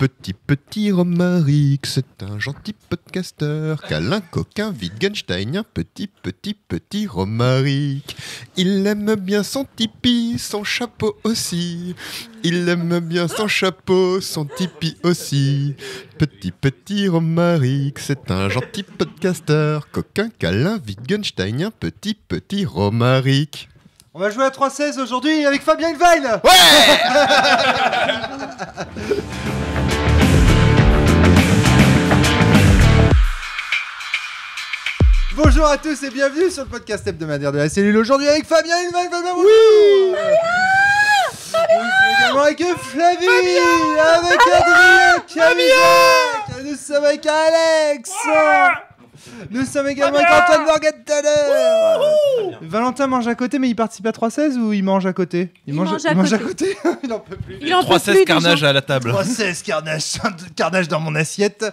petit Romaric, c'est un gentil podcasteur. Câlin, coquin, Wittgenstein, un petit Romaric. Il aime bien son tipi, son chapeau aussi. Il aime bien son chapeau, son tipi aussi. Petit Romaric, c'est un gentil podcasteur. Coquin, câlin, Wittgenstein, un petit Romaric. On va jouer à 3-16 aujourd'hui avec Fabien Ilvain. Ouais. Bonjour à tous et bienvenue sur le podcast hebdomadaire de la cellule. Aujourd'hui avec Fabien Ilvain. Oui. Également avec Flavie, avec Adrien, Camille, nous sommes avec Alex. Nous sommes également avec Antoine Morgan-Tanner. Valentin mange à côté, mais il participe à 3-16 ou il mange à côté? Il mange à côté. Il en peut plus. 3-16 carnage à la table. 3-16 carnage dans mon assiette.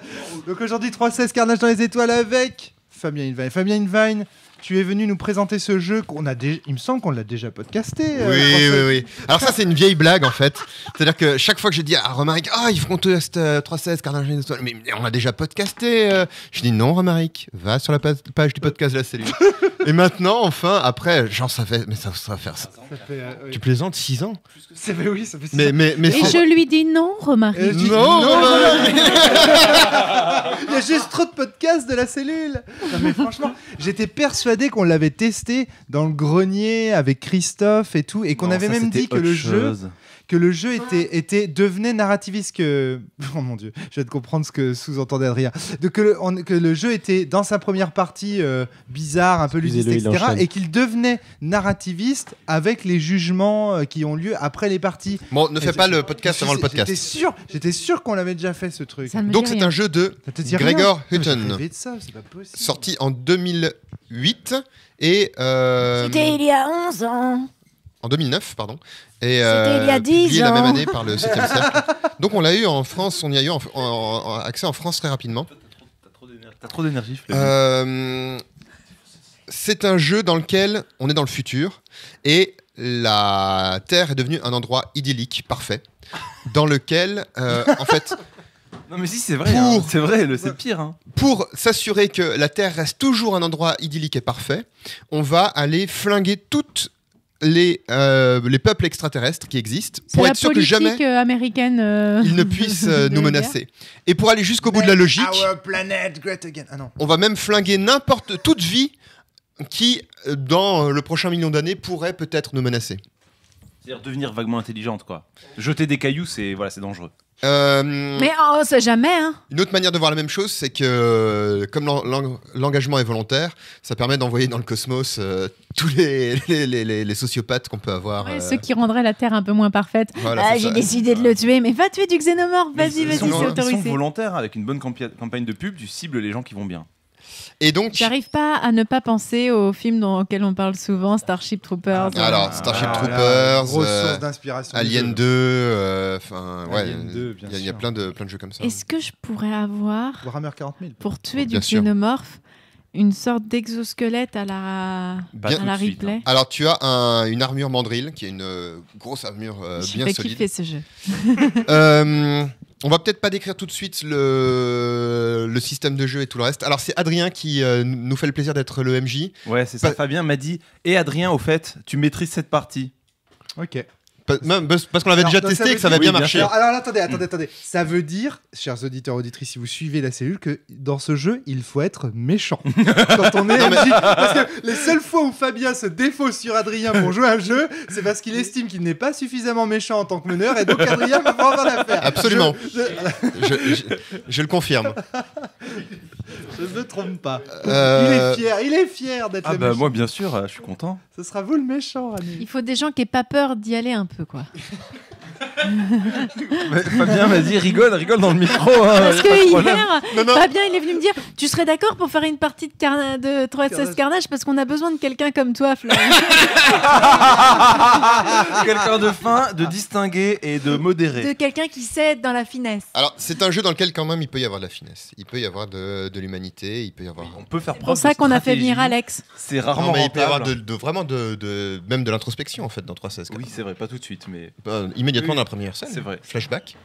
Donc aujourd'hui 3-16 carnage dans les étoiles avec Fabien Ilvain. Fabien Ilvain, tu es venu nous présenter ce jeu qu'on a déjà. Il me semble qu'on l'a déjà podcasté. Oui. Alors ça c'est une vieille blague en fait. C'est-à-dire que chaque fois que je dis à Romaric, ils feront test 3-16 carnage dans les étoiles, mais on l'a déjà podcasté. Je dis non Romaric, va sur la page du podcast de la cellule. Et maintenant enfin après, genre ça fait, mais ça va faire ça. Tu plaisantes 6 ans. Ça fait 6 ans. Mais et je lui dis non, Romaric. Non, Romaric. Il y a juste trop de podcasts de la cellule. Non mais franchement, j'étais persuadé qu'on l'avait testé dans le grenier avec Christophe et tout, et qu'on avait même dit que le jeu devenait narrativiste. Oh mon dieu, je viens de comprendre ce que sous-entendait Adrien. Que le jeu était dans sa première partie bizarre, un peu ludiste, etc. Et qu'il devenait narrativiste avec les jugements qui ont lieu après les parties. Bon, ne fais pas le podcast avant le podcast. J'étais sûr qu'on l'avait déjà fait ce truc. Donc c'est un jeu de Gregor Hutton, sorti en 2008 et c'était il y a 11 ans. En 2009, pardon. Et c'était il y a 10 publié ans. la même année par le 7e cercle. Donc on l'a eu en France, on y a eu accès en France très rapidement. T'as trop d'énergie, c'est un jeu dans lequel on est dans le futur et la Terre est devenue un endroit idyllique, parfait, dans lequel, en fait... Non mais si, c'est vrai, c'est vrai, c'est pire. Hein. Pour s'assurer que la Terre reste toujours un endroit idyllique et parfait, on va aller flinguer toutes les peuples extraterrestres qui existent pour être sûr que jamais américaine, ils ne puissent nous menacer. Et pour aller jusqu'au bout de la logique, on va même flinguer toute vie qui, dans le prochain million d'années, pourrait peut-être nous menacer. C'est-à-dire devenir vaguement intelligente, quoi. Jeter des cailloux, c'est dangereux. Mais on sait jamais, hein. Une autre manière de voir la même chose, c'est que comme l'engagement est volontaire, ça permet d'envoyer dans le cosmos tous les sociopathes qu'on peut avoir. Ceux qui rendraient la Terre un peu moins parfaite. Voilà, j'ai décidé de le tuer, mais va tuer du xénomorphe, vas-y, c'est autorisé. Ils sont volontaires, avec une bonne campagne de pub, tu cibles les gens qui vont bien. Et donc, j'arrive pas à ne pas penser au film dans lequel on parle souvent, Starship Troopers. Alors, Starship Troopers, grosse source d'inspiration. Alien 2, il y a plein de jeux comme ça. Est-ce que je pourrais avoir, Warhammer 40 000, pour tuer du xénomorphe, une sorte d'exosquelette à la Ripley? Alors, tu as une armure mandrill, qui est une grosse armure bien solide. J'ai fait kiffer ce jeu. On va peut-être pas décrire tout de suite le système de jeu et tout le reste. Alors c'est Adrien qui nous fait le plaisir d'être le MJ. Ouais, c'est ça. Fabien m'a dit « Et Adrien, au fait, tu maîtrises cette partie ?» Ok. Parce qu'on l'avait déjà testé et que ça va bien marcher. Alors attendez. Ça veut dire, chers auditeurs auditrices, si vous suivez la cellule, que dans ce jeu, il faut être méchant. Quand on est MJ. Parce que les seules fois où Fabien se défausse sur Adrien pour jouer à un jeu, c'est parce qu'il estime qu'il n'est pas suffisamment méchant en tant que meneur, et donc Adrien va pas avoir l'affaire. Absolument. Je le confirme. Je ne me trompe pas. Il est fier d'être le méchant. Moi, bien sûr, je suis content. Ce sera vous le méchant, Annie. Il faut des gens qui n'aient pas peur d'y aller un peu, quoi. Fabien m'a dit rigole dans le micro. Parce que hier, Fabien il est venu me dire tu serais d'accord pour faire une partie de 3-16 carnage parce qu'on a besoin de quelqu'un comme toi, Flavien. Quelqu'un de fin, de distingué et de modéré. De quelqu'un qui sait être dans la finesse. Alors c'est un jeu dans lequel quand même il peut y avoir de la finesse. Il peut y avoir de l'humanité, il peut y avoir... On peut faire preuve. C'est pour ça qu'on a fait venir Alex. C'est rarement rentable. Il peut y avoir vraiment même de l'introspection en fait dans 3-16. Oui c'est vrai, pas tout de suite mais... Immédiatement dans la première scène. C'est vrai. Flashback.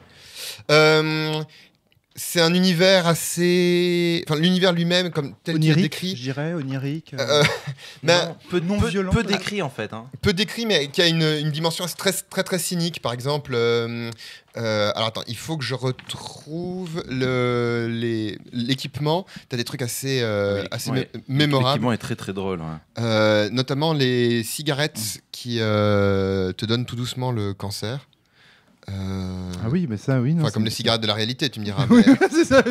c'est un univers assez... Enfin, l'univers lui-même, comme tel qu'il est décrit... je dirais, onirique. Peu décrit, en fait. Hein. Peu décrit, mais qui a une dimension très, très, très cynique. Par exemple... alors attends, il faut que je retrouve l'équipement. T'as des trucs assez mémorables. L'équipement est très très drôle. Ouais. Notamment les cigarettes qui te donnent tout doucement le cancer. Ah oui, mais ça, oui. Non, comme les cigarettes de la réalité, tu me diras. C'est ça.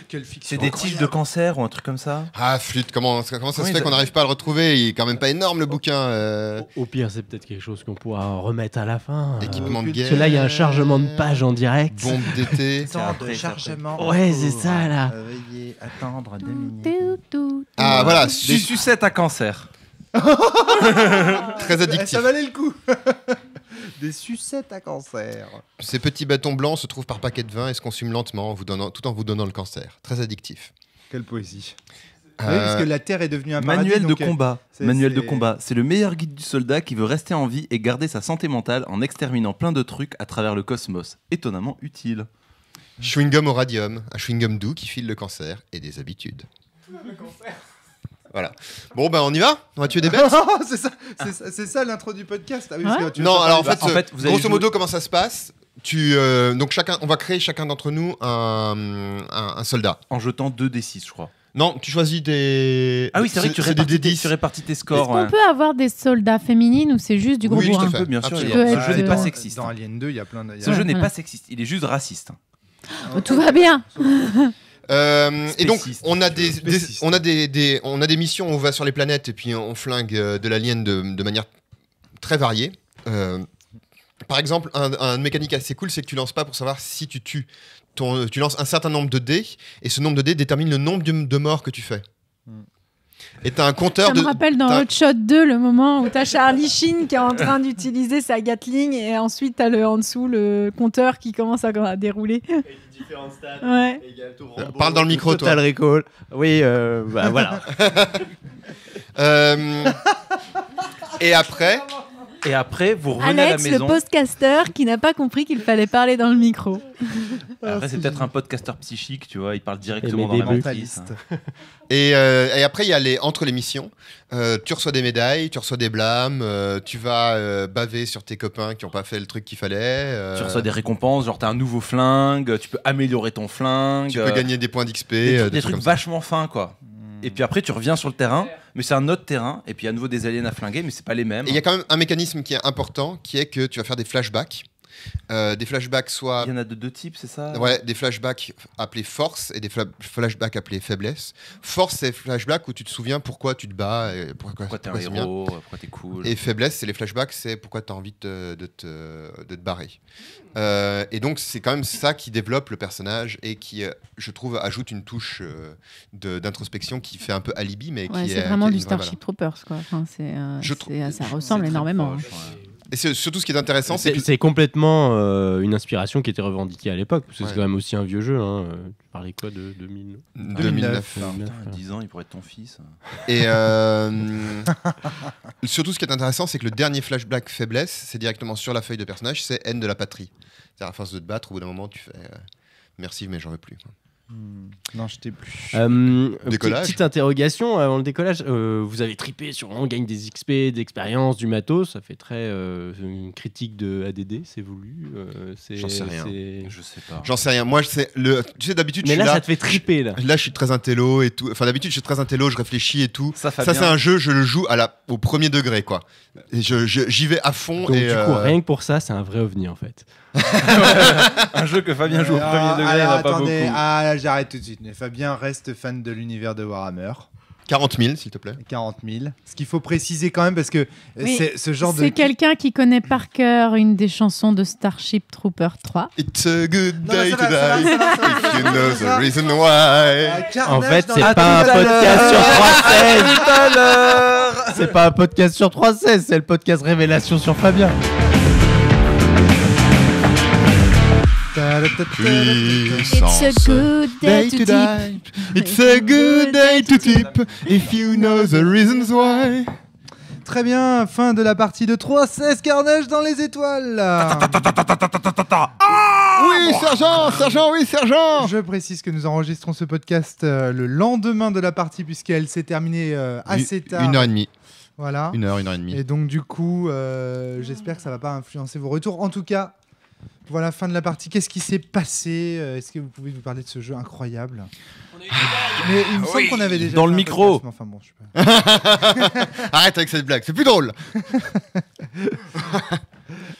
Quelle fiction. C'est des tiges de cancer ou un truc comme ça. Ah, flûte, comment ça se fait qu'on n'arrive pas à le retrouver? Il est quand même pas énorme le bouquin. Au pire, c'est peut-être quelque chose qu'on pourra remettre à la fin. Équipement de guerre. Parce que là, il y a un chargement de page en direct. Bombe d'été. Temps de chargement. Ouais, c'est ça, là. Veuillez attendre 2 minutes. Ah, voilà. Des sucettes à cancer. Très addictif. Ça valait le coup. Des sucettes à cancer. Ces petits bâtons blancs se trouvent par paquet de vin et se consument lentement tout en vous donnant le cancer. Très addictif. Quelle poésie. Oui, parce que la Terre est devenue un paradis. Manuel de combat. Manuel de combat. C'est le meilleur guide du soldat qui veut rester en vie et garder sa santé mentale en exterminant plein de trucs à travers le cosmos. Étonnamment utile. Chewing-gum au radium, un chewing-gum doux qui file le cancer et des habitudes. Le cancer. Voilà. Bon, ben on y va? On va tuer des bêtes? C'est ça l'intro du podcast. Ah, oui, non, alors en fait, grosso modo, comment ça se passe? Donc on va créer chacun d'entre nous un soldat. En jetant 2d6, je crois. Non, tu choisis des... Ah oui, c'est vrai que tu répartis tes scores. Est-ce qu'on peut avoir des soldats féminines ou c'est juste du gros bourrin? Oui, tout à fait. Bien sûr. Absolument. Ce jeu n'est pas sexiste. Dans Alien 2, il y a plein de... Ce jeu n'est pas sexiste, il est juste raciste. Tout va bien. Et donc on a des missions où on va sur les planètes et puis on flingue de l'alien de manière très variée. Par exemple, un mécanique assez cool, c'est que tu lances pas pour savoir si tu tues. Tu lances un certain nombre de dés et ce nombre de dés détermine le nombre de morts que tu fais. Et t'as un compteur Ça me rappelle dans Hot Shot 2 le moment où t'as Charlie Sheen qui est en train d'utiliser sa Gatling et ensuite t'as en dessous le compteur qui commence à dérouler. Avec différents stades. Ouais. Parle dans le micro, toi. Total Recall. Oui, bah voilà. Et après, vous revenez à la Alex, maison. le podcaster qui n'a pas compris qu'il fallait parler dans le micro. Après, c'est peut-être un podcasteur psychique, tu vois, il parle directement dans la matrice. Et après, il y a entre les missions, tu reçois des médailles, tu reçois des blâmes, tu vas baver sur tes copains qui n'ont pas fait le truc qu'il fallait. Tu reçois des récompenses, genre t'as un nouveau flingue, tu peux améliorer ton flingue. Tu peux gagner des points d'XP. Des trucs vachement fins, quoi. Et puis après, tu reviens sur le terrain, mais c'est un autre terrain, et puis à nouveau des aliens à flinguer, mais c'est pas les mêmes. Et il y a quand même un mécanisme qui est important, qui est que tu vas faire des flashbacks. Des flashbacks soit... Il y en a de deux types, c'est ça? Ouais, des flashbacks appelés force et des flashbacks appelés faiblesse. Force, c'est les flashbacks où tu te souviens pourquoi tu te bats, et pourquoi t'es un héros, pourquoi t'es cool. Et faiblesse, c'est les flashbacks, c'est pourquoi t'as envie de te barrer. Et donc, c'est quand même ça qui développe le personnage et qui, je trouve, ajoute une touche d'introspection qui fait un peu alibi, mais qui c'est vraiment du Starship Troopers, quoi. Enfin, ça ressemble énormément. Et c'est surtout ce qui est intéressant, c'est complètement une inspiration qui était revendiquée à l'époque, parce que c'est quand même aussi un vieux jeu. Hein. Tu parlais quoi de 2009. 10 ans, il pourrait être ton fils. Et surtout, ce qui est intéressant, c'est que le dernier flashback faiblesse, c'est directement sur la feuille de personnage, c'est haine de la patrie. C'est-à-dire, à force de te battre, au bout d'un moment, tu fais merci, mais j'en veux plus. Non, je t'ai plus. Décollage. Petite interrogation avant le décollage. Vous avez tripé sur on gagne des XP, d'expérience, du matos. Ça fait très une critique de ADD, c'est voulu. J'en sais rien. Je sais pas. J'en sais rien. Moi, tu sais, d'habitude, mais je là, suis là, ça te fait triper là. Là, je suis très intello et tout. Enfin, d'habitude, je suis très intello, je réfléchis et tout. Ça c'est un jeu, je le joue au premier degré, quoi. Et j'y vais à fond. Donc, du coup, rien que pour ça, c'est un vrai ovni en fait. Un jeu que Fabien joue au premier degré, il n'y en a pas beaucoup. J'arrête tout de suite. Mais Fabien reste fan de l'univers de Warhammer. 40 000, s'il te plaît. 40 000. Ce qu'il faut préciser quand même, parce que c'est ce genre de... C'est quelqu'un qui connaît par cœur une des chansons de Starship Trooper 3. It's a good day to die, if you know the reason why. En fait, c'est pas un podcast sur 316. C'est pas un podcast sur 316, c'est le podcast Révélation sur Fabien. It's a good day to tip. It's a good day to tip, if you know the reasons why. Très bien, fin de la partie de 316 Carnage dans les étoiles. Oui, sergent, oui, sergent. Je précise que nous enregistrons ce podcast le lendemain de la partie, puisqu'elle s'est terminée assez tard. 1h30. Voilà. 1h30. Et donc, du coup, j'espère que ça ne va pas influencer vos retours. En tout cas, voilà, fin de la partie. Qu'est-ce qui s'est passé? Est-ce que vous pouvez nous parler de ce jeu incroyable? Mais il me semble qu'on avait déjà dans fait le un micro. podcast, mais enfin bon, je sais pas. Arrête avec cette blague, c'est plus drôle.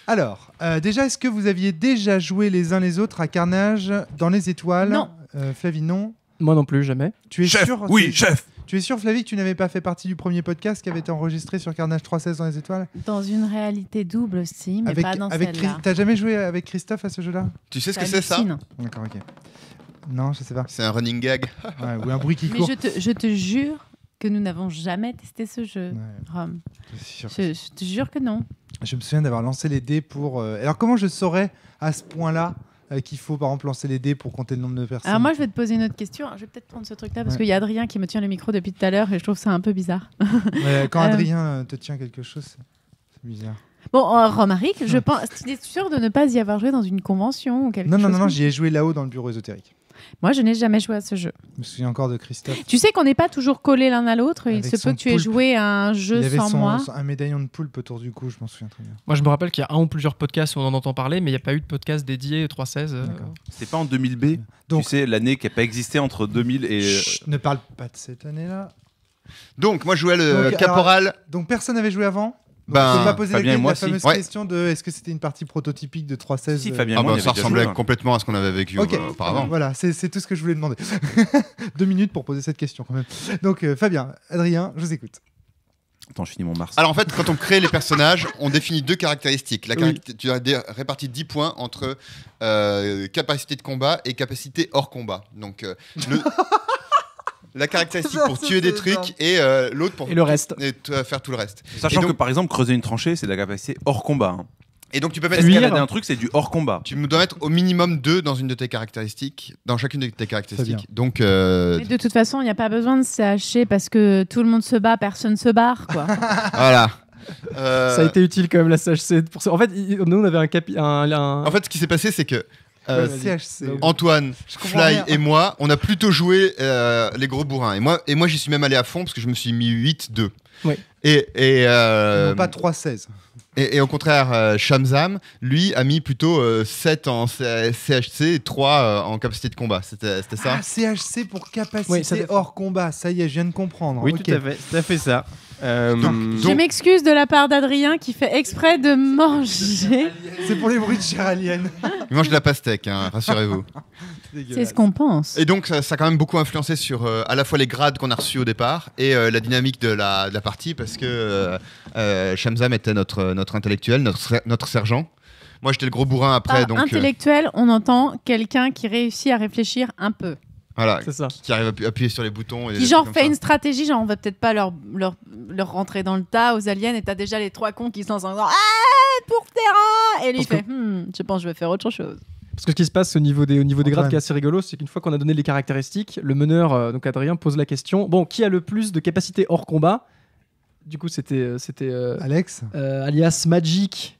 Alors, déjà, est-ce que vous aviez déjà joué les uns les autres à Carnage dans les étoiles? Non. Flavie, non. Moi non plus, jamais. Tu es Chef, sûr? oui, chef. Tu es sûr, Flavie, que tu n'avais pas fait partie du premier podcast qui avait été enregistré sur Carnage 3.16 dans les étoiles? Dans une réalité double aussi, mais pas dans celle-là. T'as jamais joué avec Christophe à ce jeu-là? Tu sais ce que c'est ça? Hallucine. D'accord, ok. Non, je sais pas. C'est un running gag. Ouais, ou un bruit qui Mais court. je te jure que nous n'avons jamais testé ce jeu, Ouais, Rome. je suis sûr. Je te jure que non. Je me souviens d'avoir lancé les dés pour. Alors, comment je saurais à ce point-là qu'il faut, par exemple, lancer les dés pour compter le nombre de personnes? Alors moi, je vais te poser une autre question. Je vais peut-être prendre ce truc-là parce Ouais. qu'il y a Adrien qui me tient le micro depuis tout à l'heure et je trouve ça un peu bizarre. Ouais, quand Adrien te tient quelque chose, c'est bizarre. Bon, Romaric, je pense. Tu es sûr de ne pas y avoir joué dans une convention ou quelque Non, chose non, non, comme j'y ai joué là-haut dans le bureau ésotérique. Moi, je n'ai jamais joué à ce jeu. Je me souviens encore de Christophe. Tu sais qu'on n'est pas toujours collés l'un à l'autre. Il Avec se son peut que tu aies poulpe. joué à un jeu Il avait sans moi. un médaillon de poulpe autour du cou, je m'en souviens très bien. Moi, je me rappelle qu'il y a un ou plusieurs podcasts où on en entend parler, mais il n'y a pas eu de podcast dédié 3.16. D'accord. C'est pas en 2000B. Donc- Tu sais, l'année qui n'a pas existé entre 2000 et. Chut, ne parle pas de cette année-là. Donc, moi, je jouais le Donc, caporal. Donc, personne n'avait joué avant? Ben, Je peux pas poser Fabien et moi, la fameuse si. Ouais. question de est-ce que c'était une partie prototypique de 3.16? Si, Fabien. Ah moi, bah, on ça avait déjà ressemblait joué, hein. complètement à ce qu'on avait vécu Ok, auparavant. Voilà, c'est tout ce que je voulais demander. 2 minutes pour poser cette question quand même. Donc, Fabien, Adrien, je vous écoute. Attends, je finis mon Mars. Alors en fait, quand on crée les personnages, on définit 2 caractéristiques. Oui. Tu as réparti 10 points entre capacité de combat et capacité hors combat. Donc la caractéristique pour Ça, tuer des c'est trucs énorme. et l'autre pour Et le reste. faire tout le reste. Sachant et donc- que par exemple, creuser une tranchée, c'est de la capacité hors combat. Hein. Et donc tu peux mettre Fuir. Escalader un truc, c'est du hors combat. tu me dois mettre au minimum 2 dans une de tes caractéristiques, dans chacune de tes caractéristiques. Donc Mais de toute façon, il n'y a pas besoin de CHC parce que tout le monde se bat, personne se barre, quoi. voilà. Ça a été utile quand même la CHC. Pour ça. En fait, nous, on avait En fait, ce qui s'est passé, c'est que CHC. Antoine, Je comprends Fly rien. et moi, on a plutôt joué les gros bourrins. Et moi j'y suis même allé à fond parce que je me suis mis 8-2. Oui. Non, pas 3.16. Et au contraire, Shamzam, lui, a mis plutôt 7 en CHC et 3 en capacité de combat. C'était ça? Ah, CHC pour capacité Oui, ça dépend. hors combat. Ça y est, je viens de comprendre. Oui, Ok. tout à fait. C'est tout à fait ça. Je m'excuse de la part d'Adrien qui fait exprès de manger. C'est pour les bruits de chair alien. Il mange de la pastèque, hein, rassurez-vous. C'est ce qu'on pense. Et donc, ça a quand même beaucoup influencé sur à la fois les grades qu'on a reçus au départ et la dynamique de la partie parce que Shamzam était notre intellectuel, notre sergent. Moi, j'étais le gros bourrin après. Par Donc, intellectuel, on entend quelqu'un qui réussit à réfléchir un peu. voilà, C'est ça. qui arrive à appuyer sur les boutons. Et Qui des genre trucs fait comme une stratégie, genre on va peut-être pas leur rentrer dans le tas aux aliens et t'as déjà les 3 cons qui sont en disant ah pour terrain et lui il Parce fait je pense que je vais faire autre chose. Parce que ce qui se passe au niveau des Antoine. grades qui est assez rigolo, c'est qu'une fois qu'on a donné les caractéristiques, le meneur, donc Adrien, pose la question bon, qui a le plus de capacité hors combat? Du coup, c'était Alex. alias Magic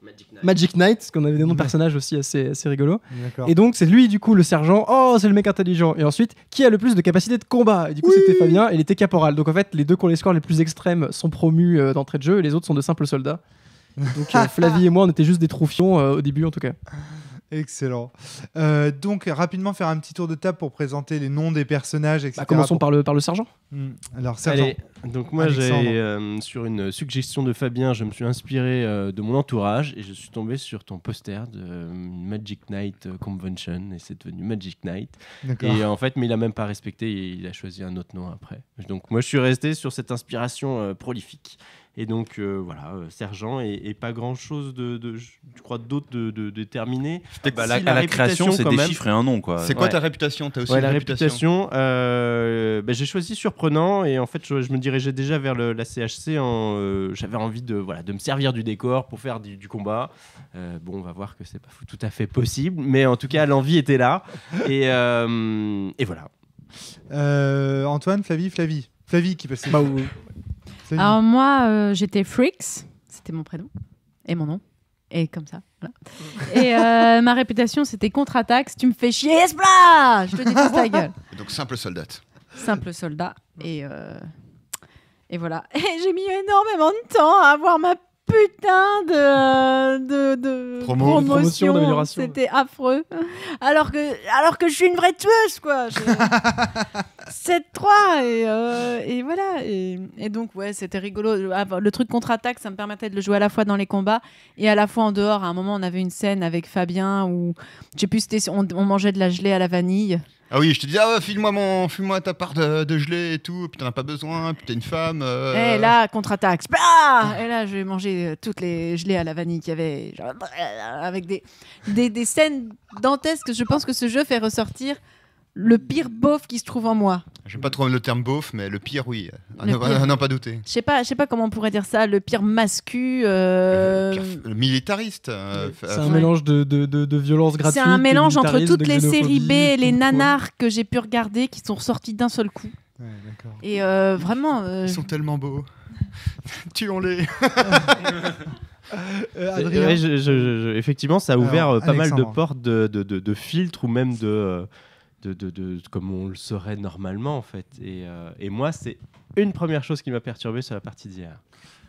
Knight, parce qu'on avait des noms de personnages aussi assez rigolos. D'accord. Et donc, c'est lui, du coup, le sergent. Oh, c'est le mec intelligent. Et ensuite, qui a le plus de capacité de combat? Et du coup, c'était Fabien, et il était caporal. Donc, en fait, les deux qui ont les scores les plus extrêmes sont promus d'entrée de jeu, et les autres sont de simples soldats. Donc, Flavie et moi, on était juste des troufions au début, en tout cas. Excellent. Donc, rapidement, faire un petit tour de table pour présenter les noms des personnages, etc. Commençons par le sergent. Alors, sergent. Allez, donc moi Alexandre. j'ai sur une suggestion de Fabien, je me suis inspiré de mon entourage et je suis tombé sur ton poster de Magic Knight Convention et c'est devenu Magic Knight. D'accord. Et en fait, mais il a même pas respecté et il a choisi un autre nom après. Donc moi je suis resté sur cette inspiration prolifique. Et donc voilà, sergent et pas grand chose je crois d'autre de déterminé. Bah, Si, à la création, c'est quand des même. chiffres et un nom, quoi. C'est quoi Ouais. ta réputation? T'as aussi Ouais, une la réputation, j'ai choisi surprenant et en fait je me dirigeais déjà vers la CHC. J'avais envie de me servir du décor pour faire du combat. Bon, on va voir que c'est pas tout à fait possible, mais en tout cas l'envie était là et voilà. Antoine, Flavie qui passait. Bah, Flavie. Alors moi j'étais Freaks, c'était mon prénom et mon nom. Et comme ça, voilà. Et ma réputation, c'était contre-attaque. Si tu me fais chier, espla, je te défonce ta gueule. Et donc simple soldate. Simple soldat. Et voilà. Et j'ai mis énormément de temps à avoir ma putain de Promotion d'amélioration. C'était affreux. Alors que je suis une vraie tueuse, quoi. 7-3 et voilà. Et donc, ouais, c'était rigolo. Le truc contre-attaque, ça me permettait de le jouer à la fois dans les combats et à la fois en dehors. À un moment, on avait une scène avec Fabien où, je sais plus, on mangeait de la gelée à la vanille. Ah oui, je te dis, file-moi ta part de gelée et tout, puis t'en as pas besoin, puis t'es une femme. Et là, contre-attaque. Splah et là, je vais manger toutes les gelées à la vanille qu'il y avait, genre, avec des scènes dantesques. Je pense que ce jeu fait ressortir le pire beauf qui se trouve en moi. J'aime pas trop le terme beauf, mais le pire, oui. Pire. Non, pas douter. Je sais pas comment on pourrait dire ça. Le pire mascu. Le militariste. C'est un mélange de violence gratuite. C'est un mélange entre militarisme, toutes de les séries B et les tout, nanars que j'ai pu regarder qui sont ressortis d'un seul coup. Ouais, d'accord. Et vraiment. Ils sont tellement beaux. Tuons-les. Adrien. Ouais, effectivement, ça a ouvert Alors, pas mal de Alexandre. portes de filtres ou même de comme on le saurait normalement en fait. Et moi, c'est une première chose qui m'a perturbé sur la partie d'hier.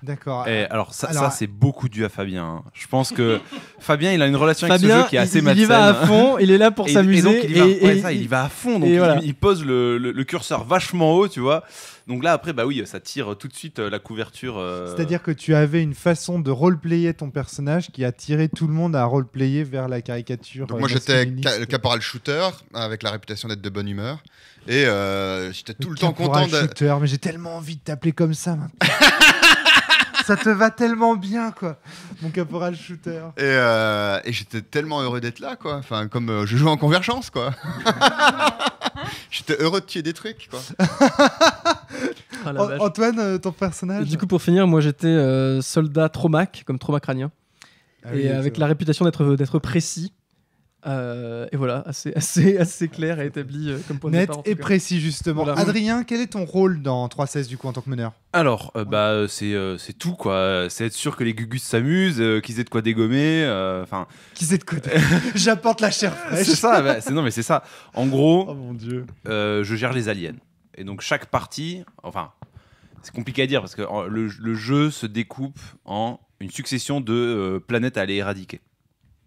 D'accord. Et alors ça Alors, c'est beaucoup dû à Fabien. Hein. Je pense que Fabien, il a une relation avec ce Fabien, jeu qui est assez il malsaine. y va à fond, il est là pour Et s'amuser. donc il y va à fond. Donc et voilà. il pose le curseur vachement haut, tu vois. Donc là après, bah oui, ça tire tout de suite la couverture. C'est-à-dire que tu avais une façon de roleplayer ton personnage qui a tiré tout le monde à roleplayer vers la caricature. Donc moi j'étais masculiniste. le caporal shooter avec la réputation d'être de bonne humeur et j'étais tout le temps Caporal content de. shooter, mais j'ai tellement envie de t'appeler comme ça maintenant. Ça te va tellement bien, quoi, mon caporal shooter. Et j'étais tellement heureux d'être là, quoi. Enfin, comme je joue en convergence, quoi. J'étais heureux de tuer des trucs, quoi. Ah, la vache. Antoine, ton Et personnage. du coup, pour finir, moi j'étais soldat traumac, comme trauma crânien, Ah et oui, avec c'est la vrai. réputation d'être précis. Et voilà, assez clair et établi comme point de Net départ. en tout et cas. précis, justement. Voilà. Adrien, quel est ton rôle dans 3.16 du coup en tant que meneur? Alors, c'est tout quoi. C'est être sûr que les gugus s'amusent, qu'ils aient de quoi dégommer. Enfin, Qui c'est de côté? J'apporte la chair fraîche. c'est ça. Non mais c'est ça. En gros, Oh mon dieu. je gère les aliens. Et donc chaque partie, enfin, c'est compliqué à dire parce que le jeu se découpe en une succession de planètes à aller éradiquer.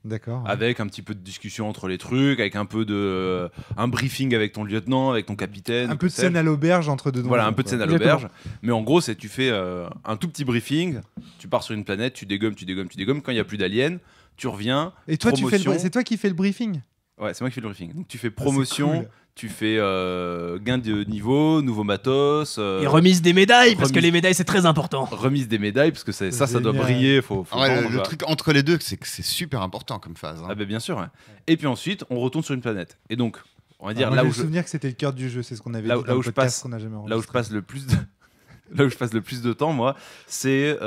D'accord. Avec un petit peu de discussion entre les trucs, avec un peu de un briefing avec ton lieutenant, avec ton capitaine. Un peu de scène à l'auberge entre deux. Voilà, un donjons, peu de scène à quoi. l'auberge. Mais en gros, c'est tu fais un tout petit briefing, tu pars sur une planète, tu dégommes. Quand il n'y a plus d'aliens, tu reviens. Et toi, promotion. c'est toi qui fais le briefing? Ouais, c'est moi qui fais le briefing. Donc tu fais Ah, c'est promotion, cool. tu fais gain de niveau, nouveau matos. Et remise des médailles, parce que remise- les médailles c'est très important. Remise des médailles, parce que ça doit Génial. briller. Faut Ah ouais, vendre, le quoi. truc entre les deux, c'est que c'est super important comme phase. Hein. Ah ben bien sûr. Ouais. Et puis ensuite, on retourne sur une planète. Et donc, on va dire Alors, là moi, où j'ai le souvenir que c'était le cœur du jeu, c'est ce qu'on avait là dit où- dans là le où je podcast passe- qu'on n'a jamais là où je enregistré. passe le plus de là où je passe le plus de temps, moi, c'est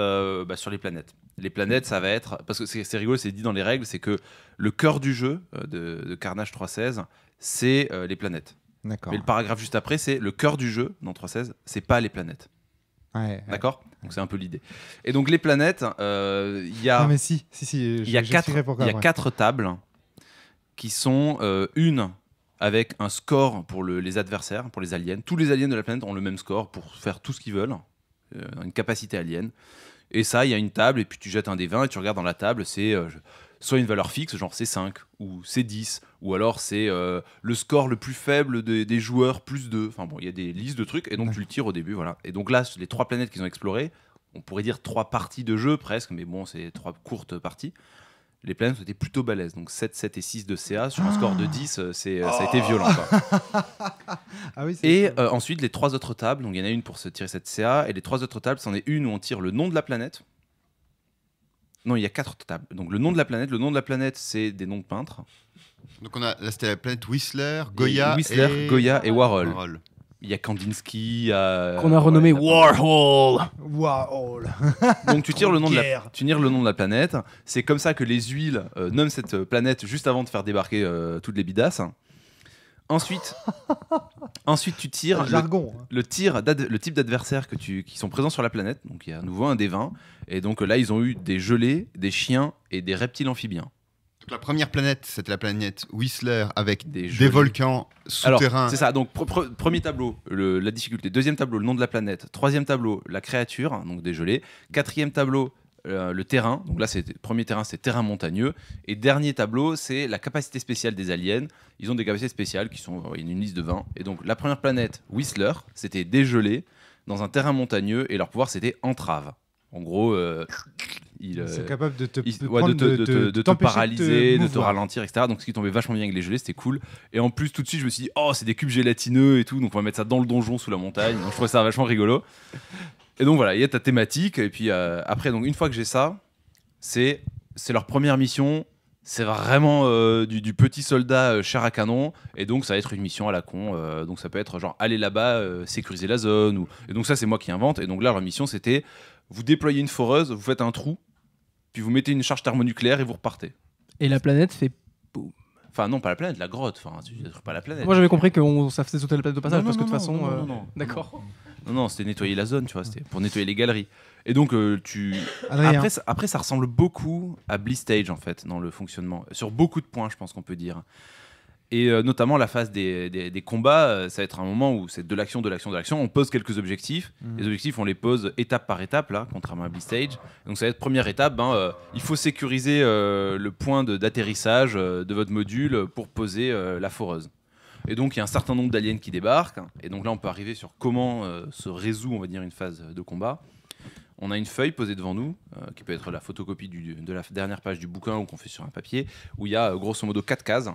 sur les planètes. Les planètes, ça va être parce que c'est rigolo, c'est dit dans les règles, c'est que le cœur du jeu de Carnage 3.16, c'est les planètes. D'accord. Mais le paragraphe juste après, c'est le cœur du jeu dans 3.16, c'est pas les planètes. Ouais. D'accord ? Donc c'est un peu l'idée. Et donc les planètes, il y a Non mais si, il y a j'expliquerai pourquoi après. 4 tables qui sont une avec un score pour les adversaires, pour les aliens. Tous les aliens de la planète ont le même score pour faire tout ce qu'ils veulent, une capacité alien. Et ça, il y a une table, et puis tu jettes un des 20 et tu regardes dans la table, c'est soit une valeur fixe, genre c'est 5, ou c'est 10, ou alors c'est le score le plus faible des joueurs, plus 2. Enfin bon, il y a des listes de trucs, et donc tu le tires au début, voilà. Et donc là, les 3 planètes qu'ils ont explorées, on pourrait dire 3 parties de jeu presque, mais bon, c'est 3 courtes parties. Les planètes ont été plutôt balèzes, donc 7, 7 et 6 de CA, sur un score de 10, ça a été violent. Quoi. Ah oui, c'est Et ça. ensuite, les 3 autres tables, donc il y en a une pour se tirer cette CA, et les 3 autres tables, c'en est une où on tire le nom de la planète. Non, il y a 4 tables. Donc le nom de la planète, c'est des noms de peintres. Donc là c'était la planète Whistler, Goya Whistler, Goya et Warhol. Warhol. Il y a Kandinsky, il y a... Qu'on a renommé ouais, Warhol. Wow. Donc tu tires le nom de Guerre. tu tires le nom de la planète. C'est comme ça que les huiles nomment cette planète juste avant de faire débarquer toutes les bidasses. Ensuite, Ensuite, tu tires jargon. le type d'adversaires qui sont présents sur la planète. Donc, il y a à nouveau un des 20. Et donc là, ils ont eu des gelées, des chiens et des reptiles amphibiens. Donc, la première planète, c'était la planète Whistler avec des gelées. Volcans souterrains. Alors, c'est ça. Donc, premier tableau, la difficulté. Deuxième tableau, le nom de la planète. Troisième tableau, la créature, donc des gelées. Quatrième tableau, le terrain. Donc là, premier terrain, c'est terrain montagneux. Et dernier tableau, c'est la capacité spéciale des aliens. Ils ont des capacités spéciales qui sont une liste de 20. Et donc, la première planète, Whistler, c'était dégelé dans un terrain montagneux et leur pouvoir, c'était entrave. En gros, ils sont capables de te te paralyser, de te mouvoir. ralentir, etc. Donc, ce qui tombait vachement bien avec les gelées, c'était cool. Et en plus, tout de suite, je me suis dit, oh, c'est des cubes gélatineux et tout. Donc, on va mettre ça dans le donjon sous la montagne. Donc, je trouvais ça vachement rigolo. Et donc, voilà, il y a ta thématique. Et puis, après, donc, une fois que j'ai ça, c'est leur première mission. C'est vraiment du petit soldat chair à canon. Et donc, ça va être une mission à la con. Donc, ça peut être genre, aller là-bas, sécuriser la zone. Et donc, ça, c'est moi qui invente. Et donc, là, leur mission, c'était, vous déployez une foreuse, vous faites un trou, puis vous mettez une charge thermonucléaire et vous repartez. Et la planète fait. Enfin, non, pas la planète, la grotte. Enfin, tu détruis pas la planète. Moi, j'avais compris que ça faisait sauter la planète au passage, Non, parce que de toute non, façon. non, non. D'accord. Non, c'était nettoyer la zone, tu vois. C'était pour nettoyer les galeries. Et donc, Adrien. après, ça ressemble beaucoup à Blistage, en fait, dans le fonctionnement. Sur beaucoup de points, je pense qu'on peut dire. Et notamment, la phase des combats, ça va être un moment où c'est de l'action. On pose quelques objectifs. Les objectifs, on les pose étape par étape, là, contrairement à Blistage. Donc, ça va être première étape. Il faut sécuriser le point d'atterrissage de votre module pour poser la foreuse. Et donc, il y a un certain nombre d'aliens qui débarquent. Et donc là, on peut arriver sur comment se résout, on va dire, une phase de combat. On a une feuille posée devant nous, qui peut être la photocopie de la dernière page du bouquin ou qu'on fait sur un papier, où il y a grosso modo 4 cases.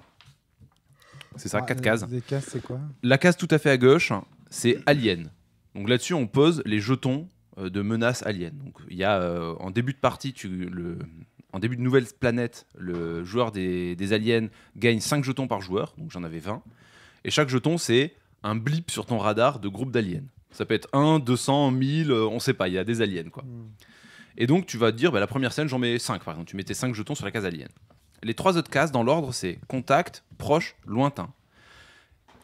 C'est ça, 4 cases. Les cases, c'est quoi ? La case tout à fait à gauche, c'est Alien. Donc là-dessus, on pose les jetons de menaces aliens. Donc il y a en début de partie, en début de nouvelle planète, le joueur des aliens gagne 5 jetons par joueur, donc j'en avais 20. Et chaque jeton, c'est un blip sur ton radar de groupe d'aliens. Ça peut être 1, 200, 1000, on sait pas, il y a des aliens, quoi. Et donc, tu vas te dire, la première scène, j'en mets 5, par exemple. Tu mettais 5 jetons sur la case alien. Les 3 autres cases, dans l'ordre, c'est contact, proche, lointain.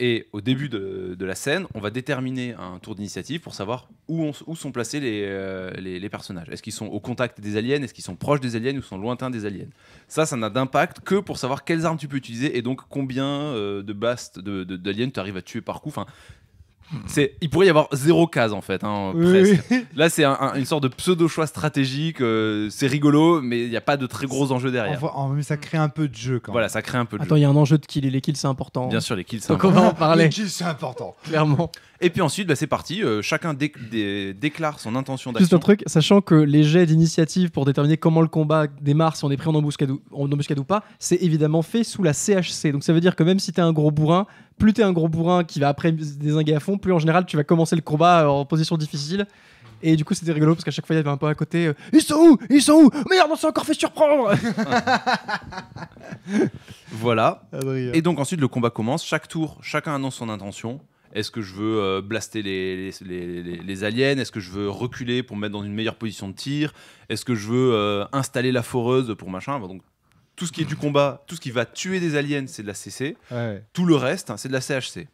Et au début de la scène, on va déterminer un tour d'initiative pour savoir où sont placés les personnages. Est-ce qu'ils sont au contact des aliens ? Est-ce qu'ils sont proches des aliens ou sont lointains des aliens ? Ça n'a d'impact que pour savoir quelles armes tu peux utiliser et donc combien de blasts d'aliens tu arrives à tuer par coup. Enfin, il pourrait y avoir 0 case en fait, presque. Oui. Là, c'est une sorte de pseudo-choix stratégique. C'est rigolo, mais il n'y a pas de très gros enjeux derrière. Mais ça crée un peu de jeu quand même. Voilà, ça crée un peu de Attends, jeu. il y a un enjeu de kill et les kills, c'est important. Bien sûr, les kills, c'est Donc on va en parler, Les kills, c'est important. clairement. Et puis ensuite, c'est parti. Chacun déclare son intention Juste d'action. un truc, sachant que les jets d'initiative pour déterminer comment le combat démarre, si on est pris en embuscade ou pas, c'est évidemment fait sous la CHC. Donc ça veut dire que même si t'es un gros bourrin, plus t'es un gros bourrin qui va après dézinguer à fond, plus en général tu vas commencer le combat en position difficile. Et du coup c'était rigolo parce qu'à chaque fois il y avait un peu à côté Ils sont où Merde, on s'est encore fait surprendre. Voilà. Adrien. Et donc ensuite, le combat commence. Chaque tour, chacun annonce son intention. Est-ce que je veux blaster les aliens ? Est-ce que je veux reculer pour me mettre dans une meilleure position de tir ? Est-ce que je veux installer la foreuse pour machin ? Donc, tout ce qui est du combat, tout ce qui va tuer des aliens, c'est de la CC. Ouais. Tout le reste, c'est de la CHC.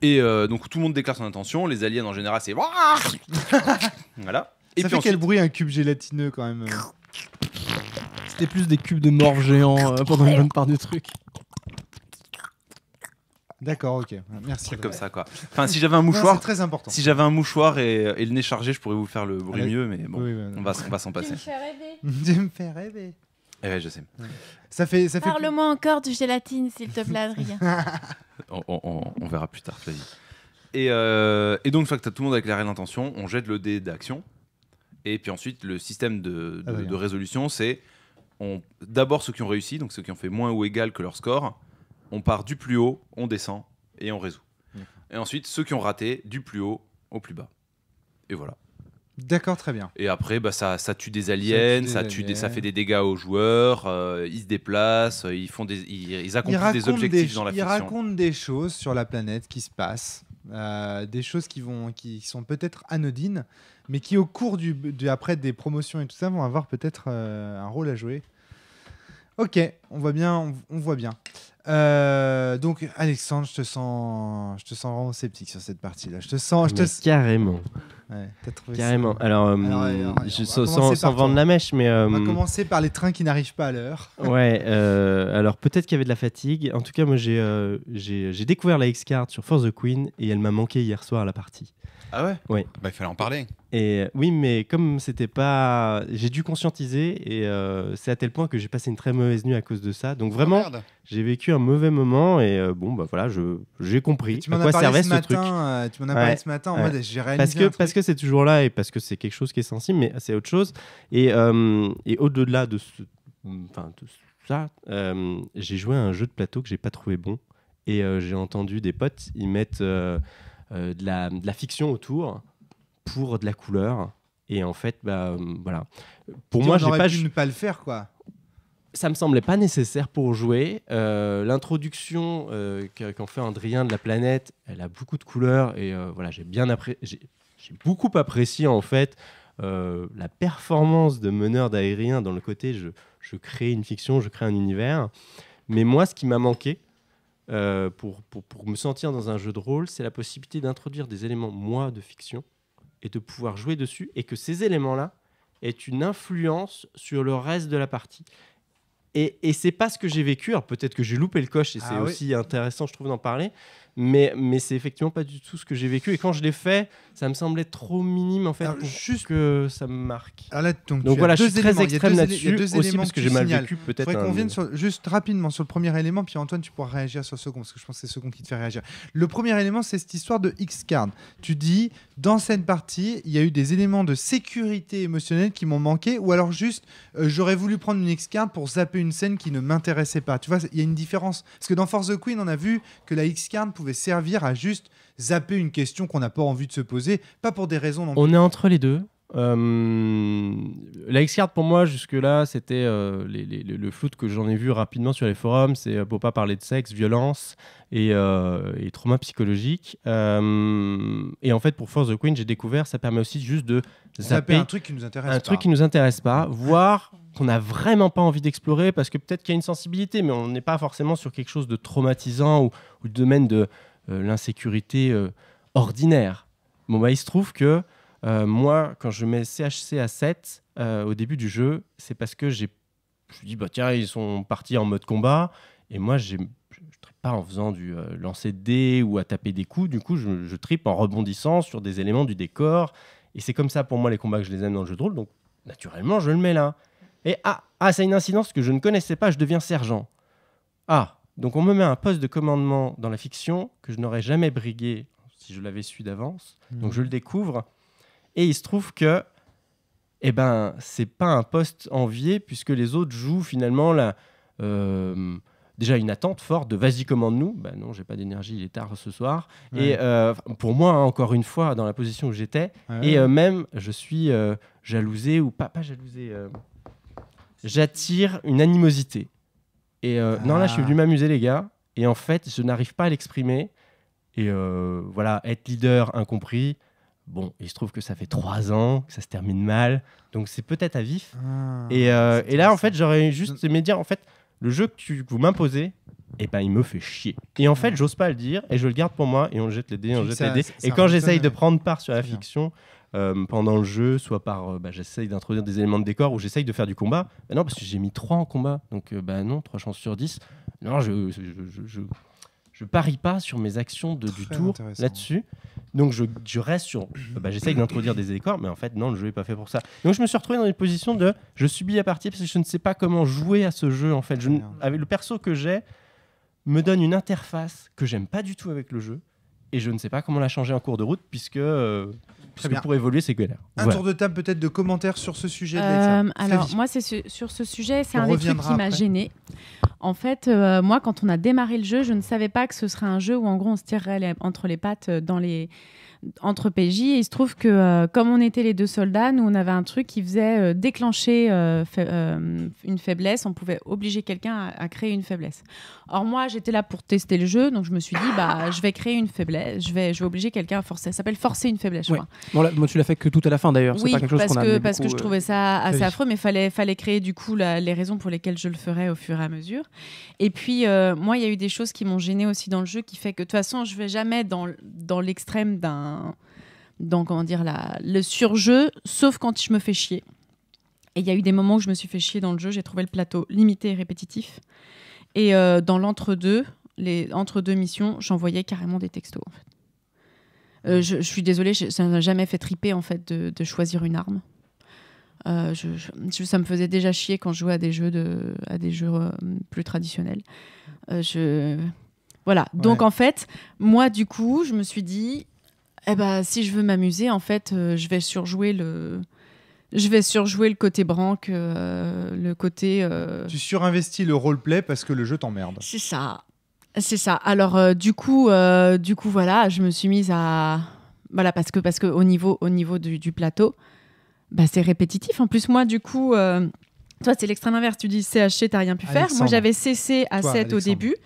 Et donc, tout le monde déclare son intention. Les aliens, en général, c'est... Voilà. Et Ça puis fait quel ensuite, bruit un cube gélatineux quand même C'était plus des cubes de morve géants pendant une bonne part du truc. D'accord, ok. Merci. truc comme Adrien. ça, quoi. Enfin, si j'avais un Non, mouchoir... c'est très important. Si j'avais un mouchoir et le nez chargé, je pourrais vous faire le bruit Allez. mieux, mais bon, Oui, on va s'en passer. fais rêver. Tu me fais rêver. Eh ouais, je sais. Ça fait. Parle-moi encore de gélatine, s'il te plaît, Adrien. On verra plus tard, Flavie. Et donc, une fois que tout le monde a déclaré l'intention, on jette le dé d'action. Et puis ensuite, le système de résolution, c'est d'abord ceux qui ont réussi, donc ceux qui ont fait moins ou égal que leur score, on part du plus haut, on descend et on résout. Et ensuite, ceux qui ont raté, du plus haut au plus bas. Et voilà. D'accord, très bien. Et après, ça tue des aliens, ça fait des dégâts aux joueurs, ils se déplacent, ils accomplissent des objectifs dans la Ils fiction. racontent des choses sur la planète qui se passent, des choses qui sont peut-être anodines, mais qui au cours après des promotions et tout ça vont avoir peut-être un rôle à jouer. Ok, on voit bien. Donc Alexandre, je te sens vraiment sceptique sur cette partie-là. Carrément. Ouais, t'as trouvé Carrément. ça. Alors, sans vendre la mèche, mais on va commencer par les trains qui n'arrivent pas à l'heure. Ouais. Alors peut-être qu'il y avait de la fatigue. En tout cas, moi j'ai découvert la X-Card sur For the Queen et elle m'a manqué hier soir à la partie. Ah ouais. Ouais. Bah, il fallait en parler. Et oui, mais comme c'était pas, j'ai dû conscientiser et c'est à tel point que j'ai passé une très mauvaise nuit à cause de ça. Donc vraiment, j'ai vécu un mauvais moment et voilà, j'ai compris à quoi servait ce truc. Tu m'en as parlé ce matin en mode j'ai réalisé parce que c'est toujours là et parce que c'est quelque chose qui est sensible, mais c'est autre chose. Et au-delà de ça, j'ai joué à un jeu de plateau que j'ai pas trouvé bon et j'ai entendu des potes ils mettent de la fiction autour pour de la couleur et en fait voilà, pour moi j'ai pas pu ne pas le faire quoi. Ça me semblait pas nécessaire pour jouer. L'introduction qu'en fait Andrien de la planète, elle a beaucoup de couleurs et voilà, j'ai beaucoup apprécié en fait la performance de meneur d'aérien dans le côté je crée une fiction, je crée un univers. Mais moi ce qui m'a manqué pour me sentir dans un jeu de rôle, c'est la possibilité d'introduire des éléments, moi, de fiction, et de pouvoir jouer dessus, et que ces éléments-là aient une influence sur le reste de la partie. Et c'est pas ce que j'ai vécu, alors peut-être que j'ai loupé le coche, et c'est aussi intéressant, je trouve, d'en parler, mais c'est effectivement pas du tout ce que j'ai vécu, et quand je l'ai fait, ça me semblait trop minime, en fait, alors, pour juste que ça me marque. Alors là, donc voilà, je suis très éléments. extrême là-dessus, aussi aussi parce que j'ai mal vécu, peut-être. Il faudrait qu'on vienne juste rapidement sur le premier élément, puis Antoine, tu pourras réagir sur le second, parce que je pense que c'est le second qui te fait réagir. Le premier élément, c'est cette histoire de X-Card. Tu dis, dans cette partie, il y a eu des éléments de sécurité émotionnelle qui m'ont manqué, ou alors juste, j'aurais voulu prendre une X-Card pour zapper une scène qui ne m'intéressait pas. Tu vois, il y a une différence. Parce que dans For the Queen, on a vu que la X-Card pouvait servir à juste zapper une question qu'on n'a pas envie de se poser, pas pour des raisons non plus. On est entre les deux. La X-Card pour moi jusque-là c'était le flout que j'en ai vu rapidement sur les forums, c'est pour pas parler de sexe, violence et trauma psychologique et en fait pour For the Queen j'ai découvert ça permet aussi juste de zapper un truc qui nous intéresse pas, voire qu'on n'a vraiment pas envie d'explorer parce que peut-être qu'il y a une sensibilité mais on n'est pas forcément sur quelque chose de traumatisant ou le domaine de l'insécurité ordinaire. Bon bah il se trouve que moi, quand je mets CHC à 7 au début du jeu, c'est parce que je me dis, bah, tiens, ils sont partis en mode combat. Et moi, je ne tripe pas en faisant du lancer de dés ou à taper des coups. Du coup, je tripe en rebondissant sur des éléments du décor. Et c'est comme ça, pour moi, les combats que je les aime dans le jeu de rôle. Donc, naturellement, je le mets là. Et ça a une incidence que je ne connaissais pas. Je deviens sergent. Donc on me met un poste de commandement dans la fiction que je n'aurais jamais brigué si je l'avais su d'avance. Donc, je le découvre. Et il se trouve que c'est pas un poste envié puisque les autres jouent finalement déjà une attente forte de vas-y commande-nous. Ben non, j'ai pas d'énergie, il est tard ce soir. Ouais. Et pour moi, encore une fois, dans la position où j'étais, même je suis jalousé ou pas jalousé, j'attire une animosité. Et non, là je suis venu m'amuser les gars. Et en fait, je n'arrive pas à l'exprimer. Et voilà, être leader incompris. Bon, il se trouve que ça fait 3 ans, que ça se termine mal, donc c'est peut-être à vif. Et là, en fait, j'aurais juste aimé dire, en fait, le jeu que vous m'imposez, il me fait chier. Et en fait, j'ose pas le dire, et je le garde pour moi, et on jette les dés, Et quand j'essaye de prendre part sur la fiction, pendant le jeu, soit par, j'essaye d'introduire des éléments de décor, ou j'essaye de faire du combat, non, parce que j'ai mis 3 en combat, donc non, 3 chances sur 10. Non, je parie pas sur mes actions du tour là-dessus. Donc je reste sur... j'essaye d'introduire des décors, mais en fait, non, le jeu n'est pas fait pour ça. Donc je me suis retrouvé dans une position de... Je subis la partie parce que je ne sais pas comment jouer à ce jeu, en fait. Avec le perso que j'ai, me donne une interface que j'aime pas du tout avec le jeu, et je ne sais pas comment la changer en cours de route, puisque pour évoluer, c'est galère. Un tour de table peut-être de commentaires sur ce sujet. Alors, moi, sur ce sujet, c'est un des trucs qui m'a gênée. En fait, moi, quand on a démarré le jeu, je ne savais pas que ce serait un jeu où, en gros, on se tirerait entre les pattes dans entre PJ. Et il se trouve que, comme on était les 2 soldats, nous, on avait un truc qui faisait déclencher une faiblesse. On pouvait obliger quelqu'un à créer une faiblesse. Or, moi, j'étais là pour tester le jeu, donc je me suis dit, je vais créer une faiblesse. Je vais obliger quelqu'un à forcer. Ça s'appelle forcer une faiblesse, je crois. Bon, là, moi, tu l'as fait que tout à la fin, d'ailleurs. Oui, c'est pas quelque chose qu'on a parce que je trouvais ça assez oui. affreux, mais fallait créer du coup les raisons pour lesquelles je le ferais au fur et à mesure. Et puis, moi, il y a eu des choses qui m'ont gênée aussi dans le jeu, qui fait que de toute façon, je vais jamais dans l'extrême dans comment dire le surjeu, sauf quand je me fais chier. Et il y a eu des moments où je me suis fait chier dans le jeu. J'ai trouvé le plateau limité et répétitif. Et dans l'entre-deux, les entre-deux missions, j'envoyais carrément des textos. En fait. Je suis désolée, ça ne m'a jamais fait triper en fait de choisir une arme. Ça me faisait déjà chier quand je jouais à des jeux plus traditionnels. Voilà. Ouais. Donc en fait, moi du coup, je me suis dit, si je veux m'amuser, en fait, je vais surjouer le côté branque, le côté. Tu surinvestis le roleplay parce que le jeu t'emmerde. C'est ça. Alors du coup, voilà, je me suis mise à parce que au niveau du plateau. C'est répétitif. En plus, moi, du coup, toi, c'est l'extrême inverse. Tu dis CHC, t'as rien pu faire. Moi, j'avais CC à 7 au début.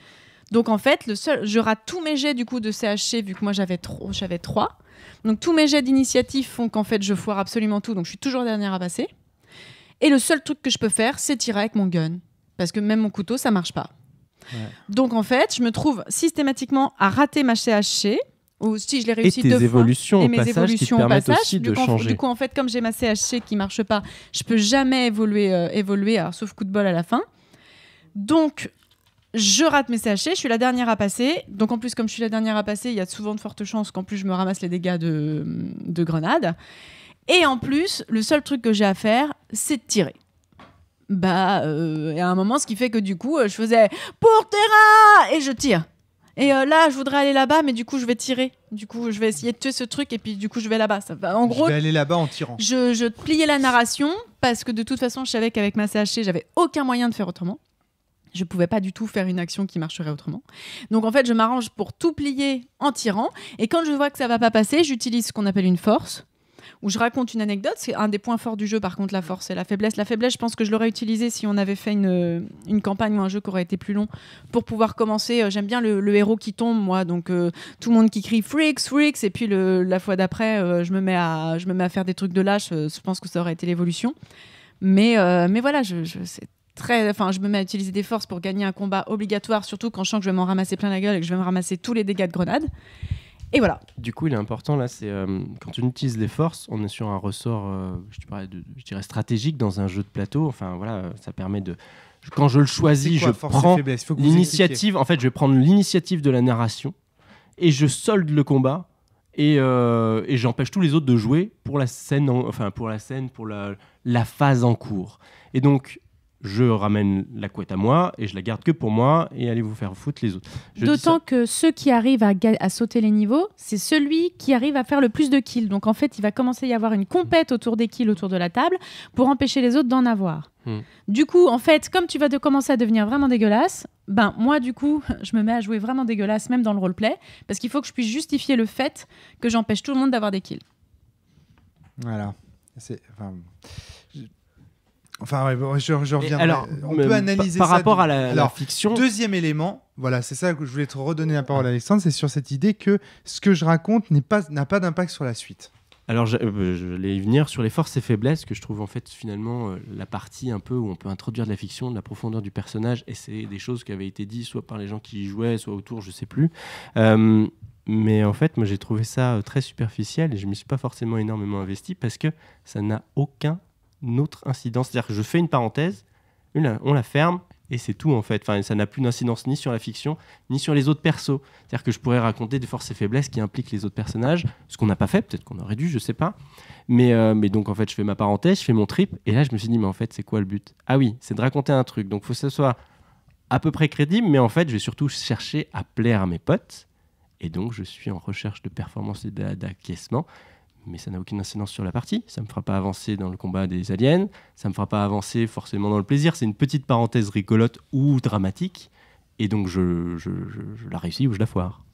Donc, en fait, je rate tous mes jets du coup de CHC, vu que moi, j'avais 3. Donc, tous mes jets d'initiative font qu'en fait, je foire absolument tout. Donc, je suis toujours dernière à passer. Et le seul truc que je peux faire, c'est tirer avec mon gun. Parce que même mon couteau, ça marche pas. Ouais. Donc, en fait, je me trouve systématiquement à rater ma CHC. Ou si je l'ai réussi 2 fois. Et mes évolutions au passage aussi de changer. Du coup, en fait, comme j'ai ma CHC qui marche pas, je peux jamais évoluer, alors, sauf coup de bol à la fin. Donc, je rate mes CHC, je suis la dernière à passer. Donc, en plus, comme je suis la dernière à passer, il y a souvent de fortes chances qu'en plus, je me ramasse les dégâts de grenade. Et en plus, le seul truc que j'ai à faire, c'est de tirer. Et à un moment, ce qui fait que du coup, je faisais « Pour Terra !» et je tire. Et là, je voudrais aller là-bas, mais du coup, je vais tirer. Du coup, je vais essayer de tuer ce truc, et puis du coup, je vais là-bas. En gros, je vais aller là-bas en tirant. Je pliais la narration, parce que de toute façon, je savais qu'avec ma CHC, j'avais aucun moyen de faire autrement. Je pouvais pas du tout faire une action qui marcherait autrement. Donc, en fait, je m'arrange pour tout plier en tirant. Et quand je vois que ça va pas passer, j'utilise ce qu'on appelle une force, où je raconte une anecdote. C'est un des points forts du jeu, par contre, la force et la faiblesse. La faiblesse, je pense que je l'aurais utilisée si on avait fait une campagne ou un jeu qui aurait été plus long pour pouvoir commencer. J'aime bien le héros qui tombe, moi, donc tout le monde qui crie freaks, freaks, et puis la fois d'après, je me mets à faire des trucs de lâche. Je pense que ça aurait été l'évolution. Mais voilà, je me mets à utiliser des forces pour gagner un combat obligatoire, surtout quand je sens que je vais m'en ramasser plein la gueule et que je vais me ramasser tous les dégâts de grenade. Et voilà. Du coup, il est important là, c'est quand on utilise les forces, on est sur un ressort, je dirais stratégique dans un jeu de plateau. Enfin voilà, ça permet de. Quand je le choisis, je prends l'initiative. En fait, je vais prendre l'initiative de la narration et je solde le combat et j'empêche tous les autres de jouer pour la scène, pour la phase en cours. Et donc. Je ramène la couette à moi et je la garde que pour moi et allez vous faire foutre les autres. D'autant que ceux qui arrivent à sauter les niveaux, c'est celui qui arrive à faire le plus de kills. Donc en fait, il va commencer à y avoir une compète autour des kills autour de la table pour empêcher les autres d'en avoir. Du coup, en fait, comme tu vas commencer à devenir vraiment dégueulasse, moi du coup, je me mets à jouer vraiment dégueulasse même dans le roleplay parce qu'il faut que je puisse justifier le fait que j'empêche tout le monde d'avoir des kills. Voilà. Je reviens. Alors, on peut analyser par ça rapport à la fiction. Deuxième élément, voilà, c'est ça que je voulais te redonner la parole à Alexandre, c'est sur cette idée que ce que je raconte n'a pas d'impact sur la suite. Alors, je vais y venir sur les forces et faiblesses, que je trouve en fait finalement la partie un peu où on peut introduire de la fiction, de la profondeur du personnage, et c'est des choses qui avaient été dites soit par les gens qui y jouaient, soit autour, je sais plus. Mais en fait, moi j'ai trouvé ça très superficiel et je ne m'y suis pas forcément énormément investi parce que ça n'a aucun autre incidence, c'est-à-dire que je fais une parenthèse, on la ferme et c'est tout en fait. Enfin, ça n'a plus d'incidence ni sur la fiction ni sur les autres persos. C'est-à-dire que je pourrais raconter des forces et faiblesses qui impliquent les autres personnages, ce qu'on n'a pas fait, peut-être qu'on aurait dû, je sais pas. Mais donc en fait, je fais ma parenthèse, je fais mon trip et là je me suis dit mais en fait c'est quoi le but ? Ah oui, c'est de raconter un truc. Donc il faut que ça soit à peu près crédible, mais en fait je vais surtout chercher à plaire à mes potes et donc je suis en recherche de performance et d'acquiescement. Mais ça n'a aucune incidence sur la partie. Ça ne me fera pas avancer dans le combat des aliens. Ça ne me fera pas avancer forcément dans le plaisir. C'est une petite parenthèse rigolote ou dramatique. Et donc, je la réussis ou je la foire.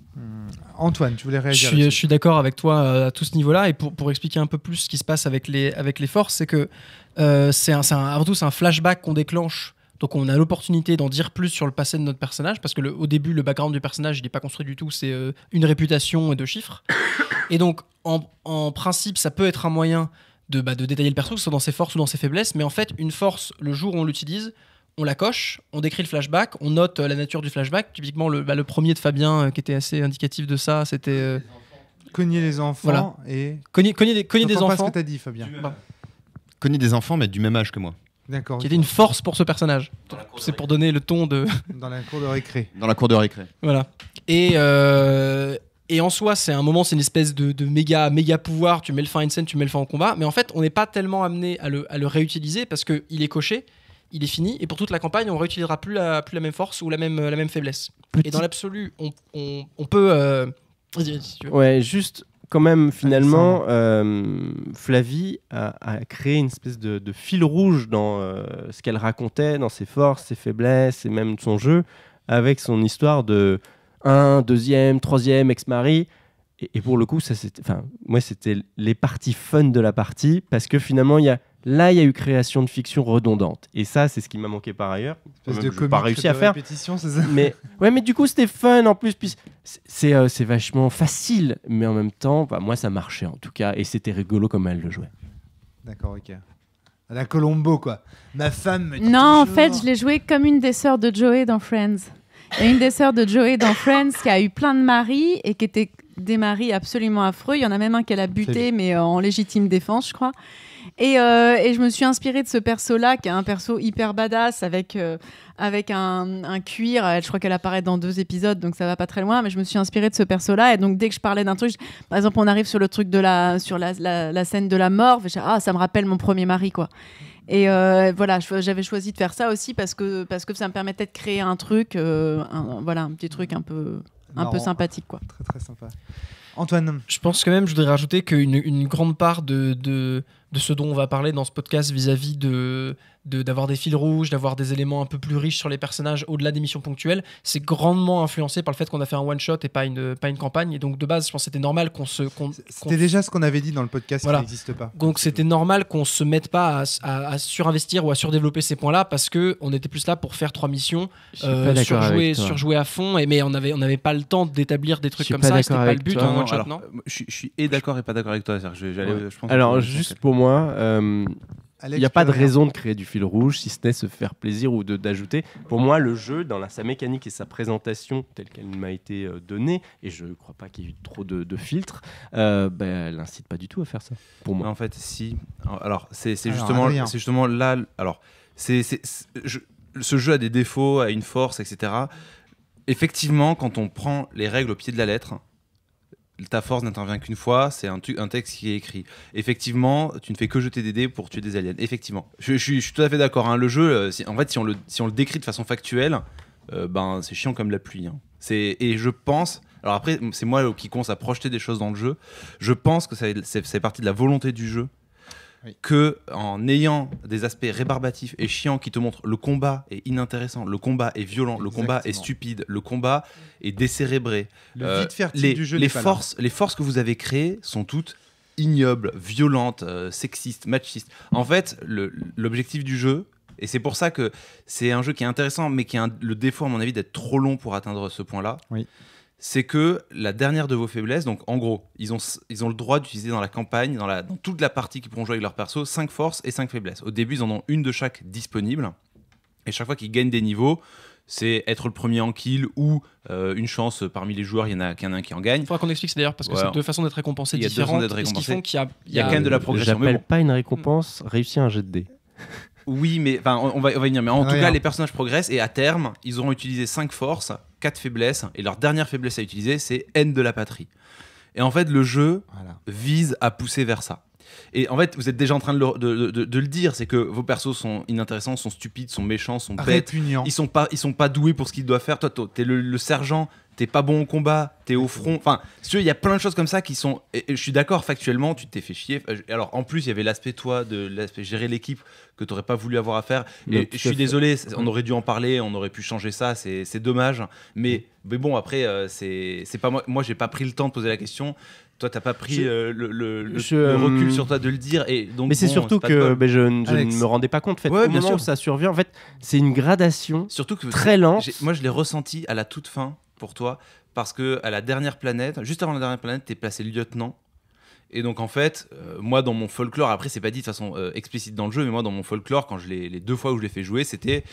Antoine, tu voulais réagir Je suis d'accord avec toi à tout ce niveau-là. Et pour expliquer un peu plus ce qui se passe avec les forces, c'est que avant tout, c'est un flashback qu'on déclenche. Donc on a l'opportunité d'en dire plus sur le passé de notre personnage, parce que au début, le background du personnage, il n'est pas construit du tout. C'est une réputation et 2 chiffres. Et donc, en principe, ça peut être un moyen de détailler le perso, que ce soit dans ses forces ou dans ses faiblesses. Mais en fait, une force, le jour où on l'utilise, on la coche, on décrit le flashback, on note la nature du flashback. Typiquement, le premier de Fabien, qui était assez indicatif de ça, c'était... Cogner les enfants Voilà. et... Cogner des J'entends pas ce enfants, que t'as dit, Fabien. Cogner des enfants, mais du même âge que moi. D'accord. qui était une force pour ce personnage. C'est pour donner le ton de... Dans la cour de récré. Dans la cour de récré. Voilà. Et en soi, c'est une espèce de méga pouvoir. Tu mets le fin à une scène, tu mets le fin au combat. Mais en fait, on n'est pas tellement amené à le réutiliser parce qu'il est coché, il est fini. Et pour toute la campagne, on ne réutilisera plus la même force ou la même faiblesse. Et dans l'absolu, on peut... Vas-y, si tu veux. Ouais, juste quand même, finalement, Flavie a créé une espèce de fil rouge dans ce qu'elle racontait, dans ses forces, ses faiblesses et même son jeu, avec son histoire de 1, 2e, 3e ex-mari. Et pour le coup, moi, c'était les parties fun de la partie, parce que finalement, il y a eu création de fiction redondante. Et ça, c'est ce qui m'a manqué par ailleurs. Espèce Je de n'ai pas réussi à faire. répétition, c'est ça? Mais du coup, c'était fun en plus. Puis c'est vachement facile, mais en même temps, moi, ça marchait en tout cas. Et c'était rigolo comme elle le jouait. D'accord, ok. À la Colombo, quoi. Ma femme me dit Non, en toujours- fait, je l'ai joué comme une des sœurs de Joey dans Friends. Il y a une des sœurs de Joey dans Friends qui a eu plein de maris et qui étaient des maris absolument affreux. Il y en a même un qu'elle a buté, mais en légitime défense, je crois. Et je me suis inspirée de ce perso-là, qui est un perso hyper badass, avec un cuir. Je crois qu'elle apparaît dans 2 épisodes, donc ça va pas très loin. Mais je me suis inspirée de ce perso-là. Et donc, dès que je parlais d'un truc, par exemple, on arrive sur le truc sur la scène de la mort. Je dis, ça me rappelle mon premier mari, quoi. Et voilà, j'avais choisi de faire ça aussi parce que ça me permettait de créer un truc, un petit truc un peu Marrant. sympathique, quoi. Très très sympa. Antoine, Je pense quand même, je voudrais rajouter qu'une grande part de ce dont on va parler dans ce podcast vis-à-vis d'avoir des fils rouges, d'avoir des éléments un peu plus riches sur les personnages au-delà des missions ponctuelles, c'est grandement influencé par le fait qu'on a fait un one-shot et pas une campagne. Et donc de base, je pense que c'était normal c'était déjà ce qu'on avait dit dans le podcast Voilà. qui n'existe pas. Donc c'était normal qu'on se mette pas à surinvestir ou à surdévelopper ces points-là parce qu'on était plus là pour faire 3 missions, Je suis pas d'accord avec toi. surjouer à fond, mais on n'avait pas le temps d'établir des trucs Je suis comme pas ça, et c'était d'accord pas le avec but toi. en Non, one-shot, alors, non je suis et d'accord et pas d'accord avec toi. C'est-à-dire que je pense Alors, que- juste pour moi, Alex, il n'y a pas tu de veux rien. raison de créer du fil rouge, si ce n'est se faire plaisir ou d'ajouter. Pour moi, le jeu, dans sa mécanique et sa présentation telle qu'elle m'a été donnée, et je ne crois pas qu'il y ait eu trop de filtres, elle n'incite pas du tout à faire ça, pour moi. En fait, si. Alors, c'est Alors, Adrien. justement là. Alors, ce jeu a des défauts, a une force, etc. Effectivement, quand on prend les règles au pied de la lettre, ta force n'intervient qu'une fois, c'est un texte qui est écrit. Effectivement, tu ne fais que jeter des dés pour tuer des aliens. Effectivement. Je suis tout à fait d'accord. Hein. Le jeu, en fait, si on le décrit de façon factuelle, c'est chiant comme la pluie. Hein. Et je pense. Alors après, c'est moi qui commence à projeter des choses dans le jeu. Je pense que c'est partie de la volonté du jeu. Oui. Que en ayant des aspects rébarbatifs et chiants qui te montrent le combat est inintéressant, le combat est violent, le combat est Exactement. stupide, le combat est décérébré. Le vide fertile du jeu n'est pas là. Les forces que vous avez créées sont toutes ignobles, violentes, sexistes, machistes. En fait, l'objectif du jeu, et c'est pour ça que c'est un jeu qui est intéressant, mais qui a le défaut, à mon avis, d'être trop long pour atteindre ce point-là. Oui. C'est que la dernière de vos faiblesses, donc en gros, ils ont le droit d'utiliser dans la campagne, dans toute la partie qu'ils pourront jouer avec leur perso, 5 forces et 5 faiblesses. Au début, ils en ont une de chaque disponible. Et chaque fois qu'ils gagnent des niveaux, c'est être le premier en kill ou une chance parmi les joueurs, il y en a un qui en gagne. Il faudra qu'on explique ça d'ailleurs parce que Ouais. c'est 2 façons d'être récompensés Il y a 2 façons différentes. d'être Et ce qui récompensés. font qu'il Il y a quand même de la progression. Mais J'appelle bon. pas une récompense réussir un jet de dés. Oui, mais on va y venir. Mais en tout Rien. cas, les personnages progressent et à terme, ils auront utilisé 5 forces, 4 faiblesses. Et leur dernière faiblesse à utiliser, c'est haine de la patrie. Et en fait, le jeu Voilà. vise à pousser vers ça. Et en fait, vous êtes déjà en train de le dire, c'est que vos persos sont inintéressants, sont stupides, sont méchants, sont bêtes. Répugnant. Ils sont pas doués pour ce qu'ils doivent faire. Toi, t'es le sergent, t'es pas bon au combat, t'es au front. Enfin, si tu veux, il y a plein de choses comme ça qui sont. Et je suis d'accord, factuellement, tu t'es fait chier. Alors, en plus, il y avait l'aspect gérer l'équipe que t'aurais pas voulu avoir à faire. Et je suis désolé, on aurait dû en parler, on aurait pu changer ça. C'est dommage. Mais bon, après, c'est pas moi. Moi, j'ai pas pris le temps de poser la question. Toi, t'as pas pris le recul sur toi de le dire. Et donc, mais c'est surtout que je ne me rendais pas compte. En fait, Ouais, au bien moment sûr. où ça survient, en fait, c'est une gradation surtout que très lente. moi, je l'ai ressenti à la toute fin pour toi, parce que à la dernière planète, juste avant la dernière planète, t'es placé lieutenant. Et donc en fait, moi dans mon folklore, après c'est pas dit de façon explicite dans le jeu, mais moi dans mon folklore, quand les 2 fois où je l'ai fait jouer, c'était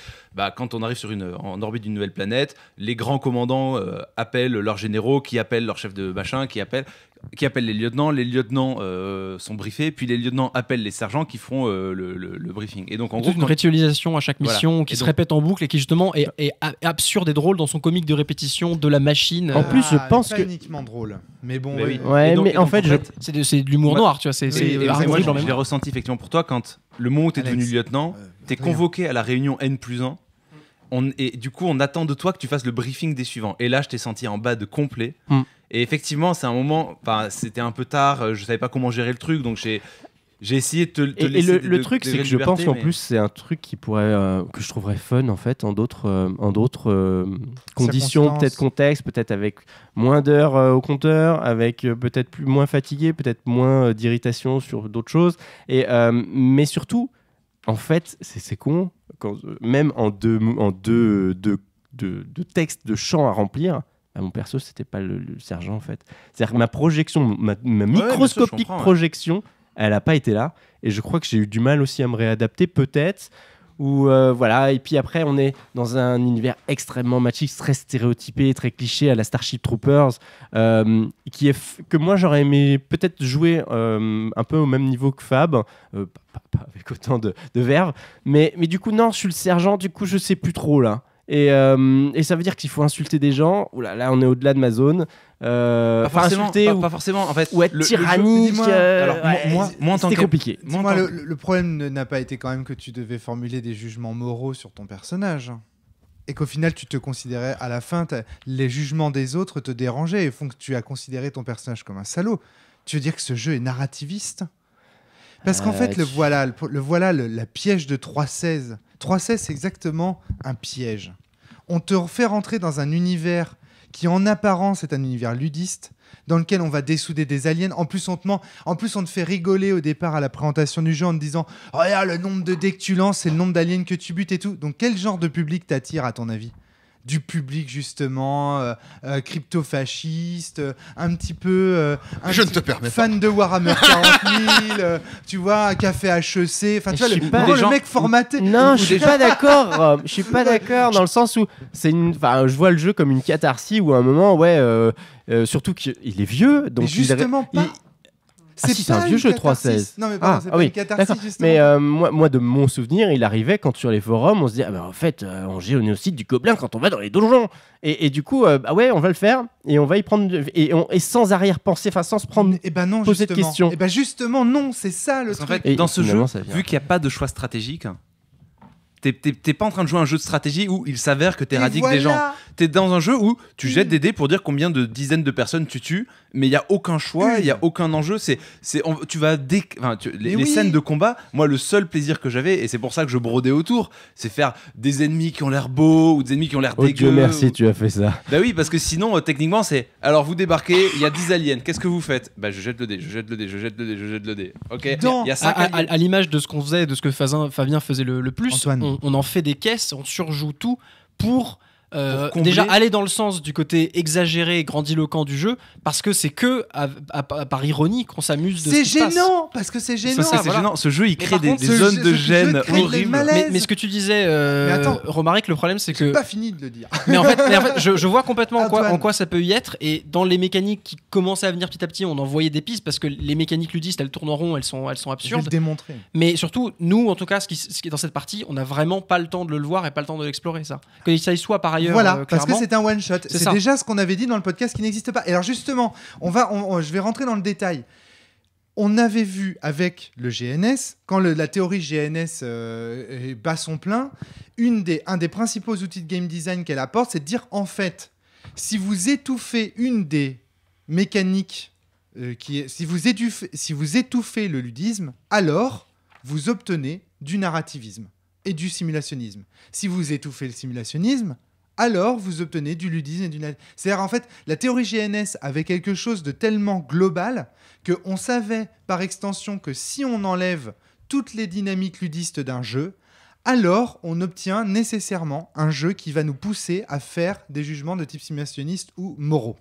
quand on arrive en orbite d'une nouvelle planète, les grands commandants appellent leurs généraux, qui appellent leur chef de machin, qui appellent les lieutenants sont briefés, puis les lieutenants appellent les sergents qui font le briefing. Et donc en gros, une ritualisation à chaque mission Voilà. qui Et se donc- répète en boucle et qui justement est absurde et drôle dans son comique de répétition de la machine. En plus, je pense pas que- uniquement drôle. Mais bon, Mais oui. Ouais, Et donc- mais et en donc, fait, c'est de l'humour Moi- noir, tu vois. C'est Oui, oui, horrible moi, en je même l'ai temps. ressenti effectivement pour toi quand le moment où t'es Alex, devenu lieutenant, t'es Adrien. convoqué à la réunion N+1. Et du coup, on attend de toi que tu fasses le briefing des suivants. Et là, je t'ai senti en bas de complet. Mm. Et effectivement, c'est un moment. C'était un peu tard. Je savais pas comment gérer le truc, donc j'ai essayé de te Et laisser le truc, c'est que je pense qu'en mais- plus, c'est un truc qui pourrait, que je trouverais fun en fait, en d'autres conditions, Circonstances. peut-être contexte, peut-être avec moins d'heures au compteur, avec peut-être moins fatigué, peut-être moins d'irritation sur d'autres choses. Et mais surtout, en fait, c'est con, même en deux textes de chants à remplir. Mon perso, c'était pas le sergent en fait. C'est-à-dire que ma projection, ma microscopique comprends, ouais. projection, elle a pas été là. Et je crois que j'ai eu du mal aussi à me réadapter, peut-être. Ou voilà. Et puis après, on est dans un univers extrêmement machiste, très stéréotypé, très cliché à la Starship Troopers, que moi j'aurais aimé peut-être jouer un peu au même niveau que Fab, pas avec autant de verve. Mais du coup, non, je suis le sergent. Du coup, je sais plus trop là. Et ça veut dire qu'il faut insulter des gens. Oula, là, on est au-delà de ma zone. Pas forcément, insulter pas forcément. En fait, ou être le tyrannique. dis-moi, alors, moi, en tant c'était que- compliqué. moi, en Dis-moi, tant le problème n'a pas été quand même que tu devais formuler des jugements moraux sur ton personnage. Et qu'au final, tu te considérais, à la fin, les jugements des autres te dérangeaient et font que tu as considéré ton personnage comme un salaud. Tu veux dire que ce jeu est narrativiste ? Parce qu'en fait, le voilà, la piège de 3.16. 3.16, c'est exactement un piège. On te fait rentrer dans un univers qui, en apparence, est un univers ludiste, dans lequel on va dessouder des aliens. En plus, on te ment. En plus, on te fait rigoler au départ à la présentation du jeu en te disant « Regarde, le nombre de dés que tu lances, c'est le nombre d'aliens que tu butes et tout. » Donc, quel genre de public t'attire, à ton avis ? Du public, justement, crypto-fasciste, un petit peu... Je ne te permets pas. fan de Warhammer 40 000, tu vois, un café HEC. Enfin, tu vois, Je suis en pas- gros, des le gens- mec formaté. Non, Ou je suis des pas d'accord. Je suis pas d'accord dans le sens où je vois le jeu comme une catharsis où à un moment, surtout qu'il est vieux, donc Mais justement pas. si, c'est pas un vieux une jeu, catharsis. 3.16. Non, mais pardon, c'est pas oui, une catharsis, d'accord. justement. Mais moi, de mon souvenir, il arrivait quand sur les forums, on se dit en fait, on génocide du gobelin quand on va dans les donjons. Et du coup, on va le faire et on va y prendre et sans arrière-pensée, enfin sans se prendre. Eh ben non, poser de justement. questions. Eh ben justement, non, c'est ça le Parce qu'en truc. fait, Et dans ce jeu, finalement, ça vient. vu qu'il n'y a pas de choix stratégique, t'es pas en train de jouer un jeu de stratégie où il s'avère que t'éradiques des gens. T'es dans un jeu où tu jettes des dés pour dire combien de dizaines de personnes tu tues, mais il y a aucun choix, il y a aucun enjeu. Tu vas les oui. scènes de combat. Moi, le seul plaisir que j'avais, et c'est pour ça que je brodais autour, c'est faire des ennemis qui ont l'air beaux ou des ennemis qui ont l'air Oh dégueux. Dieu merci, tu as fait ça. Bah oui, parce que sinon, techniquement, c'est alors vous débarquez, il y a 10 aliens. Qu'est-ce que vous faites ? Bah je jette le dé, je jette le dé, je jette le dé, je jette le dé. Ok. Il Non. y a 5 aliens. À l'image de ce qu'on faisait, de ce que Fabien faisait le plus, Antoine. on en fait des caisses, on surjoue tout pour combler. déjà aller dans le sens du côté exagéré et grandiloquent du jeu, parce que c'est que par ironie qu'on s'amuse de ce C'est qui se passe. gênant, parce que c'est gênant. C'est voilà. gênant. Ce jeu, il crée par des contre, zones de ce jeu gêne crée des horribles. malaises. Mais ce que tu disais, Mais attends. Romaric, le problème c'est J'ai que pas fini de le dire. mais en fait, je vois complètement Antoine. en quoi ça peut y être. Et dans les mécaniques qui commençaient à venir petit à petit, on en voyait des pistes parce que les mécaniques ludistes, elles tournent en rond, elles sont Je vais le absurdes. démontrer. Mais surtout, nous, en tout cas, ce qui est dans cette partie, on n'a vraiment pas le temps de le voir et pas le temps de l'explorer, ça. Que ça y soit par ailleurs, Voilà, parce que clairement. c'est un one shot. C'est ça. déjà ce qu'on avait dit dans le podcast qui n'existe pas. Et alors justement, je vais rentrer dans le détail. On avait vu avec le GNS, quand la théorie GNS bat son plein, un des principaux outils de game design qu'elle apporte, c'est de dire en fait, si vous étouffez une des mécaniques, si vous étouffez le ludisme, alors vous obtenez du narrativisme et du simulationnisme. Si vous étouffez le simulationnisme, alors vous obtenez du ludisme et du narrativisme. C'est-à-dire, en fait, la théorie GNS avait quelque chose de tellement global qu'on savait, par extension, que si on enlève toutes les dynamiques ludistes d'un jeu, alors on obtient nécessairement un jeu qui va nous pousser à faire des jugements de type simulationniste ou moraux.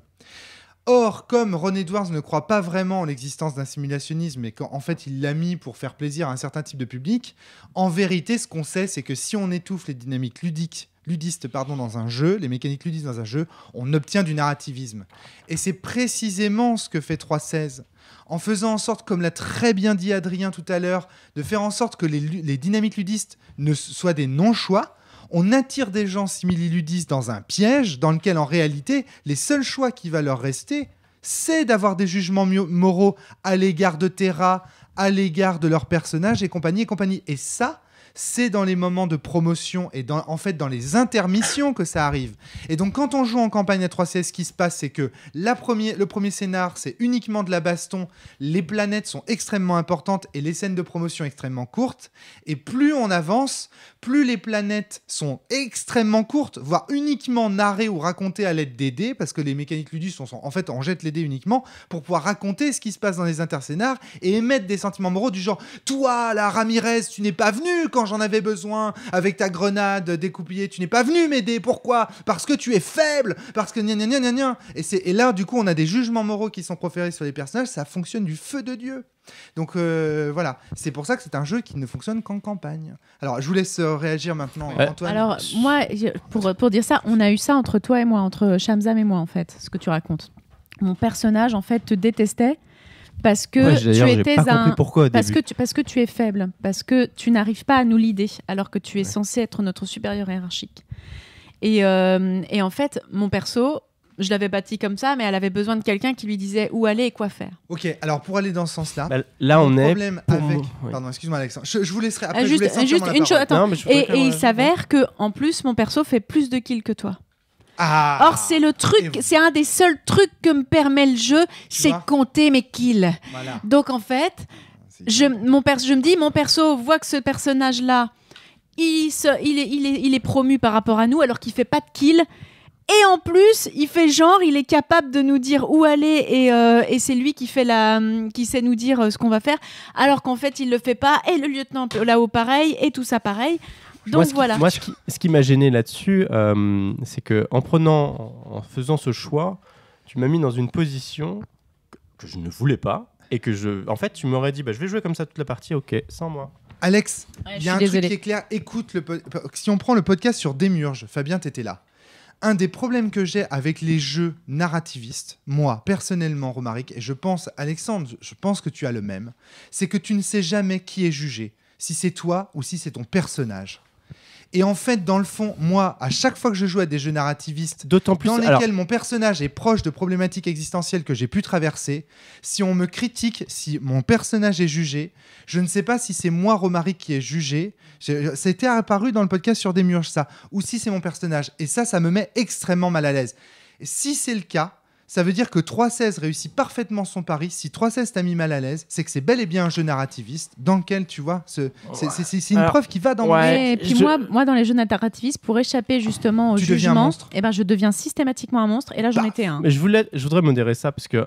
Or, comme Ron Edwards ne croit pas vraiment en l'existence d'un simulationnisme et qu'en fait il l'a mis pour faire plaisir à un certain type de public, en vérité ce qu'on sait c'est que si on étouffe les dynamiques ludistes dans un jeu, les mécaniques ludistes dans un jeu, on obtient du narrativisme. Et c'est précisément ce que fait 3.16. En faisant en sorte, comme l'a très bien dit Adrien tout à l'heure, de faire en sorte que les dynamiques ludistes ne soient des non-choix, on attire des gens simililudistes dans un piège dans lequel, en réalité, les seuls choix qui va leur rester, c'est d'avoir des jugements moraux à l'égard de Terra, à l'égard de leurs personnages et compagnie et compagnie. Et ça, c'est dans les moments de promotion et en fait dans les intermissions que ça arrive. Et donc quand on joue en campagne à 3CS, ce qui se passe, c'est que le premier scénar, c'est uniquement de la baston, les planètes sont extrêmement importantes et les scènes de promotion extrêmement courtes, et plus on avance, plus les planètes sont extrêmement courtes, voire uniquement narrées ou racontées à l'aide des dés, parce que les mécaniques ludus sont en fait, on jette les dés uniquement pour pouvoir raconter ce qui se passe dans les interscénars et émettre des sentiments moraux du genre « Toi, la Ramirez, tu n'es pas venu quand j'en avais besoin avec ta grenade découpillée, tu n'es pas venu m'aider, pourquoi ? Parce que tu es faible, parce que gna gna gna gna gna. » Et là, du coup, on a des jugements moraux qui sont proférés sur les personnages, ça fonctionne du feu de Dieu. Donc voilà, c'est pour ça que c'est un jeu qui ne fonctionne qu'en campagne. Alors, je vous laisse réagir maintenant, Antoine. Alors, moi, pour dire ça, on a eu ça entre toi et moi, entre Shamsam et moi, en fait, ce que tu racontes. Mon personnage, en fait, te détestait parce que tu étais parce que tu es faible, parce que tu n'arrives pas à nous leader, alors que tu es censé être notre supérieur hiérarchique. Et en fait, mon perso, je l'avais bâti comme ça, mais elle avait besoin de quelqu'un qui lui disait où aller et quoi faire. Ok, alors pour aller dans ce sens-là, là on est. Problème avec. Pardon, excuse-moi Alexandre. Je vous laisserai après. Juste une chose. Attends. Non, et il s'avère que en plus mon perso fait plus de kills que toi. Or c'est le truc, c'est un des seuls trucs que me permet le jeu, c'est compter mes kills. Voilà. Donc en fait, je me dis mon perso voit que ce personnage-là, il est promu par rapport à nous alors qu'il fait pas de kills. Et en plus, il fait genre, il est capable de nous dire où aller et c'est lui qui sait nous dire ce qu'on va faire, alors qu'en fait, il le fait pas. Et le lieutenant là-haut, pareil, et tout ça, pareil. Donc voilà. Moi, ce qui m'a gêné là-dessus, c'est que en faisant ce choix, tu m'as mis dans une position que je ne voulais pas et que en fait, tu m'aurais dit, je vais jouer comme ça toute la partie, ok, sans moi. Alex, il y a un truc qui est clair. Écoute, si on prend le podcast sur Démiurge, Fabien, t'étais là. Un des problèmes que j'ai avec les jeux narrativistes, moi, personnellement, Romaric, et je pense, Alexandre, je pense que tu as le même, c'est que tu ne sais jamais qui est jugé, si c'est toi ou si c'est ton personnage. Et en fait, dans le fond, moi, à chaque fois que je joue à des jeux narrativistes dans lesquels mon personnage est proche de problématiques existentielles que j'ai pu traverser, si on me critique, si mon personnage est jugé, je ne sais pas si c'est moi, Romaric, qui est jugé. C'était apparu dans le podcast sur Démiurge, ça. Ou si c'est mon personnage. Et ça me met extrêmement mal à l'aise. Et si c'est le cas, ça veut dire que 3.16 réussit parfaitement son pari. Si 3.16 t'a mis mal à l'aise, c'est que c'est bel et bien un jeu narrativiste dans lequel, tu vois, c'est une preuve qui va dans mon jeu. Et puis moi, dans les jeux narrativistes, pour échapper justement au jugement, je deviens systématiquement un monstre. Et là, j'en étais un. Mais je voudrais modérer ça parce que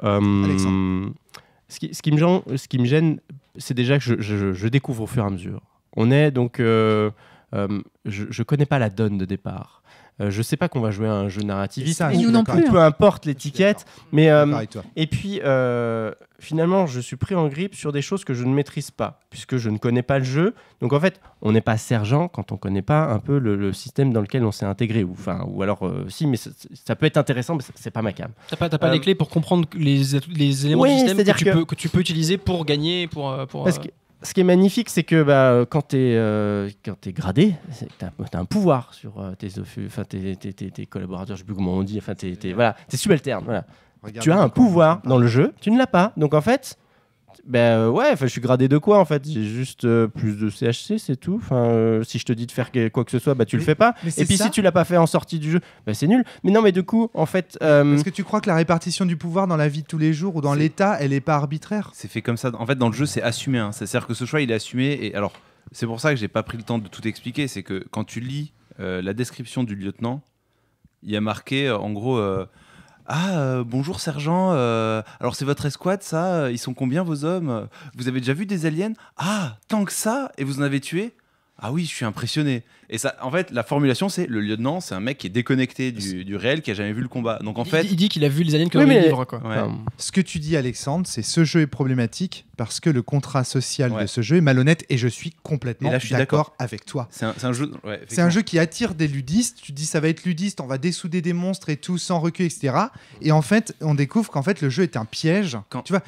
ce qui me gêne, c'est déjà que je découvre au fur et à mesure. On est donc... je connais pas la donne de départ. Je sais pas qu'on va jouer à un jeu narrativiste, nous non plus, peu importe l'étiquette, mais et puis finalement je suis pris en grippe sur des choses que je ne maîtrise pas puisque je ne connais pas le jeu. Donc en fait, on n'est pas sergent quand on connaît pas un peu le système dans lequel on s'est intégré ou alors si, mais ça peut être intéressant, mais c'est pas ma cam. T'as pas les clés pour comprendre les éléments du système que tu peux utiliser pour gagner Parce que ce qui est magnifique, c'est que quand t'es gradé, t'as un pouvoir sur tes collaborateurs, je sais plus comment on dit, t'es subalterne. Voilà. Tu as un pouvoir dans le jeu, tu ne l'as pas. Donc en fait, Ouais, je suis gradé de quoi en fait? J'ai juste plus de CHC, c'est tout. Si je te dis de faire quoi que ce soit, tu le fais pas. Et puis si tu l'as pas fait en sortie du jeu, c'est nul. Mais non, mais du coup, en fait. Est-ce que tu crois que la répartition du pouvoir dans la vie de tous les jours ou dans l'État, elle est pas arbitraire? C'est fait comme ça. En fait, dans le jeu, c'est assumé. Hein. C'est-à-dire que ce choix, il est assumé. Et alors, c'est pour ça que j'ai pas pris le temps de tout expliquer. C'est que quand tu lis la description du lieutenant, il y a marqué en gros. Bonjour sergent, alors c'est votre escouade ça, ils sont combien vos hommes? Vous avez déjà vu des aliens? Ah, tant que ça? Et vous en avez tué? Ah oui, je suis impressionné. Et ça, en fait, la formulation, c'est le lieutenant, c'est un mec qui est déconnecté du réel, qui a jamais vu le combat. Donc en fait, il dit qu'il a vu les aliens que dans les livres, quoi. Ouais. Ce que tu dis, Alexandre, c'est ce jeu est problématique parce que le contrat social de ce jeu est malhonnête et je suis complètement d'accord avec toi. C'est un jeu. C'est un jeu qui attire des ludistes. Tu te dis ça va être ludiste, on va dessouder des monstres et tout sans recul, etc. Et en fait, on découvre qu'en fait le jeu est un piège. Tu vois.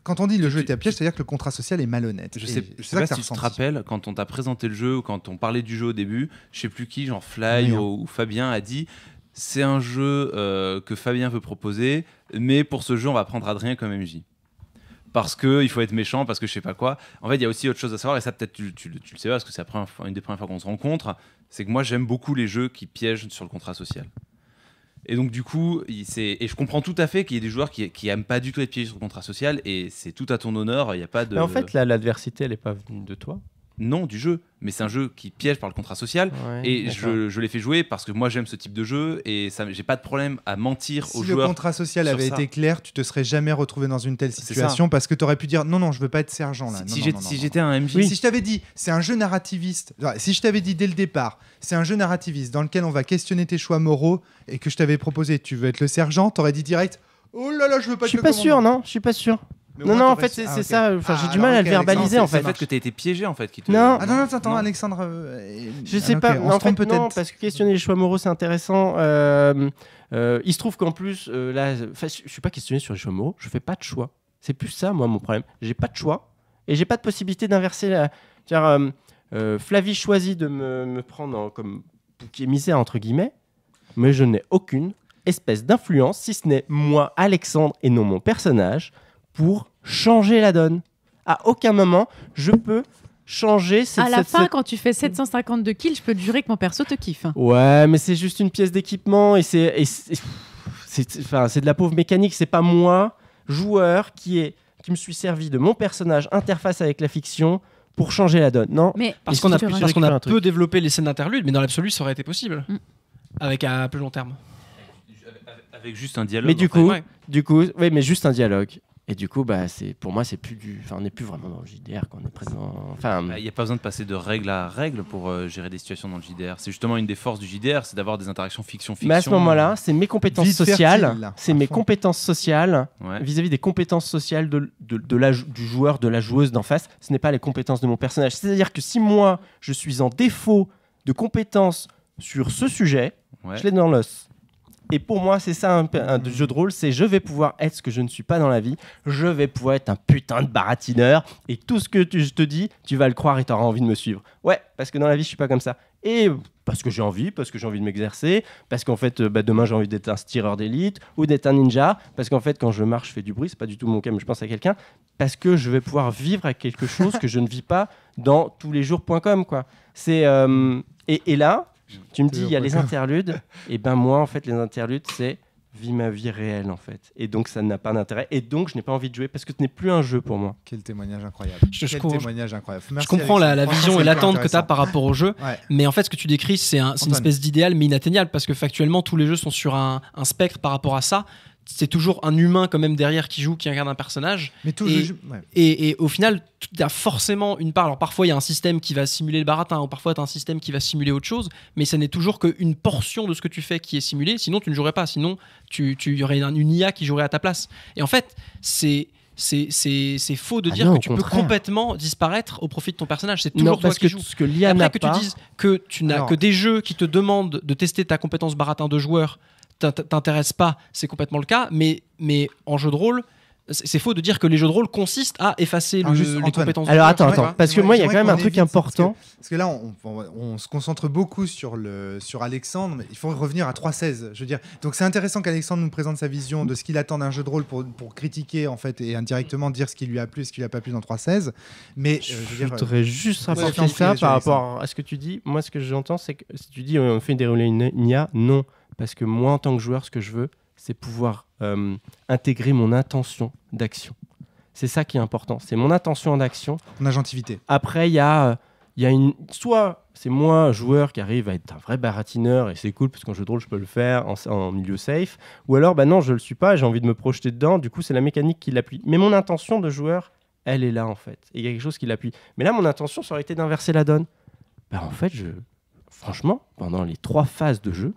Quand on dit le jeu était un piège, c'est-à-dire que le contrat social est malhonnête. Je sais pas si tu te rappelles, quand on t'a présenté le jeu ou quand on parlait du jeu au début, je sais plus qui, genre Fly ou Fabien a dit c'est un jeu que Fabien veut proposer, mais pour ce jeu on va prendre Adrien comme MJ. Parce qu'il faut être méchant, parce que je sais pas quoi. En fait, il y a aussi autre chose à savoir, et ça peut-être tu le sais pas, parce que c'est une des premières fois qu'on se rencontre, c'est que moi j'aime beaucoup les jeux qui piègent sur le contrat social. Et donc du coup, et je comprends tout à fait qu'il y ait des joueurs qui aiment pas du tout être piégés sur le contrat social, et c'est tout à ton honneur, il y a pas de... Mais en fait, l'adversité, elle est pas venue de toi. Non, du jeu, mais c'est un jeu qui piège par le contrat social, et je l'ai fait jouer parce que moi j'aime ce type de jeu, et j'ai pas de problème à mentir aux joueurs. Si le contrat social avait été clair, tu te serais jamais retrouvé dans une telle situation parce que tu aurais pu dire non, je veux pas être sergent là. Si j'étais un MJ... Si je t'avais dit c'est un jeu narrativiste, si je t'avais dit dès le départ c'est un jeu narrativiste dans lequel on va questionner tes choix moraux et que je t'avais proposé tu veux être le sergent, t'aurais dit direct oh là là je veux pas être le commandant. Je suis pas sûr. Non, en fait, c'est ça. J'ai du mal à le verbaliser, en fait. C'est le fait que tu as été piégé, en fait. Non. Attends, Alexandre. Je sais pas. En fait, non, parce que questionner les choix moraux, c'est intéressant. Il se trouve qu'en plus, là, je suis pas questionné sur les choix moraux. Je fais pas de choix. C'est plus ça, moi, mon problème. J'ai pas de choix et j'ai pas de possibilité d'inverser la. Flavie choisit de me prendre comme bouc émissaire entre guillemets, mais je n'ai aucune espèce d'influence, si ce n'est moi, Alexandre, et non mon personnage, pour changer la donne. À aucun moment, je peux changer À la fin, quand tu fais 752 kills, je peux te jurer que mon perso te kiffe. Ouais, mais c'est juste une pièce d'équipement et c'est de la pauvre mécanique. C'est pas moi, joueur, qui me suis servi de mon personnage interface avec la fiction pour changer la donne. Non, mais parce qu'on a peu développé les scènes d'interlude, mais dans l'absolu, ça aurait été possible. Avec un plus long terme. Avec juste un dialogue. Mais du coup, oui, mais juste un dialogue. Et du coup, pour moi, c'est plus on n'est plus vraiment dans le JDR quand on est présent. Il n'y a pas besoin de passer de règle à règle pour gérer des situations dans le JDR. C'est justement une des forces du JDR, c'est d'avoir des interactions fiction-fiction. Mais à ce moment-là, c'est mes compétences sociales. C'est mes compétences sociales vis-à-vis des compétences sociales du joueur, de la joueuse d'en face. Ce n'est pas les compétences de mon personnage. C'est-à-dire que si moi, je suis en défaut de compétences sur ce sujet, je l'ai dans l'os. Et pour moi, c'est ça un jeu de rôle, c'est je vais pouvoir être ce que je ne suis pas dans la vie, je vais pouvoir être un putain de baratineur, et tout ce que je te dis, tu vas le croire et tu auras envie de me suivre. Ouais, parce que dans la vie, je suis pas comme ça. Et parce que j'ai envie de m'exercer, parce qu'en fait, demain, j'ai envie d'être un tireur d'élite, ou d'être un ninja, parce qu'en fait, quand je marche, je fais du bruit, c'est pas du tout mon cas, mais je pense à quelqu'un, parce que je vais pouvoir vivre avec quelque chose que je ne vis pas dans touslesjours.com, quoi. C'est... Et là... Tu me dis, il y a les interludes. Et moi, en fait, les interludes, c'est vis ma vie réelle, en fait. Et donc, ça n'a pas d'intérêt. Et donc, je n'ai pas envie de jouer parce que ce n'est plus un jeu pour moi. Quel témoignage incroyable. Je comprends la vision et l'attente que tu as par rapport au jeu. Ouais. Mais en fait, ce que tu décris, c'est une espèce d'idéal, mais inatteignable. Parce que factuellement, tous les jeux sont sur un spectre par rapport à ça. C'est toujours un humain quand même derrière qui joue, qui incarne un personnage. Mais et au final, il y a forcément une part. Alors parfois, il y a un système qui va simuler le baratin, ou parfois, tu as un système qui va simuler autre chose, mais ça n'est toujours qu'une portion de ce que tu fais qui est simulée. Sinon, tu ne jouerais pas. Sinon, il y aurait une IA qui jouerait à ta place. Et en fait, c'est faux de dire que tu peux complètement disparaître au profit de ton personnage. C'est toujours toi qui joues. Ce que l'IA n'a pas... que tu dises que tu n'as que des jeux qui te demandent de tester ta compétence baratin de joueur t'intéresse pas, c'est complètement le cas, mais en jeu de rôle, c'est faux de dire que les jeux de rôle consistent à effacer Alors, juste, les Antoine. compétences. Alors, du attends, joueur. parce que moi, il y a quand même un truc important. Parce que là, on se concentre beaucoup sur Alexandre, mais il faut revenir à 3.16. Je veux dire, donc c'est intéressant qu'Alexandre nous présente sa vision de ce qu'il attend d'un jeu de rôle pour critiquer en fait et indirectement dire ce qui lui a plu et ce qui lui a pas plu dans 3.16. Mais Je voudrais juste rapporter ouais, ça ouais, par ouais, rapport à ce que tu dis. Moi, ce que j'entends, c'est que si tu dis on fait dérouler une IA, non. Parce que moi, en tant que joueur, ce que je veux, c'est pouvoir intégrer mon intention d'action. C'est ça qui est important. C'est mon intention d'action. ton agentivité. Après, il y a une... Soit c'est moi, joueur, qui arrive à être un vrai baratineur et c'est cool parce qu'en jeu de rôle, je peux le faire en milieu safe. Ou alors, non, je le suis pas, j'ai envie de me projeter dedans. Du coup, c'est la mécanique qui l'appuie. Mais mon intention de joueur, elle est là, en fait. Et il y a quelque chose qui l'appuie. Mais là, mon intention, ça aurait été d'inverser la donne. En fait, franchement, pendant les 3 phases de jeu,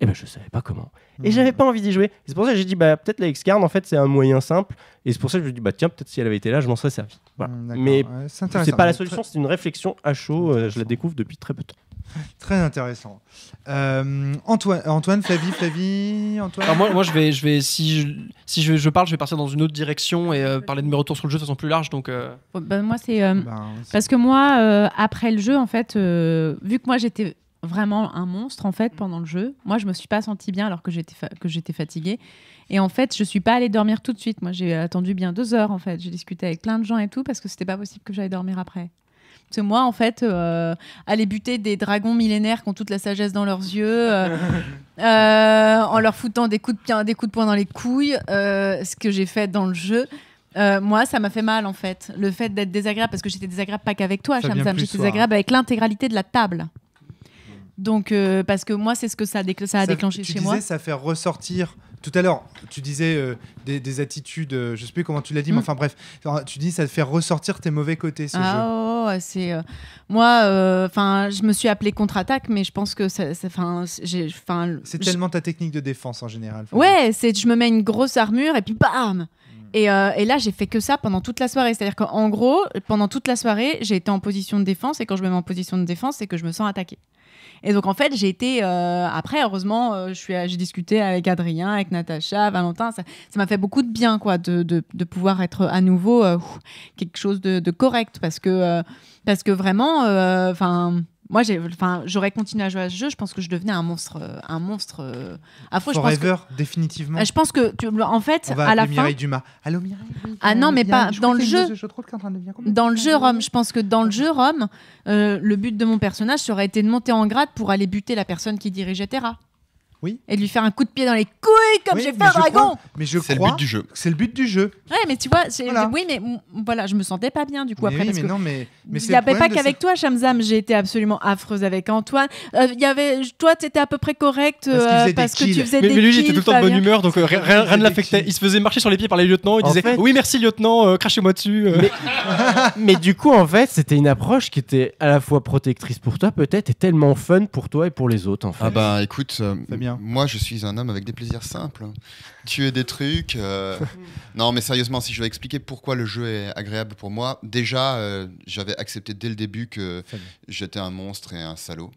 je savais pas comment. Et j'avais pas envie d'y jouer. Et c'est pour ça que j'ai dit, peut-être la X-Card, en fait, c'est un moyen simple. Et c'est pour ça que je me dis, tiens, peut-être si elle avait été là, je m'en serais servi. Voilà. Mais Ouais, c'est pas la solution, c'est une réflexion à chaud. Je la découvre depuis très peu de temps. Très intéressant. Antoine, Flavie, Antoine. Alors moi, je vais si je parle, je vais partir dans une autre direction et parler de mes retours sur le jeu de façon plus large. Donc, moi, c'est parce que moi, après le jeu, en fait, vu que moi j'étais vraiment un monstre en fait pendant le jeu, moi je me suis pas sentie bien alors que j'étais fatiguée. Et en fait, je suis pas allée dormir tout de suite. Moi, j'ai attendu bien 2 heures en fait. J'ai discuté avec plein de gens et tout parce que c'était pas possible que j'aille dormir après. Parce que moi, en fait, aller buter des dragons millénaires qui ont toute la sagesse dans leurs yeux, en leur foutant des coups de poing dans les couilles, ce que j'ai fait dans le jeu, moi, ça m'a fait mal, en fait. Le fait d'être désagréable, parce que j'étais désagréable pas qu'avec toi, Shamsam, j'étais désagréable avec l'intégralité de la table. Donc, parce que moi, c'est ce que ça a déclenché chez moi. Tu disais, ça fait ressortir... Tout à l'heure, tu disais des attitudes, je sais plus comment tu l'as dit, mais enfin bref, tu dis ça te fait ressortir tes mauvais côtés, ce jeu. C'est moi, je me suis appelée contre-attaque, mais je pense que c'est tellement ta technique de défense en général. Ouais, je me mets une grosse armure et puis bam. Et là, j'ai fait que ça pendant toute la soirée. C'est-à-dire qu'en gros, pendant toute la soirée, j'ai été en position de défense, et quand je me mets en position de défense, c'est que je me sens attaquée. Et donc en fait, j'ai été après, heureusement, j'ai discuté avec Adrien, avec Natacha, Valentin. Ça m'a fait beaucoup de bien, quoi, de pouvoir être à nouveau quelque chose de correct, parce que vraiment, moi, j'aurais continué à jouer à ce jeu. Je pense que je devenais un monstre affreux. Forever, définitivement. Je pense que, en fait, on va à la Mireille fin. Dumas. Allô Mireille. Ah non, mais pas dans le jeu. Dans le jeu Rome, je pense que dans le jeu Rome, le but de mon personnage, ça aurait été de monter en grade pour aller buter la personne qui dirigeait Terra. Oui. Et de lui faire un coup de pied dans les couilles comme j'ai fait un dragon. C'est le but du jeu. C'est le but du jeu. Ouais, mais tu vois, oui, mais voilà, je me sentais pas bien du coup après. Mais il n'y avait pas qu'avec toi, Shamsam, j'ai été absolument affreuse avec Antoine. Toi, t'étais à peu près correct parce que tu faisais des kills. Mais lui, il était tout le temps de bonne humeur, donc rien ne l'affectait. Il se faisait marcher sur les pieds par les lieutenants. Il disait oui, merci lieutenant, crachez-moi dessus. Mais du coup, en fait, c'était une approche qui était à la fois protectrice pour toi, peut-être, et tellement fun pour toi et pour les autres, en fait. Ah bah écoute. Fabien. Moi, je suis un homme avec des plaisirs simples. Tuer des trucs. Non, mais sérieusement, si je vais expliquer pourquoi le jeu est agréable pour moi, déjà, j'avais accepté dès le début que j'étais un monstre et un salaud.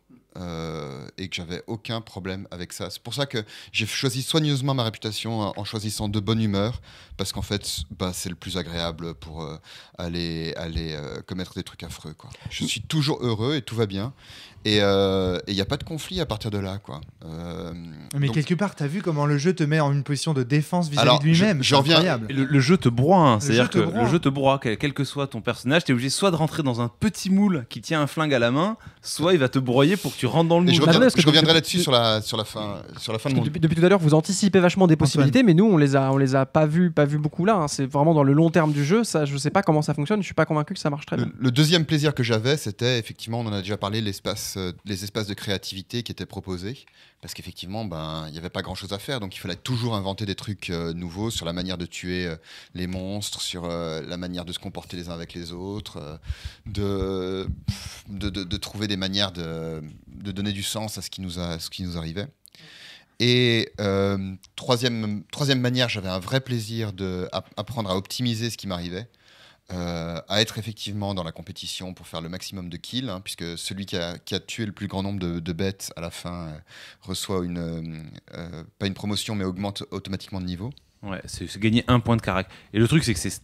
Et que j'avais aucun problème avec ça. C'est pour ça que j'ai choisi soigneusement ma réputation en choisissant de bonne humeur, parce qu'en fait, c'est le plus agréable pour aller commettre des trucs affreux, quoi. Je suis toujours heureux et tout va bien. Et il n'y a pas de conflit à partir de là, quoi. Mais donc, quelque part, tu as vu comment le jeu te met en une position de défense vis-à-vis de lui-même. Je reviens. Le jeu te broie, hein. C'est-à-dire que le jeu te broie, quel que soit ton personnage, tu es obligé soit de rentrer dans un petit moule qui tient un flingue à la main, soit il va te broyer pour que tu rentres dans le moule. Je reviendrai là-dessus sur la fin de mon... Depuis tout à l'heure, vous anticipez vachement des possibilités, mais nous, on les a pas vu beaucoup là. Hein. C'est vraiment dans le long terme du jeu. Ça, je sais pas comment ça fonctionne. Je suis pas convaincu que ça marche très bien. Le deuxième plaisir que j'avais, c'était effectivement, on en a déjà parlé, les espaces de créativité qui étaient proposés, parce qu'effectivement, il n'y avait pas grand-chose à faire, donc il fallait toujours inventer des trucs nouveaux sur la manière de tuer les monstres, sur la manière de se comporter les uns avec les autres, de trouver des manières de donner du sens à ce qui nous arrivait. Et troisième manière, j'avais un vrai plaisir d'apprendre à optimiser ce qui m'arrivait. À être effectivement dans la compétition pour faire le maximum de kills, hein, puisque celui qui a tué le plus grand nombre de bêtes à la fin reçoit pas une promotion, mais augmente automatiquement de niveau. Ouais, c'est gagner 1 point de carac. Et le truc, c'est que c'est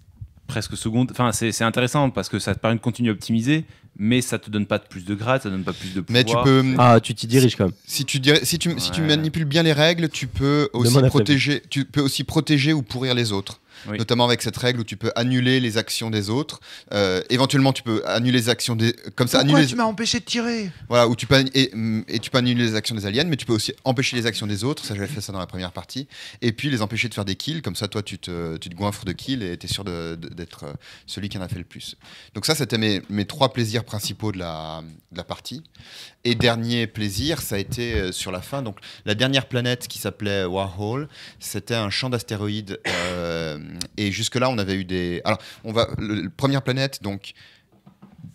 presque seconde. Enfin, c'est intéressant parce que ça te permet de continuer à optimiser, mais ça te donne pas plus de grade, ça donne pas plus de pouvoir. Mais tu peux. Ah, tu t'y diriges quand même. Si tu manipules bien les règles, tu peux aussi Demande à protéger ou pourrir les autres. Oui. Notamment avec cette règle où tu peux annuler les actions des autres. Éventuellement, tu peux annuler les actions des. Comme ça, Pourquoi annuler. tu m'as empêché de tirer? Voilà, où tu peux et tu peux annuler les actions des aliens, mais tu peux aussi empêcher les actions des autres. Ça, j'avais fait ça dans la première partie. Et puis les empêcher de faire des kills. Comme ça, toi, tu te goinfres de kills et t'es sûr d'être celui qui en a fait le plus. Donc ça, c'était mes 3 plaisirs principaux de la partie. Et dernier plaisir, ça a été sur la fin. Donc la dernière planète qui s'appelait Warhol, c'était un champ d'astéroïdes. Et jusque-là, on avait eu des. Alors, première planète, donc.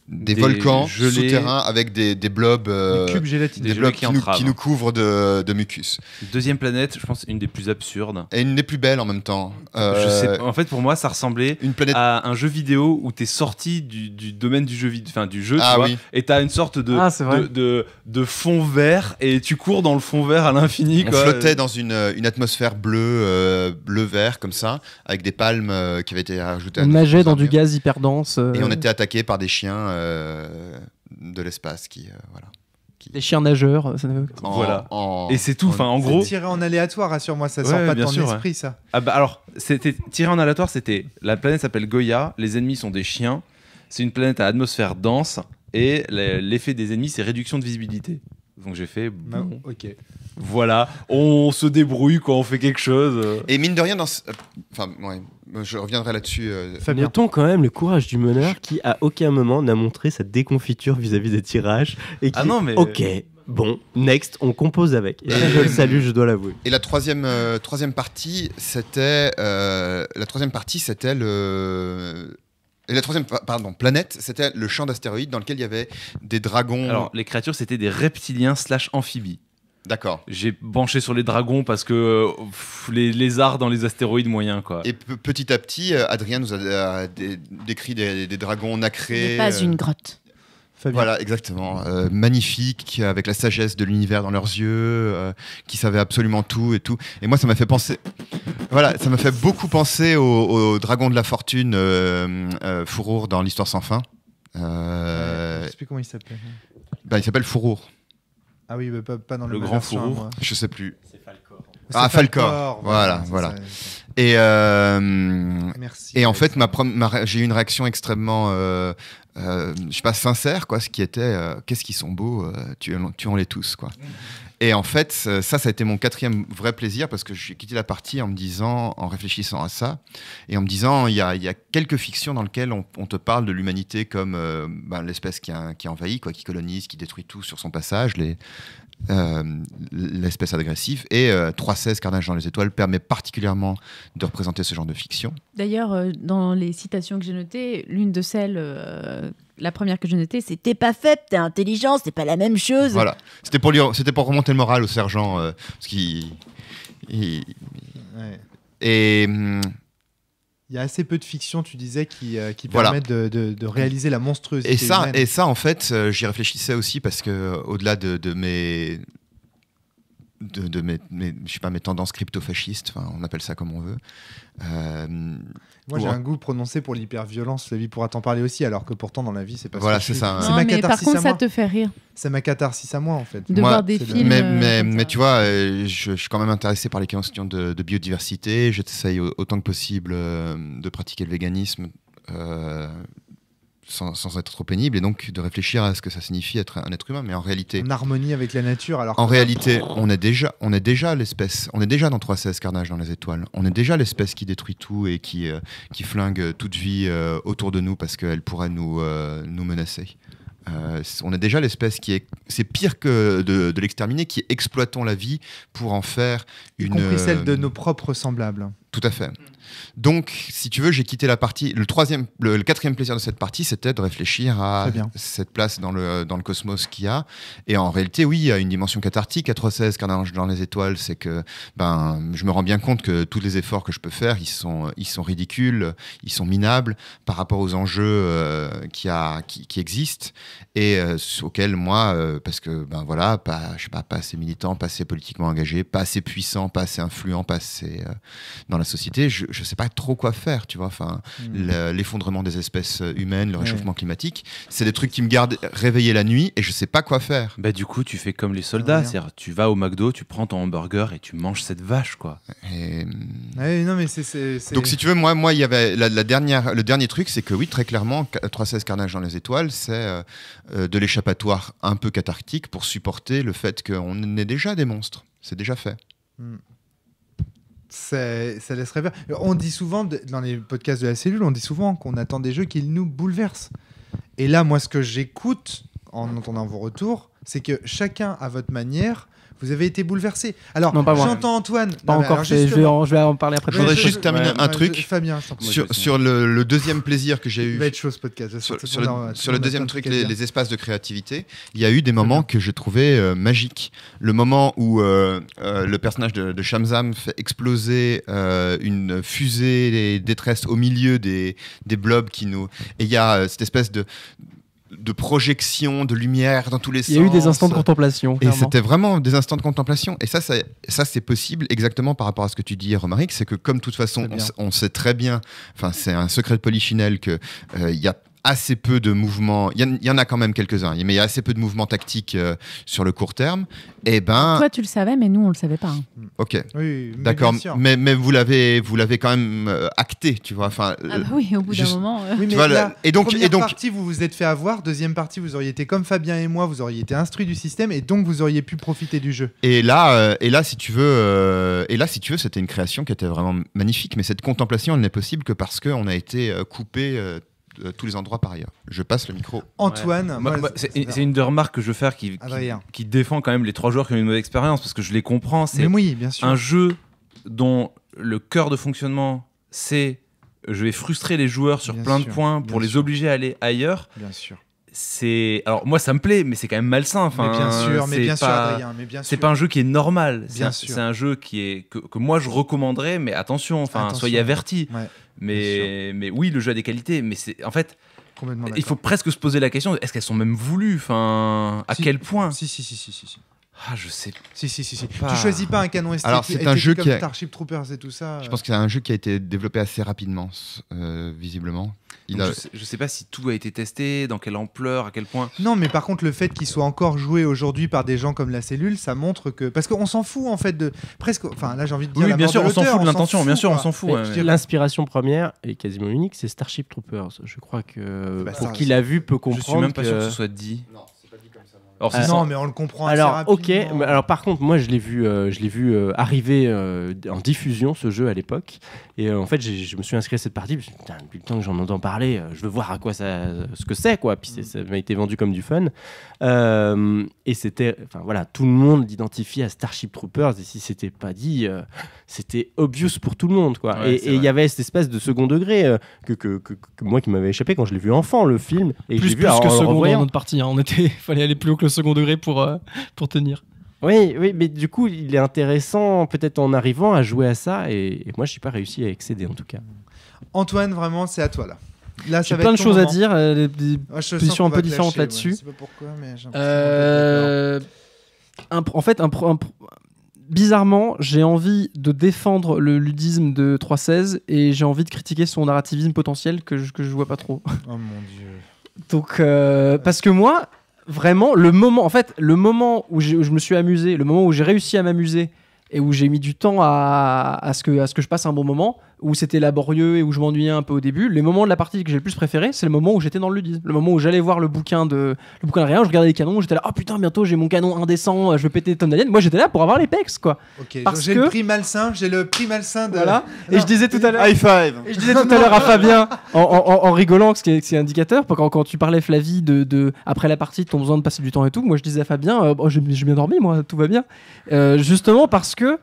Des volcans gelées. souterrains avec des blobs, Des cubes gélatineux. des Des blobs gelées qui entravent. qui nous couvrent de mucus. Deuxième planète, je pense, une des plus absurdes. Et une des plus belles en même temps. Je sais pas. En fait, pour moi, ça ressemblait Une planète. à un jeu vidéo où t'es sorti du domaine du jeu du jeu, Ah tu vois, oui. et t'as une sorte de, Ah, c'est vrai. de fond vert et tu cours dans le fond vert à l'infini. On quoi. flottait dans une atmosphère bleu-vert comme ça, avec des palmes qui avaient été rajoutées. On notre nageait dans armure. du gaz hyper dense. Et on était attaqué par des chiens de l'espace qui voilà. Des chiens nageurs. Ça n'avait aucun- Voilà. Et c'est tout. Enfin, en C'est gros. tiré en aléatoire, rassure-moi, ça Ouais, sort pas de bien ton sûr, ouais. esprit, ça. Ah bah alors, c'était tiré en aléatoire, c'était la planète s'appelle Goya, les ennemis sont des chiens, c'est une planète à atmosphère dense et l'effet des ennemis c'est réduction de visibilité. Donc j'ai fait Non, bon, ok. voilà, on se débrouille quand on fait quelque chose. Et mine de rien, enfin, ouais, je reviendrai là-dessus. Fabien. Notons quand même le courage du meneur qui à aucun moment n'a montré sa déconfiture vis-à-vis des tirages et qui Ah non, mais- ok, bon, next, on compose avec. Et ça, je le salue, je dois l'avouer. Et la troisième partie, c'était le. Et la troisième planète, c'était le champ d'astéroïdes dans lequel il y avait des dragons. Alors les créatures c'était des reptiliens / amphibies. D'accord. J'ai penché sur les dragons parce que les lézards dans les astéroïdes moyens quoi. Et petit à petit, Adrien nous a décrit des dragons Ce nacrés. n'est pas une grotte. Fabien. Voilà, exactement. Magnifiques, avec la sagesse de l'univers dans leurs yeux, qui savaient absolument tout et tout. Et moi, ça m'a fait penser. Voilà, ça m'a fait beaucoup penser au dragon de la fortune, Fourrour dans l'Histoire sans fin. Je sais plus comment il s'appelait. Il s'appelle Fourrour. Ah oui, mais pas dans Le même grand version, Fourrour. moi. Je sais plus. C'est Ah, Falcor. Voilà, c'est voilà. ça. Et Merci. Et en fait, j'ai eu une réaction extrêmement, je sais pas, sincère, quoi. Ce qui était, qu'est-ce qu'ils sont beaux, tuons-les tous, quoi. Et en fait, ça a été mon 4e vrai plaisir parce que j'ai quitté la partie en me disant, en réfléchissant à ça, et en me disant, il y a quelques fictions dans lesquelles on te parle de l'humanité comme l'espèce qui envahit, quoi, qui colonise, qui détruit tout sur son passage, l'espèce agressive. Et 3.16 Carnage dans les étoiles permet particulièrement de représenter ce genre de fiction. D'ailleurs, dans les citations que j'ai notées, l'une de celles, la première que j'ai notée, c'est « T'es pas faible, t'es intelligent, c'est pas la même chose. » Voilà. C'était pour remonter le moral au sergent, parce qu'il... Ouais. Et Il y a assez peu de fiction, tu disais, qui Voilà. permettent de réaliser la monstruosité humaine. et ça, en fait, j'y réfléchissais aussi parce que au-delà de mes je sais pas, mes tendances crypto-fascistes, on appelle ça comme on veut. Moi, j'ai Ouais. un goût prononcé pour l'hyper-violence. La vie pourra t'en parler aussi, alors que pourtant, dans la vie, c'est pas Voilà, ce que je c'est suis. ça. C'est Non, ma mais par catharsis contre, à ça moi. te fait rire C'est ma catharsis à moi, en fait. de Moi, voir des c'est le- films. mais comme ça. tu vois, je suis quand même intéressé par les questions de biodiversité. J'essaye autant que possible de pratiquer le véganisme sans être trop pénible et donc de réfléchir à ce que ça signifie être un être humain. Mais en réalité, En harmonie avec la nature, alors En que- réalité, on est déjà l'espèce, on est déjà dans 3.16 Carnage dans les étoiles, on est déjà l'espèce qui détruit tout et qui flingue toute vie autour de nous parce qu'elle pourrait nous menacer. On est déjà l'espèce c'est pire que de l'exterminer, qui exploitons la vie pour en faire y une... compris celle de nos propres semblables. Tout à fait. Donc, si tu veux, j'ai quitté la partie. Le quatrième plaisir de cette partie, c'était de réfléchir à cette place dans le cosmos qu'il y a. Et en réalité, oui, il y a une dimension cathartique à 3.16, Carnage dans les étoiles. C'est que je me rends bien compte que tous les efforts que je peux faire, ils sont ridicules, ils sont minables par rapport aux enjeux qui existent et auxquels moi, parce que je sais pas assez militant, pas assez politiquement engagé, pas assez puissant, pas assez influent, pas assez dans la société, je sais pas trop quoi faire, tu vois. Enfin, l'effondrement des espèces humaines, le réchauffement climatique, c'est des trucs qui me gardent réveillé la nuit et je sais pas quoi faire. Bah du coup, tu fais comme les soldats, c'est-à-dire tu vas au McDo, tu prends ton hamburger et tu manges cette vache, quoi. Non mais c'est... Donc si tu veux, moi il y avait le dernier truc, c'est que oui, très clairement, 3.16 Carnage dans les étoiles, c'est de l'échappatoire un peu cathartique pour supporter le fait qu'on est déjà des monstres. C'est déjà fait. Ça laisse rêver. On dit souvent, dans les podcasts de la cellule, on dit souvent qu'on attend des jeux qui nous bouleversent. Et là, moi, ce que j'écoute en entendant vos retours, c'est que chacun, à votre manière, vous avez été bouleversé. Alors, j'entends Antoine. Pas encore, je vais en parler après. Je voudrais juste terminer un truc. Fabien, sur le deuxième plaisir que j'ai eu. Il va être chaud ce podcast. Sur le deuxième truc, les espaces de créativité, il y a eu des moments que j'ai trouvé magiques. Le moment où le personnage de Shamzam fait exploser une fusée détresse au milieu des blobs qui nous. Et il y a cette espèce de projection, de lumière dans tous les sens. Il y a eu des instants de contemplation. Et c'était vraiment des instants de contemplation. Et ça c'est possible exactement par rapport à ce que tu dis, Romaric, c'est que comme de toute façon, on sait très bien, enfin c'est un secret de Polichinelle que il y a assez peu de mouvements, il y en a quand même quelques-uns, mais il y a assez peu de mouvements tactiques sur le court terme. Et toi tu le savais, mais nous on le savait pas. Ok, oui, d'accord, mais vous l'avez quand même acté, tu vois. Enfin, oui, au bout d'un moment. Oui, mais là, et donc partie vous vous êtes fait avoir, deuxième partie vous auriez été comme Fabien et moi, vous auriez été instruits du système et donc vous auriez pu profiter du jeu. Et là si tu veux, c'était une création qui était vraiment magnifique, mais cette contemplation elle n'est possible que parce qu'on a été coupé tous les endroits par ailleurs. Je passe le micro. Antoine, c'est une des remarques que je veux faire qui défend quand même les 3 joueurs qui ont une mauvaise expérience parce que je les comprends. C'est bien sûr. Un jeu dont le cœur de fonctionnement c'est je vais frustrer les joueurs sur plein de points pour les obliger à aller ailleurs. Bien sûr. Alors moi ça me plaît mais c'est quand même malsain. Enfin, mais bien sûr, Adrien, c'est pas un jeu qui est normal. C'est un jeu que moi je recommanderais, mais attention, soyez avertis. Ouais. Mais oui, le jeu a des qualités, mais c'est en fait il faut presque se poser la question, est-ce qu'elles sont même voulues, à quel point? Si. Je sais. Si. Pas. Tu choisis pas un canon esthétique. Alors c'est un jeu comme Starship Troopers et tout ça. Je pense que c'est un jeu qui a été développé assez rapidement, visiblement. Je sais pas si tout a été testé, dans quelle ampleur, à quel point. Non, mais par contre, le fait qu'il soit encore joué aujourd'hui par des gens comme la cellule, ça montre que. Parce qu'on s'en fout en fait de. Presque. Enfin, là j'ai envie de dire. Oui, bien sûr, on s'en fout de l'intention, bien sûr, on s'en fout. L'inspiration première est quasiment unique, c'est Starship Troopers. Je crois que pour qui l'a vu peut comprendre. Je suis même pas sûr que ce soit dit. Non, c'est pas dit comme ça. Non, mais on le comprend assez alors, rapidement. ok. Alors, par contre, moi, je l'ai vu arriver en diffusion, ce jeu, à l'époque. Et en fait, je me suis inscrit à cette partie. Je me suis dit, putain, depuis le temps que j'en entends parler, je veux voir à quoi ce que c'est, quoi. Puis ça m'a été vendu comme du fun. Et c'était, tout le monde l'identifie à Starship Troopers. Et si c'était pas dit, c'était obvious pour tout le monde, quoi. Ouais, et il y avait cette espèce de second degré que moi qui m'avait échappé quand je l'ai vu enfant, le film. Et plus que second dans notre partie. Fallait aller plus haut que le second degré pour tenir. Oui, mais du coup, il est intéressant peut-être en arrivant à jouer à ça. Et moi, je n'ai pas réussi à excéder en tout cas. Antoine, vraiment, c'est à toi là. Là, j'ai plein de choses à dire, des positions un peu différentes là-dessus. Je sais pas pourquoi, mais j'ai bizarrement, j'ai envie de défendre le ludisme de 3.16 et j'ai envie de critiquer son narrativisme potentiel que je vois pas trop. Oh mon dieu. Donc, parce que moi, vraiment, le moment où je me suis amusé, le moment où j'ai réussi à m'amuser et où j'ai mis du temps à ce que je passe un bon moment, où c'était laborieux et où je m'ennuyais un peu au début, les moments de la partie que j'ai le plus préféré, c'est le moment où j'étais dans le ludisme, le moment où j'allais voir le bouquin de rien, je regardais les canons, j'étais là, oh putain, bientôt j'ai mon canon indécent, je vais péter des tonnes d'aliens. Moi j'étais là pour avoir les pecs, quoi. Ok, j'ai le prix malsain de. Voilà. Et je disais tout à l'heure. High five. Et je disais tout à l'heure à Fabien, en rigolant, ce qui est indicateur, quand tu parlais, Flavie, après la partie, ton besoin de passer du temps et tout, moi je disais à Fabien, j'ai bien dormi, moi, tout va bien. Justement parce que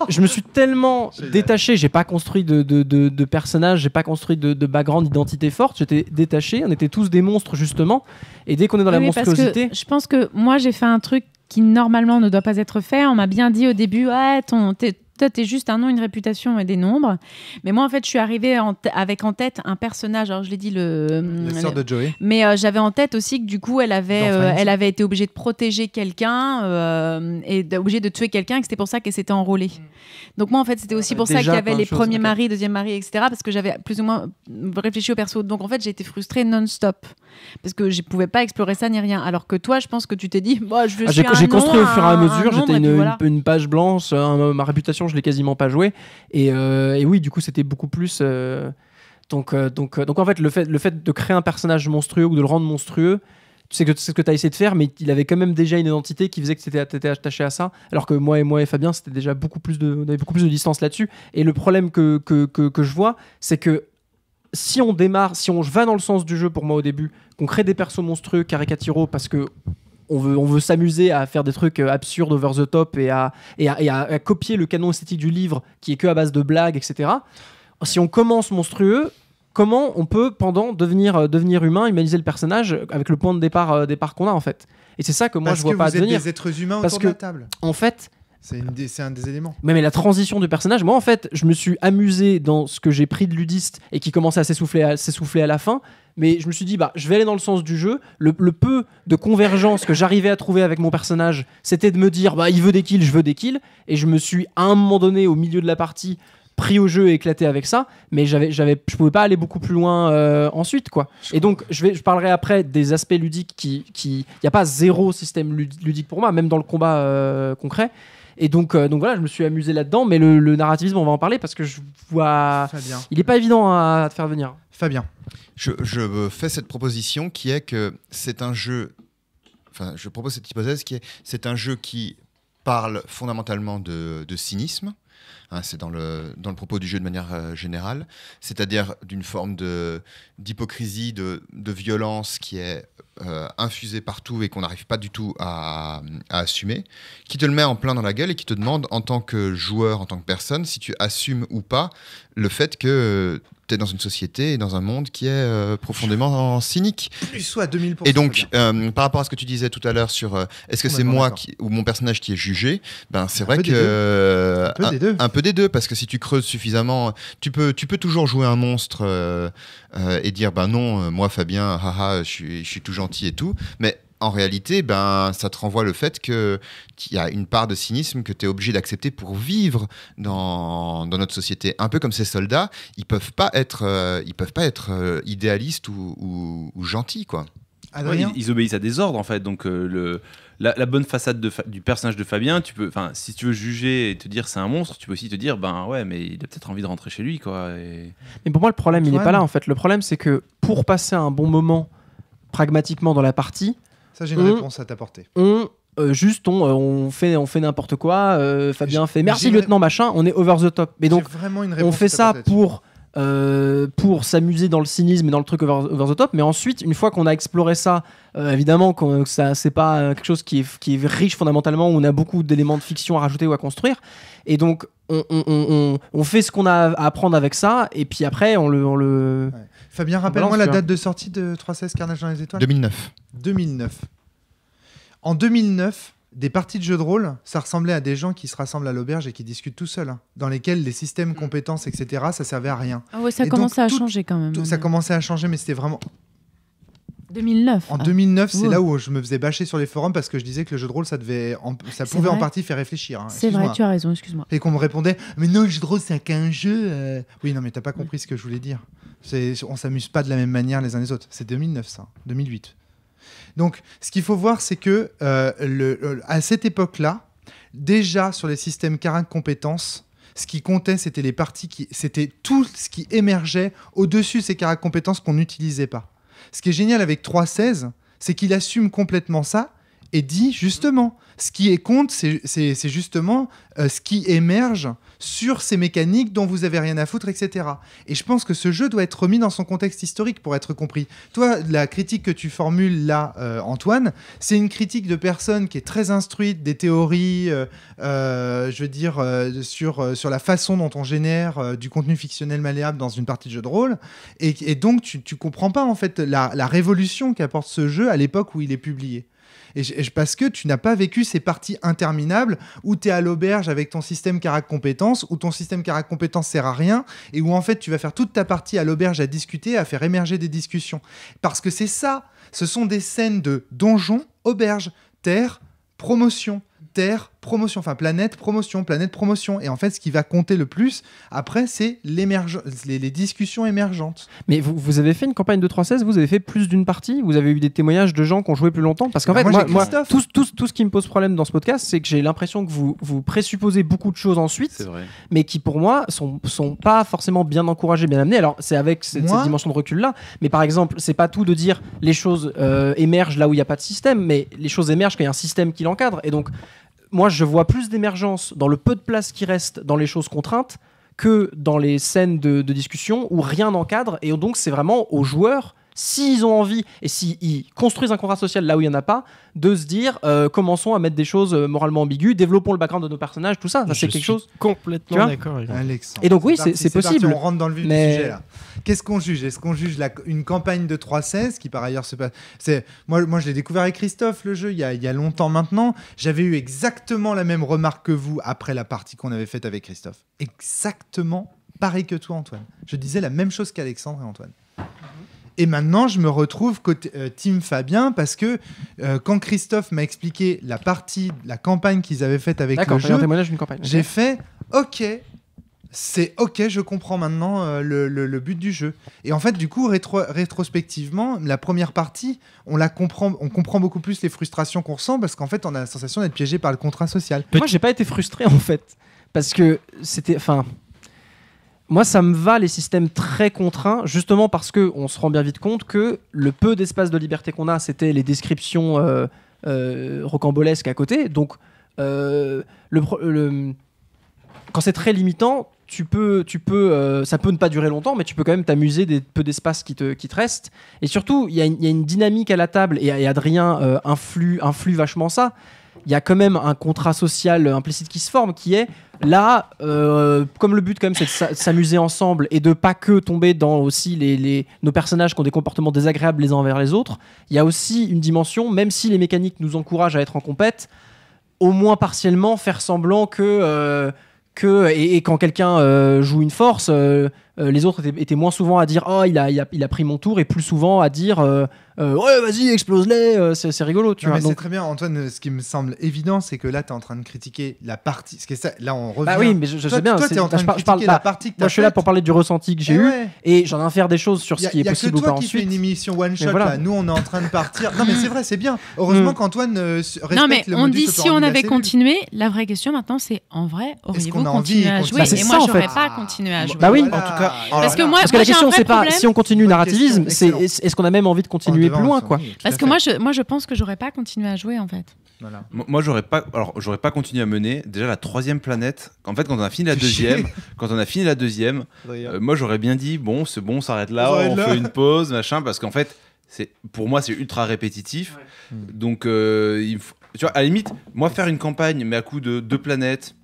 je me suis tellement détaché, j'ai pas construit de de personnage, j'ai pas construit de background, d'identité forte. J'étais détaché. On était tous des monstres justement. Et dès qu'on est dans la monstruosité, je pense que moi j'ai fait un truc qui normalement ne doit pas être fait. On m'a bien dit au début, toi, t'es juste un nom, une réputation et des nombres. Mais moi, en fait, je suis arrivée avec en tête un personnage. Alors, je l'ai dit, La sœur de Joey. Mais j'avais en tête aussi que du coup, elle avait été obligée de protéger quelqu'un et obligée de tuer quelqu'un, et que c'était pour ça qu'elle s'était enrôlée. Donc moi, en fait, c'était aussi pour ça qu'il y avait les premiers maris, deuxième mari, etc. Parce que j'avais plus ou moins réfléchi au perso. Donc en fait, j'ai été frustrée non-stop parce que je pouvais pas explorer ça ni rien. Alors que toi, je pense que tu t'es dit, j'ai construit au fur et à mesure. J'étais une page blanche. Ma réputation, je l'ai quasiment pas joué. Et oui, du coup, c'était beaucoup plus. Donc en fait, le fait de créer un personnage monstrueux ou de le rendre monstrueux, c'est ce que tu as essayé de faire, mais il avait quand même déjà une identité qui faisait que tu étais attaché à ça, alors que moi et Fabien, c'était déjà on avait beaucoup plus de distance là-dessus. Et le problème que je vois, c'est que si on va dans le sens du jeu pour moi au début, qu'on crée des persos monstrueux, caricaturaux, parce que on veut s'amuser à faire des trucs absurdes, over the top, et à copier le canon esthétique du livre qui est que à base de blagues, etc. Si on commence monstrueux, comment on peut, pendant devenir humain, humaniser le personnage avec le point de départ qu'on a en fait. Et c'est ça que moi je vois pas devenir. Parce que vous êtes des êtres humains autour de la table. En fait, c'est un des éléments. Mais la transition du personnage, moi en fait, je me suis amusé dans ce que j'ai pris de ludiste et qui commençait à s'essouffler à la fin. Mais je me suis dit, je vais aller dans le sens du jeu. Le peu de convergence que j'arrivais à trouver avec mon personnage, c'était de me dire, il veut des kills, je veux des kills. Et je me suis, à un moment donné, au milieu de la partie, pris au jeu et éclaté avec ça. Mais je pouvais pas aller beaucoup plus loin ensuite, quoi. Et donc, je parlerai après des aspects ludiques il n'y a pas zéro système ludique pour moi, même dans le combat concret. Et donc voilà, je me suis amusé là-dedans. Mais le narrativisme, on va en parler parce que je vois... Fabien. Il n'est pas évident à te faire venir. Fabien. Je fais cette proposition qui est que c'est un jeu. Enfin, je propose cette hypothèse qui est c'est un jeu qui parle fondamentalement de cynisme. C'est dans le propos du jeu de manière générale, c'est-à-dire d'une forme d'hypocrisie, de violence qui est infusée partout et qu'on n'arrive pas du tout à assumer, qui te le met en plein dans la gueule et qui te demande en tant que joueur, en tant que personne, si tu assumes ou pas le fait que tu es dans une société et dans un monde qui est profondément cynique. Plus soit à 2000%. Et donc, par rapport à ce que tu disais tout à l'heure sur est-ce que c'est moi ou mon personnage qui est jugé, c'est vrai que un peu des deux, parce que si tu creuses suffisamment, tu peux toujours jouer un monstre et dire non, moi Fabien, haha, je suis tout gentil et tout, mais en réalité, ça te renvoie le fait qu'il y a une part de cynisme que tu es obligé d'accepter pour vivre dans notre société. Un peu comme ces soldats, ils peuvent pas être idéalistes ou gentils, quoi. Ils obéissent à des ordres, en fait. Donc, la bonne façade du personnage de Fabien, si tu veux juger et te dire c'est un monstre, tu peux aussi te dire, ouais, mais il a peut-être envie de rentrer chez lui, quoi. Mais pour moi, le problème, il n'est pas là, en fait. Le problème, c'est que pour passer un bon moment pragmatiquement dans la partie, ça, j'ai une réponse à t'apporter. On fait n'importe quoi. Fabien fait merci lieutenant machin. On est over the top. Mais donc on fait ça pour s'amuser dans le cynisme et dans le truc over the top. Mais ensuite, une fois qu'on a exploré ça, évidemment, ça c'est pas quelque chose qui est riche fondamentalement. Où on a beaucoup d'éléments de fiction à rajouter ou à construire. Et donc on fait ce qu'on a à apprendre avec ça. Et puis après on le... Ouais. Fabien, rappelle-moi la date de sortie de 3.16 Carnage dans les étoiles. 2009. En 2009, des parties de jeux de rôle, ça ressemblait à des gens qui se rassemblent à l'auberge et qui discutent tout seuls, dans lesquels les systèmes, compétences, etc., ça servait à rien. Ah ouais, ça commençait à changer quand même. Ça commençait à changer, mais c'était vraiment... 2009. En 2009, c'est là où je me faisais bâcher sur les forums parce que je disais que le jeu de rôle, ça pouvait en partie faire réfléchir. C'est vrai, tu as raison, excuse-moi. Et qu'on me répondait, mais non, le jeu de rôle, c'est qu'un jeu. Oui, non, mais t'as pas compris ce que je voulais dire. On s'amuse pas de la même manière les uns les autres. C'est 2009, ça, 2008. Donc, ce qu'il faut voir, c'est que à cette époque-là, déjà sur les systèmes Karin compétences, ce qui comptait, c'était les parties c'était tout ce qui émergeait au-dessus de ces Karin compétences qu'on n'utilisait pas. Ce qui est génial avec 3.16, c'est qu'il assume complètement ça et dit justement, ce qui compte, c'est justement ce qui émerge sur ces mécaniques dont vous avez rien à foutre, etc. Et je pense que ce jeu doit être remis dans son contexte historique pour être compris. Toi, la critique que tu formules là, Antoine, c'est une critique de personne qui est très instruite des théories, je veux dire, sur la façon dont on génère du contenu fictionnel malléable dans une partie de jeu de rôle. Et donc, tu comprends pas en fait la révolution qu'apporte ce jeu à l'époque où il est publié. Parce que tu n'as pas vécu ces parties interminables où tu es à l'auberge avec ton système carac compétences, où ton système carac compétences sert à rien, et où en fait tu vas faire toute ta partie à l'auberge à discuter, à faire émerger des discussions. Parce que c'est ça, ce sont des scènes de donjon, auberge, terre, promotion. Terre, promotion, enfin planète, promotion. Et en fait, ce qui va compter le plus, après, c'est les discussions émergentes. Mais vous avez fait une campagne de 3.16, vous avez fait plus d'une partie, vous avez eu des témoignages de gens qui ont joué plus longtemps. Parce qu'en fait, moi tout ce qui me pose problème dans ce podcast, c'est que j'ai l'impression que vous présupposez beaucoup de choses ensuite, mais qui pour moi sont pas forcément bien encouragées, bien amenées. Alors, c'est avec cette dimension de recul-là. Mais par exemple, c'est pas tout de dire les choses émergent là où il n'y a pas de système, mais les choses émergent quand il y a un système qui l'encadre. Et donc, moi, je vois plus d'émergence dans le peu de place qui reste dans les choses contraintes que dans les scènes de discussion où rien n'encadre. Et donc, c'est vraiment aux joueurs, s'ils ont envie et s'ils construisent un contrat social là où il n'y en a pas, de se dire commençons à mettre des choses moralement ambiguës, développons le background de nos personnages, tout ça. Ça c'est quelque chose. Complètement d'accord avec Alexandre. Et donc, oui, c'est possible. Parti, on rentre dans le vif du sujet là. Qu'est-ce qu'on juge ? Est-ce qu'on juge une campagne de 3.16 qui par ailleurs se passe... Moi, je l'ai découvert avec Christophe, le jeu, il y a longtemps maintenant. J'avais eu exactement la même remarque que vous après la partie qu'on avait faite avec Christophe. Exactement pareil que toi, Antoine. Je disais la même chose qu'Alexandre et Antoine. Et maintenant, je me retrouve côté Team Fabien parce que quand Christophe m'a expliqué la campagne qu'ils avaient faite avec le jeu, j'ai fait OK. C'est OK, je comprends maintenant le but du jeu. Et en fait, du coup, rétrospectivement, la première partie, on comprend beaucoup plus les frustrations qu'on ressent parce qu'en fait, on a la sensation d'être piégé par le contrat social. Moi, j'ai pas été frustré en fait, parce que c'était, moi, ça me va les systèmes très contraints, justement parce que on se rend bien vite compte que le peu d'espace de liberté qu'on a, c'était les descriptions rocambolesques à côté. Donc, quand c'est très limitant, ça peut ne pas durer longtemps, mais tu peux quand même t'amuser des peu d'espace qui te reste. Et surtout, il y a une dynamique à la table, et Adrien influe vachement ça. Il y a quand même un contrat social implicite qui se forme, qui est là, comme le but quand même c'est de s'amuser ensemble et de pas que tomber dans aussi nos personnages qui ont des comportements désagréables les uns envers les autres. Il y a aussi une dimension, même si les mécaniques nous encouragent à être en compète, au moins partiellement faire semblant et quand quelqu'un joue une force, les autres étaient moins souvent à dire oh il a pris mon tour, et plus souvent à dire ouais vas-y explose-les, c'est rigolo, tu vois. C'est très bien, Antoine. Ce qui me semble évident, c'est que là tu es en train de critiquer la partie, là on revient. Bah oui, mais je sais bien, toi tu es en train de critiquer la partie que moi je suis là pour parler du ressenti que j'ai eu, et j'en ai à faire des choses sur ce qui est possible ou pas ensuite. Il y a que toi qui fais une émission one shot là. Nous on est en train de partir. Non mais c'est vrai, c'est bien, heureusement qu'Antoine respecte le modus operandi. On dit si on avait continué, la vraie question maintenant c'est en vrai auriez-vous continué à jouer? Et moi j'aurais pas continué à jouer. Bah oui, en tout cas. Parce que la question c'est pas si on continue le narrativisme, c'est est-ce qu'on a même envie de continuer plus loin, quoi. Parce que moi je pense que j'aurais pas continué à jouer en fait. Voilà. Moi j'aurais pas continué à mener déjà la 3e planète. En fait quand on a fini la deuxième, moi j'aurais bien dit bon c'est bon, on s'arrête là, on fait une pause machin, parce qu'en fait pour moi c'est ultra répétitif. Donc tu vois, à la limite moi faire une campagne mais à coup de 2 planètes,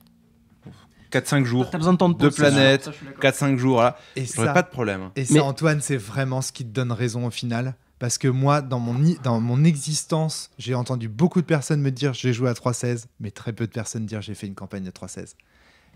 4-5 jours, t'as besoin de temps de pause, 2 planètes, 4-5 jours, voilà. J'aurais pas de problème. Et ça, Antoine, c'est vraiment ce qui te donne raison au final. Parce que moi, dans mon existence, j'ai entendu beaucoup de personnes me dire j'ai joué à 3.16, mais très peu de personnes dire j'ai fait une campagne de 3.16.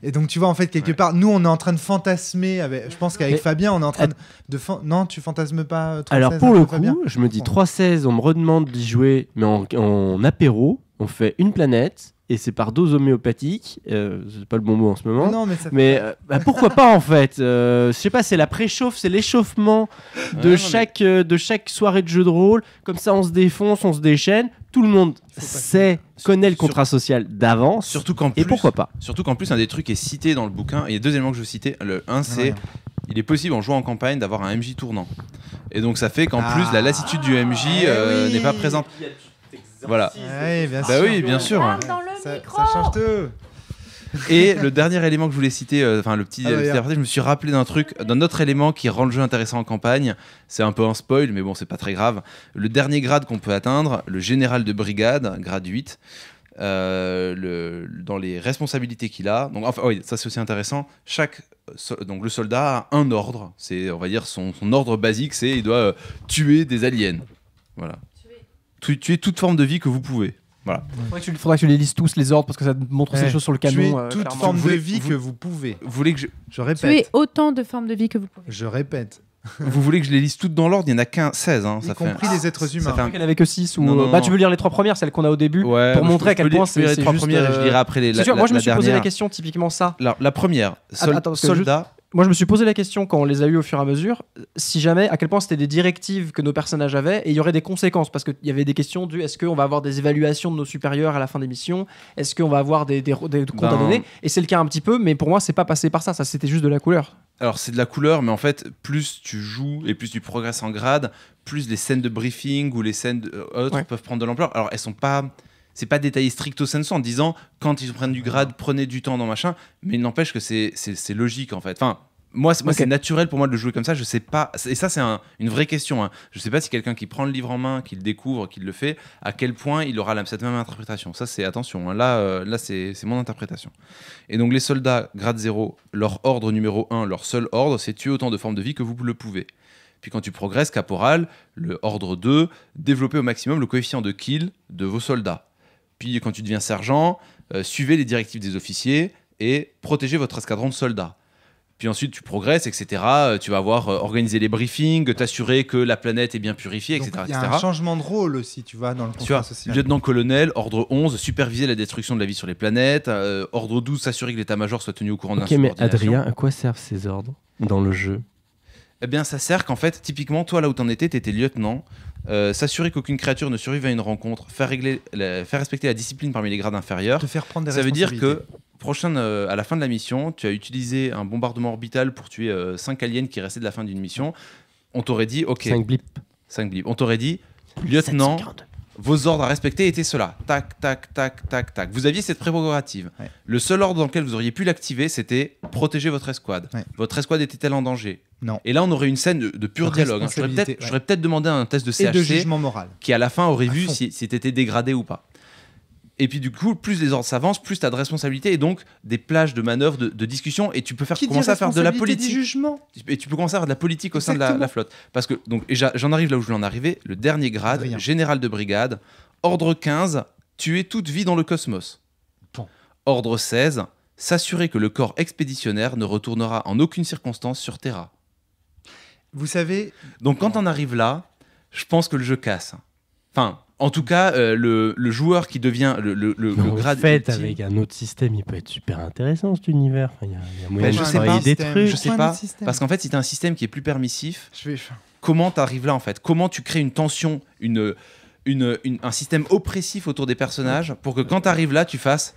Et donc, tu vois, en fait, quelque part, nous, on est en train de fantasmer. Je pense qu'avec Fabien, on est en train de non, tu fantasmes pas 3.16. Alors, pour le coup, Fabien, je me dis 3.16, on me redemande d'y jouer, mais en apéro, on fait une planète. Et c'est par dose homéopathique, c'est pas le bon mot en ce moment. Non, mais pourquoi pas en fait. Je sais pas, c'est la préchauffe, c'est l'échauffement de chaque soirée de jeu de rôle. Comme ça, on se défonce, on se déchaîne. Tout le monde connaît le contrat social d'avance. Surtout qu'en plus, un des trucs est cité dans le bouquin. Et il y a 2 éléments que je veux citer. Le 1, c'est il est possible en jouant en campagne d'avoir un MJ tournant. Et donc ça fait qu'en plus la lassitude du MJ n'est pas présente. Voilà. Ouais, bien Bah sûr. oui, bien sûr. Parle dans le Ça micro. change tout. Et le dernier élément que je voulais citer, enfin le petit regarde. aparté, je me suis rappelé d'un autre élément qui rend le jeu intéressant en campagne. C'est un peu un spoil, mais bon, c'est pas très grave. Le dernier grade qu'on peut atteindre, le général de brigade, grade 8, dans les responsabilités qu'il a. Donc, enfin, oui, ça c'est aussi intéressant. Donc le soldat a un ordre. C'est, on va dire, son ordre basique, c'est il doit tuer des aliens. Voilà. Tuer toute forme de vie que vous pouvez. Voilà. Faudrait que tu les lises tous, les ordres, parce que ça te montre aussi Ouais. des choses sur le Tuer canon. toute clairement. forme de voulez- vie vous- que vous pouvez. Vous voulez que je, Je Tuez répète. autant de formes de vie que vous pouvez. Je répète. vous voulez que je les lise toutes dans l'ordre? Il y en a qu'un 16. Hein, Y ça compris fait, les êtres ça humains. fait un- Il y en avait que 6 ou. Non, non, Bah, non. tu veux lire les 3 premières, celles qu'on a au début, Ouais, pour bah, montrer à je quel peux point lire les c'est trois juste, premières et je lirai après les. C'est sûr, moi je me suis posé la dernière. question typiquement ça. La première, Attends, parce que soldat. Moi je me suis posé la question quand on les a eu au fur et à mesure, si jamais, à quel point c'était des directives que nos personnages avaient et il y aurait des conséquences, parce qu'il y avait des questions du est-ce qu'on va avoir des évaluations de nos supérieurs à la fin des missions, est-ce qu'on va avoir des comptes à donner, et c'est le cas un petit peu, mais pour moi c'est pas passé par ça c'était juste de la couleur. Alors c'est de la couleur, mais en fait, plus tu joues et plus tu progresses en grade, plus les scènes de briefing ou les scènes autres Ouais. peuvent prendre de l'ampleur. Alors elles sont pas. C'est pas détaillé stricto sensu en disant quand ils prennent du grade, prenez du temps dans machin, mais il n'empêche que c'est logique en fait. Enfin, moi Ok. c'est naturel pour moi de le jouer comme ça, je sais pas. Et ça, c'est une vraie question. Hein. Je sais pas si quelqu'un qui prend le livre en main, qui le découvre, qui le fait, à quel point il aura cette même interprétation. Ça, c'est attention. Hein. Là c'est mon interprétation. Et donc, les soldats grade 0, leur ordre numéro 1, leur seul ordre, c'est tuer autant de formes de vie que vous le pouvez. Puis quand tu progresses, caporal, le ordre 2, développer au maximum le coefficient de kill de vos soldats. Puis quand tu deviens sergent, suivez les directives des officiers et protégez votre escadron de soldats. Puis ensuite tu progresses, etc. Tu vas avoir organisé les briefings, t'assurer que la planète est bien purifiée, Donc, etc. il y a un changement de rôle aussi, tu vois, dans le Tu contrat vois, social. lieutenant-colonel, ordre 11, superviser la destruction de la vie sur les planètes. Ordre 12, s'assurer que l'état-major soit tenu au courant de Ok, mais l'insubordination. Adrien, à quoi servent ces ordres dans le jeu? Eh bien, ça sert qu'en fait, typiquement, toi, là où t'en étais, t'étais lieutenant. S'assurer qu'aucune créature ne survive à une rencontre, faire respecter la discipline parmi les grades inférieurs. Te faire prendre des Ça veut dire responsabilités. que à la fin de la mission, tu as utilisé un bombardement orbital pour tuer 5 aliens qui restaient de la fin d'une mission. On t'aurait dit, ok, 5 blips. 5 blips. On t'aurait dit, lieutenant, vos ordres à respecter étaient ceux-là. Tac, tac, tac, tac, tac. Vous aviez cette prérogative. Ouais. Le seul ordre dans lequel vous auriez pu l'activer, c'était protéger votre escouade. Ouais. Votre escouade était-elle en danger? Non. Et là, on aurait une scène de pur De dialogue. Hein. responsabilité, J'aurais peut-être demandé un test de Et de CHC jugement moral. qui, à la fin, aurait À vu fond. si t'étais dégradé ou pas. Et puis, du coup, plus les ordres s'avancent, plus tu as de responsabilités et donc des plages de manœuvres, de discussions. Et tu peux commencer à faire de la politique. Du jugement. Et tu peux commencer à faire de la politique au sein de Exactement. la flotte. Parce que, donc, et j'en arrive là où je voulais en arriver. Le dernier grade, Adrien. général de brigade. Ordre 15, tuer toute vie dans le cosmos. Bon. Ordre 16, s'assurer que le corps expéditionnaire ne retournera en aucune circonstance sur Terra. Vous savez, Donc quand on arrive là, je pense que le jeu casse. Enfin, en tout cas, le joueur qui devient le En grade fait, ultime- avec un autre système, il peut être super intéressant cet univers. Enfin, il y a moyen je de sais travailler pas. des Système. trucs. Je sais Point de pas, système. parce qu'en fait, si tu as un système qui est plus permissif, je vais. comment tu arrives là en fait? Comment tu crées une tension, un système oppressif autour des personnages pour que quand tu arrives là, tu fasses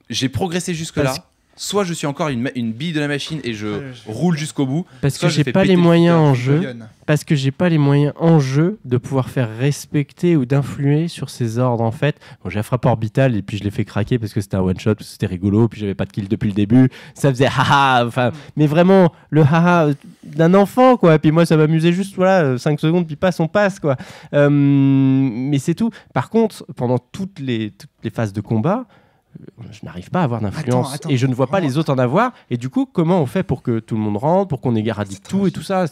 j'ai progressé jusque-là, Parce- soit je suis encore une bille de la machine et je Ouais, roule jusqu'au bout, Parce soit que je j'ai fais pas péter les le moyens cutter. en jeu. Bouillonne. Parce que j'ai pas les moyens en jeu de pouvoir faire respecter ou d'influer sur ces ordres en fait. Bon, j'ai la frappe orbitale et puis je l'ai fait craquer parce que c'était un one shot, parce que c'était rigolo, puis j'avais pas de kill depuis le début. Ça faisait haha, enfin, mais vraiment le haha d'un enfant quoi. Et puis moi ça m'amusait juste voilà 5 secondes puis on passe quoi. Mais c'est tout. Par contre, pendant toutes les phases de combat, je n'arrive pas à avoir d'influence Attends, et je ne vois pas vraiment. les autres en avoir. Et du coup, comment on fait pour que tout le monde rentre, pour qu'on éradie tout et tout ça?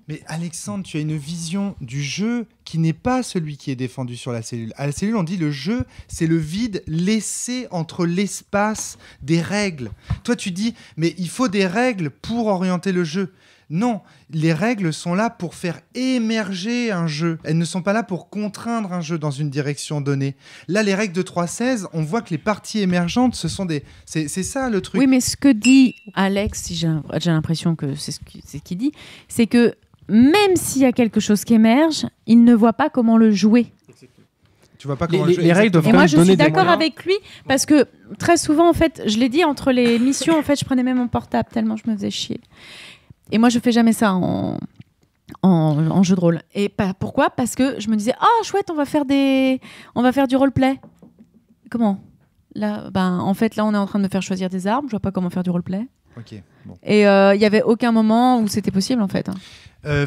Mais Alexandre, tu as une vision du jeu qui n'est pas celui qui est défendu sur la cellule. À la cellule, on dit le jeu, c'est le vide laissé entre l'espace des règles. Toi, tu dis, mais il faut des règles pour orienter le jeu. Non, les règles sont là pour faire émerger un jeu. Elles ne sont pas là pour contraindre un jeu dans une direction donnée. Là, les règles de 3.16, on voit que les parties émergentes, ce sont des... C'est ça le truc. Oui, mais ce que dit Alex, si j'ai l'impression que c'est ce qu'il dit, c'est que même s'il y a quelque chose qui émerge, il ne voit pas comment le jouer. Tu vois pas comment le jeu... les règles doivent Et quand moi, même je donner suis des d'accord moyens. avec lui parce que très souvent, en fait, je l'ai dit, entre les missions, en fait, je prenais même mon portable tellement je me faisais chier. Et moi, je fais jamais ça en jeu de rôle. Et pourquoi ? Parce que je me disais, chouette, on va faire du roleplay. Comment ? Là, en fait, là, on est en train de me faire choisir des armes. Je vois pas comment faire du roleplay. Ok. Bon. Et il y avait aucun moment où c'était possible, en fait.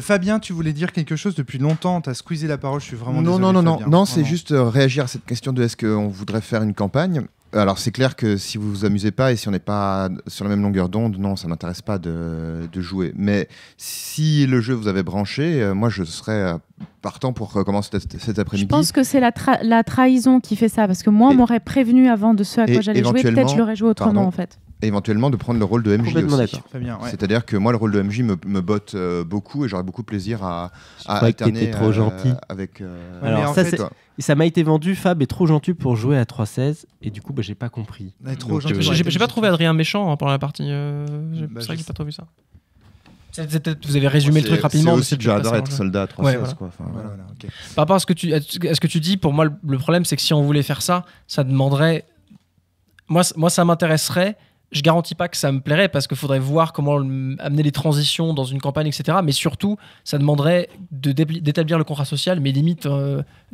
Fabien, tu voulais dire quelque chose depuis longtemps. T'as squeezé la parole. Je suis vraiment désolé. Non, c'est juste réagir à cette question de est-ce qu'on voudrait faire une campagne. Alors c'est clair que si vous vous amusez pas et si on n'est pas sur la même longueur d'onde, non, ça m'intéresse pas de jouer. Mais si le jeu vous avait branché, moi je serais partant pour commencer cet après-midi. Je pense que c'est la trahison qui fait ça, parce que moi on m'aurait prévenu avant de ce à quoi j'allais jouer, peut-être je l'aurais joué autrement en fait. Et éventuellement de prendre le rôle de MJ aussi. Bien, ouais. C'est-à-dire que moi le rôle de MJ me botte beaucoup et j'aurais beaucoup de plaisir à alterner trop gentil avec. Alors ça m'a été vendu, Fab est trop gentil pour jouer à 3.16 et du coup j'ai pas compris. J'ai pas trouvé Adrien méchant pendant la partie. C'est vrai que j'ai pas trop vu ça. Vous avez résumé le truc rapidement. C'est aussi que j'adore être soldat à 3.16. Ouais, voilà. Okay. Par rapport à ce que tu dis, pour moi le problème c'est que si on voulait faire ça demanderait. Moi ça m'intéresserait. Je garantis pas que ça me plairait parce qu'il faudrait voir comment amener les transitions dans une campagne, etc. Mais surtout, ça demanderait d'établir le contrat social, mais limite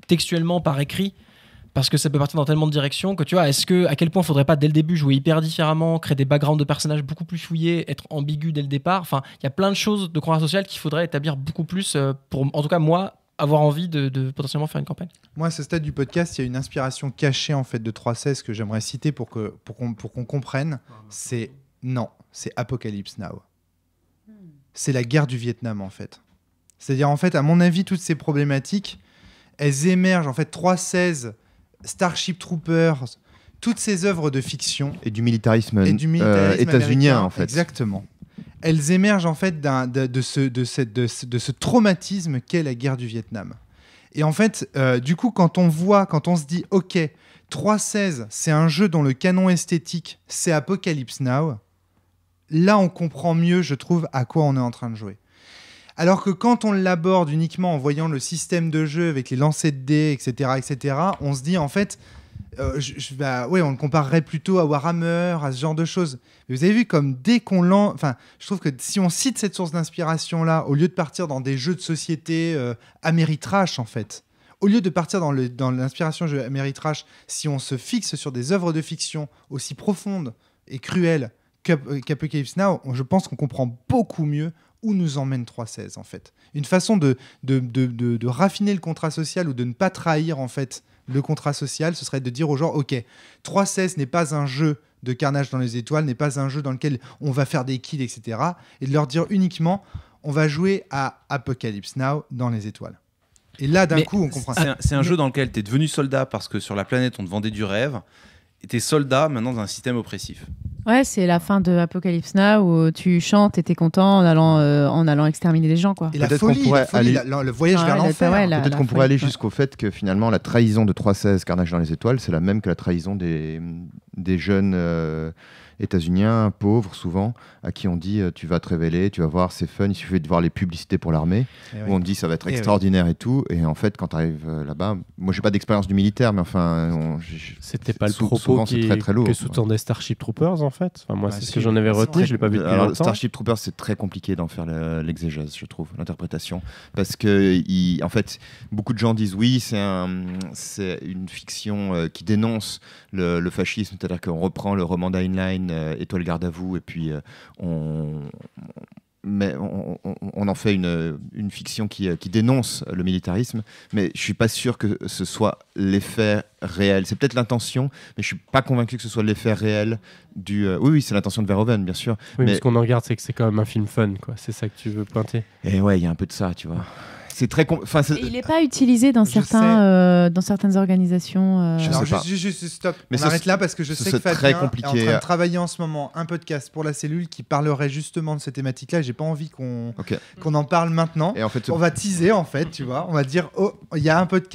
textuellement par écrit, parce que ça peut partir dans tellement de directions que tu vois, à quel point faudrait pas dès le début jouer hyper différemment, créer des backgrounds de personnages beaucoup plus fouillés, être ambigu dès le départ. Enfin, il y a plein de choses de contrat social qu'il faudrait établir beaucoup plus pour, en tout cas moi, avoir envie de potentiellement faire une campagne. Moi, à ce stade du podcast, il y a une inspiration cachée en fait de 3.16 que j'aimerais citer pour qu'on comprenne. C'est Apocalypse Now. C'est la guerre du Vietnam en fait. C'est-à-dire en fait, à mon avis, toutes ces problématiques, elles émergent en fait 3.16, Starship Troopers, toutes ces œuvres de fiction et du militarisme, états-unien en fait. Exactement. Elles émergent en fait de ce traumatisme qu'est la guerre du Vietnam. Et en fait, du coup, quand on se dit, ok, 3.16, c'est un jeu dont le canon esthétique, c'est Apocalypse Now, là, on comprend mieux, je trouve, à quoi on est en train de jouer. Alors que quand on l'aborde uniquement en voyant le système de jeu avec les lancers de dés, etc., on se dit, en fait... on le comparerait plutôt à Warhammer, à ce genre de choses. Mais vous avez vu comme dès qu'on lance... Enfin, je trouve que si on cite cette source d'inspiration-là, au lieu de partir dans des jeux de société Ameritrash, en fait, au lieu de partir dans l'inspiration jeu Ameritrash, si on se fixe sur des œuvres de fiction aussi profondes et cruelles qu'Apocalypse Now, je pense qu'on comprend beaucoup mieux où nous emmène 3.16, en fait. Une façon de raffiner le contrat social ou de ne pas trahir, en fait, le contrat social, ce serait de dire aux gens, ok, 3.16 n'est pas un jeu de carnage dans les étoiles, n'est pas un jeu dans lequel on va faire des kills, etc. Et de leur dire uniquement, on va jouer à Apocalypse Now dans les étoiles. Et là, d'un coup, on comprend. C'est un jeu dans lequel tu es devenu soldat parce que sur la planète, on te vendait du rêve. Et tu es soldat maintenant dans un système oppressif. Ouais, c'est la fin de Apocalypse Now où tu chantes et t'es content en allant exterminer les gens, quoi. Et la folie, le voyage vers l'enfer. Peut-être qu'on pourrait aller jusqu'au fait que finalement la trahison de 3.16 Carnage dans les étoiles, c'est la même que la trahison des jeunes états-uniens pauvres souvent à qui on dit tu vas te révéler, tu vas voir, c'est fun, il suffit de voir les publicités pour l'armée où on te dit ça va être extraordinaire et tout, et en fait quand tu arrives là-bas, moi j'ai pas d'expérience du militaire, mais enfin c'était pas le propos très lourd, que sous-tendait Starship Troopers en fait. Enfin, moi c'est ce que j'en avais retenu, je l'ai pas vu depuis longtemps. Starship Troopers, c'est très compliqué d'en faire l'exégèse, je trouve, l'interprétation, parce que en fait beaucoup de gens disent oui, c'est une fiction qui dénonce le fascisme, c'est-à-dire qu'on reprend le roman d'Heinlein, Étoile garde à vous, et puis on en fait une fiction qui dénonce le militarisme, mais je suis pas sûr que ce soit l'effet réel. C'est peut-être l'intention, mais je suis pas convaincu que ce soit l'effet réel du... Oui, c'est l'intention de Verhoeven, bien sûr. Oui, mais ce qu'on en regarde, c'est que c'est quand même un film fun, quoi. C'est ça que tu veux pointer. Et ouais, il y a un peu de ça, tu vois. C'est très il n'est pas utilisé dans certaines organisations. Alors, juste stop. Mais on arrête là parce que je sais que Fabien est en train de travailler en ce moment un podcast pour la cellule qui parlerait justement de ces thématiques-là. J'ai pas envie qu'on en parle maintenant. Et en fait, on va teaser, en fait, tu vois. On va dire,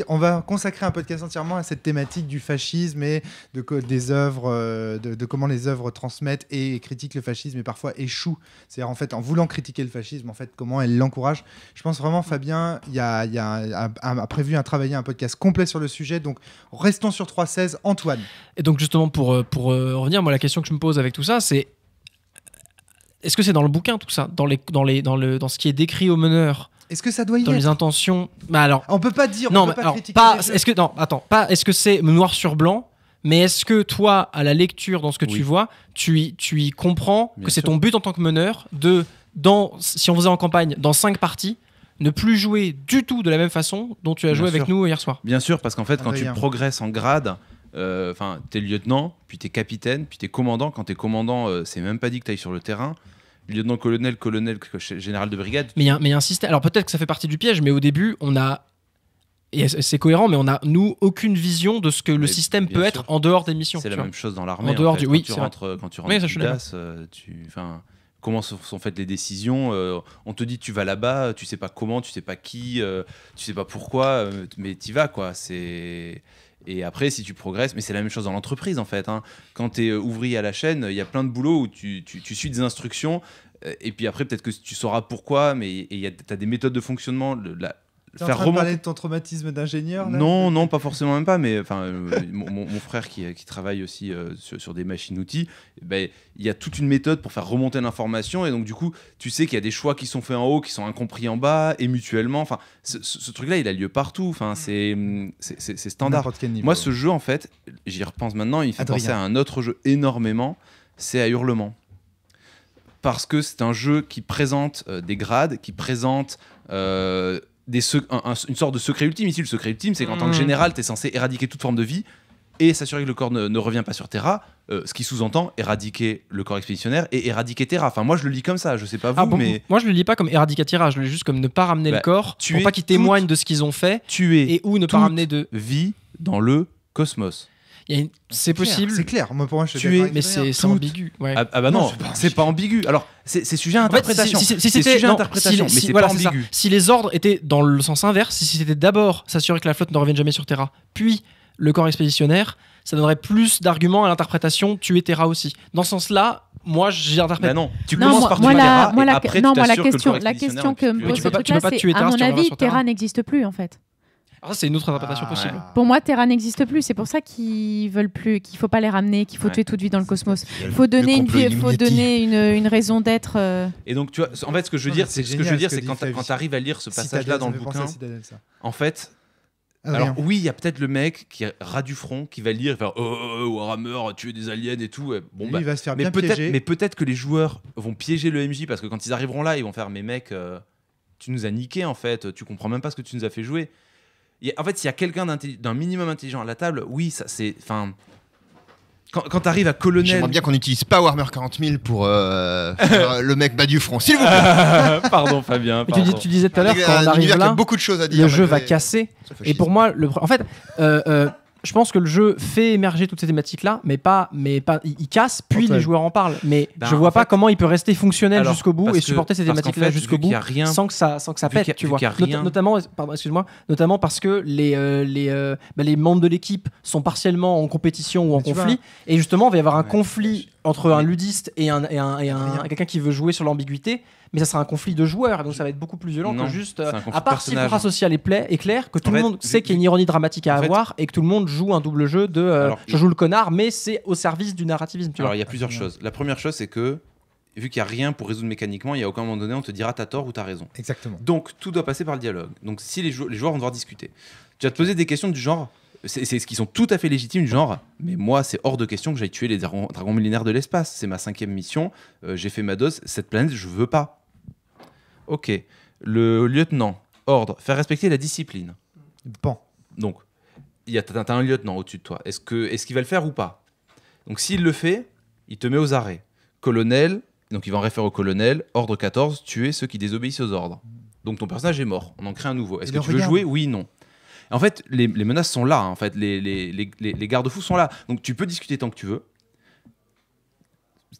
on va consacrer un podcast entièrement à cette thématique du fascisme et des œuvres, de comment les œuvres transmettent et critiquent le fascisme et parfois échouent. C'est-à-dire, en fait, en voulant critiquer le fascisme, en fait, comment elles l'encouragent. Je pense vraiment, Fabien, a prévu travailler un podcast complet sur le sujet, donc restons sur 3.16. Antoine. Et donc justement pour revenir, moi la question que je me pose avec tout ça, c'est est-ce que c'est dans le bouquin tout ça, dans ce qui est décrit au meneur Est-ce que ça doit y dans être les intentions. Bah alors, On peut pas dire. non, on mais peut pas alors, critiquer pas. les jeux. Est-ce que non, attends, pas. Est-ce que c'est noir sur blanc? Mais est-ce que toi, à la lecture, dans ce que tu Oui. vois, tu y comprends Bien que c'est sûr. ton but en tant que meneur si on faisait en campagne, dans 5 parties, ne plus jouer du tout de la même façon dont tu as Bien joué avec sûr. nous hier soir. Bien sûr, parce qu'en fait, quand Adrien. tu progresses en grade, t'es lieutenant, puis t'es capitaine, puis t'es commandant. Quand t'es commandant, c'est même pas dit que t'ailles sur le terrain. Lieutenant, colonel, général de brigade. Mais il y a un système. Alors peut-être que ça fait partie du piège, mais au début, on a. Et c'est cohérent, mais on a, nous, aucune vision de ce que le Mais système bien peut sûr. être en dehors des missions. C'est tu la vois. même chose dans l'armée. En dehors fait. du- oui, Quand tu c'est rentres, quand tu rentres Oui, ça, je suis d'accord. comment sont faites les décisions. On te dit tu vas là-bas, tu sais pas comment, tu sais pas qui, tu sais pas pourquoi, mais t'y vas quoi. Et après, si tu progresses, mais c'est la même chose dans l'entreprise en fait. Hein. Quand tu es ouvrier à la chaîne, il y a plein de boulots où tu suis des instructions, et puis après, peut-être que tu sauras pourquoi, mais tu as des méthodes de fonctionnement. T'es en train de parler de ton traumatisme d'ingénieur là Non, pas forcément même pas, mais enfin, mon frère qui travaille aussi sur des machines-outils, ben, il y a toute une méthode pour faire remonter l'information, et donc du coup, tu sais qu'il y a des choix qui sont faits en haut, qui sont incompris en bas, et mutuellement, enfin, ce truc-là, il a lieu partout, enfin, c'est standard. N'importe quel niveau. Moi, ce jeu, en fait, j'y repense maintenant, il fait Adrien. penser à un autre jeu énormément, c'est à Hurlement. Parce que c'est un jeu qui présente des grades, qui présente une sorte de secret ultime. Ici, le secret ultime, c'est qu'en tant que général, tu es censé éradiquer toute forme de vie et s'assurer que le corps ne revient pas sur Terra, ce qui sous-entend éradiquer le corps expéditionnaire et éradiquer Terra. Enfin, moi, je le lis comme ça, je sais pas vous, mais Moi, je le lis pas comme Eradicatira, je le lis juste comme ne pas ramener Bah, le corps, tuer pour pas qu'ils témoignent de ce qu'ils ont fait, tuer et ou ne pas toute ramener de. vie dans le cosmos. C'est possible, C'est clair. Moi, pour moi, je suis Tuer, d'accord avec mais Adrien. c'est ambigu. Ouais. Ah bah non, c'est pas ambigu. Alors, c'est sujet à En fait, interprétation. si C'est c'était sujet à non, interprétation, si- mais si- c'est voilà, pas c'est ça. ambigu. Si les ordres étaient dans le sens inverse, si c'était d'abord s'assurer que la flotte ne revienne jamais sur Terra, puis le corps expéditionnaire, ça donnerait plus d'arguments à l'interprétation tuer Terra aussi. Dans ce sens-là, moi j'interprète. Bah non, tu Non, commences moi, par moi, tuer la, Terra, moi, et la, après, non, tu moi, la t'assures que le question, corps la expéditionnaire question ne que me puisse plus pose tu ce peux pas- tu peux truc-là, pas c'est tuer à Terra mon si on revient avis, sur Terra. Terra n'existe plus en fait. Alors ça, c'est une autre interprétation possible. Pour moi, Terra n'existe plus. C'est pour ça qu'ils veulent plus, qu'il faut pas les ramener, qu'il faut Ouais. tuer toute vie dans le cosmos. Il faut donner une complot vie, faut Illuminati. donner une raison d'être. Et donc, tu vois, en fait, ce que je veux Non, dire, mais c'est c'est ce que je veux génial dire, ce c'est que quand dit Flavie. tu arrives à lire ce passage-là Citadelle, dans ça le me fait penser bouquin, à Citadelle, ça. en fait, Adrien. alors oui, il y a peut-être le mec qui est ras du front, qui va lire, il va faire Warhammer, tuer des aliens et tout. Ouais. Bon, Lui, bah, il va se faire mais bien peut-être, piéger. mais peut-être que les joueurs vont piéger le MJ parce que quand ils arriveront là, ils vont faire mais mec, tu nous as niqué en fait, tu comprends même pas ce que tu nous as fait jouer. En fait, s'il y a quelqu'un d'un minimum intelligent à la table, oui, ça c'est, enfin, quand tu arrives à colonel, J'aimerais bien qu'on n'utilise pas Warhammer 40 000 pour faire le mec bas du front, s'il vous plaît. pardon Fabien, Mais pardon. tu disais tout à l'heure, quand on Un arrive univers qui a là, beaucoup de choses à dire. le jeu va malgré casser. ce Et fascisme. pour moi, en fait, je pense que le jeu fait émerger toutes ces thématiques-là, mais pas, il casse, puis Antoine. les joueurs en parlent. Mais Ben, je vois en pas fait- comment il peut rester fonctionnel Alors, jusqu'au bout parce et que- supporter ces parce qu'en thématiques-là fait, jusqu'au vu qu'il bout y a rien- sans que ça vu pète, tu vois. qu'il y a rien- Notamment, pardon, excuse-moi, notamment parce que les membres de l'équipe sont partiellement en compétition ou en Mais tu conflit, et justement, il va y avoir un Ouais. conflit entre un Mais- ludiste et quelqu'un qui veut jouer sur l'ambiguïté. Mais ça sera un conflit de joueurs, et donc ça va être beaucoup plus violent Non, que juste. c'est un conflit À de part si le personnages. contrat social est clair, que tout En le fait, monde sait qu'il y a une ironie dramatique à en fait- avoir, et que tout le monde joue un double jeu de Alors, je joue le connard, mais c'est au service du narrativisme. Tu Alors, vois. il y a plusieurs choses. La première chose, c'est que vu qu'il n'y a rien pour résoudre mécaniquement, il y a aucun moment donné, on te dira t'as tort ou t'as raison. Exactement. Donc, tout doit passer par le dialogue. Donc, si les joueurs vont devoir discuter, tu vas te poser des questions du genre, c'est ce qui sont tout à fait légitimes, du genre, mais moi, c'est hors de question que j'aille tuer les dragons millénaires de l'espace. C'est ma 5e mission, j'ai fait ma dose, cette planète, je veux pas. Ok. Le lieutenant, ordre, faire respecter la discipline. Bon. Donc, t'as un lieutenant au-dessus de toi. Est-ce qu'il va le faire ou pas? Donc, s'il le fait, il te met aux arrêts. Colonel, donc il va en référer au colonel, ordre 14, tuer ceux qui désobéissent aux ordres. Donc, ton personnage est mort. On en crée un nouveau. Est-ce Et que le tu veux regarde. jouer? Oui, non. En fait, les menaces sont là. En fait, les garde-fous sont là. Donc, tu peux discuter tant que tu veux.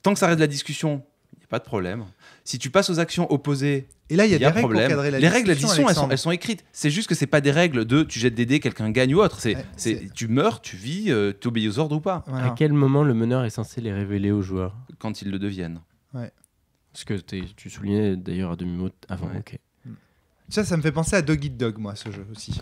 Tant que ça reste de la discussion, il n'y a pas de problème. Si tu passes aux actions opposées, Et là, il y a il des règles pour cadrer la les règles discussion, d'addition, Alexandre. elles sont écrites. C'est juste que c'est pas des règles de tu jettes des dés, quelqu'un gagne ou autre. Ouais, c'est- Tu meurs, tu vis, tu obéis aux ordres ou pas, Voilà. À quel moment le meneur est censé les révéler aux joueurs? quand ils le deviennent. Ce que tu soulignais d'ailleurs à demi-mot avant. Ouais. Ok. Ça me fait penser à Dog Eat Dog, moi, ce jeu aussi.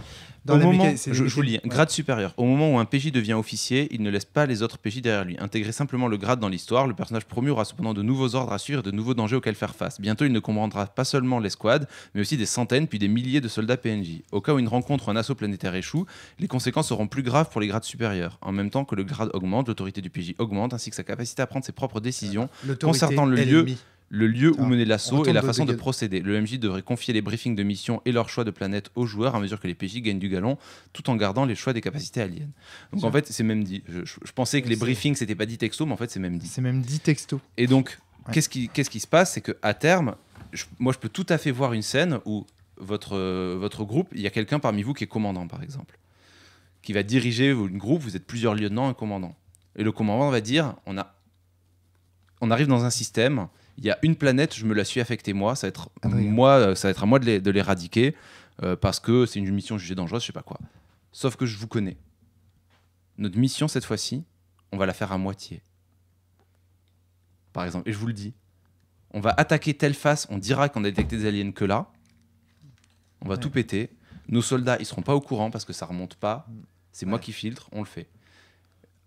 Au moment, je vous lis, grade supérieur. Au moment où un PJ devient officier, il ne laisse pas les autres PJ derrière lui. Intégrer simplement le grade dans l'histoire, le personnage promu aura cependant de nouveaux ordres à suivre et de nouveaux dangers auxquels faire face. Bientôt, il ne commandera pas seulement l'escouade, mais aussi des centaines puis des milliers de soldats PNJ. Au cas où une rencontre ou un assaut planétaire échoue, les conséquences seront plus graves pour les grades supérieurs. En même temps que le grade augmente, l'autorité du PJ augmente, ainsi que sa capacité à prendre ses propres décisions concernant le lieu où mener l'assaut et la façon de procéder. Le MJ devrait confier les briefings de mission et leur choix de planète aux joueurs à mesure que les PJ gagnent du galon, tout en gardant les choix des capacités aliens. Donc en fait, c'est même dit. Je pensais que les briefings, c'était pas dit texto, mais en fait, c'est même dit. C'est même dit texto. Et donc, qu'est-ce qui se passe? C'est qu'à terme, moi, je peux tout à fait voir une scène où votre groupe, il y a quelqu'un parmi vous qui est commandant, par exemple, qui va diriger une groupe, vous êtes plusieurs lieutenants et un commandant. Et le commandant va dire, on arrive dans un système, il y a une planète, je me la suis affectée moi, ça va être à moi de l'éradiquer parce que c'est une mission jugée dangereuse, je sais pas quoi. Sauf que je vous connais. Notre mission cette fois-ci, on va la faire à moitié. Par exemple, et je vous le dis, on va attaquer telle face, on dira qu'on a détecté des aliens que là, on va tout péter. Nos soldats, ils seront pas au courant parce que ça remonte pas. C'est moi qui filtre, on le fait.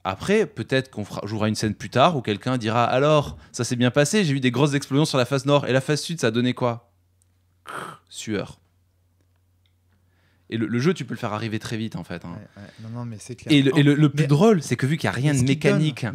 Après, peut-être qu'on jouera une scène plus tard où quelqu'un dira « Alors, ça s'est bien passé, j'ai vu des grosses explosions sur la face nord. Et la face sud, ça a donné quoi ?» Sueur. Et le jeu, tu peux le faire arriver très vite, en fait. Hein. Non, mais c'est clair. Et le plus drôle, c'est que vu qu'il n'y a rien de mécanique,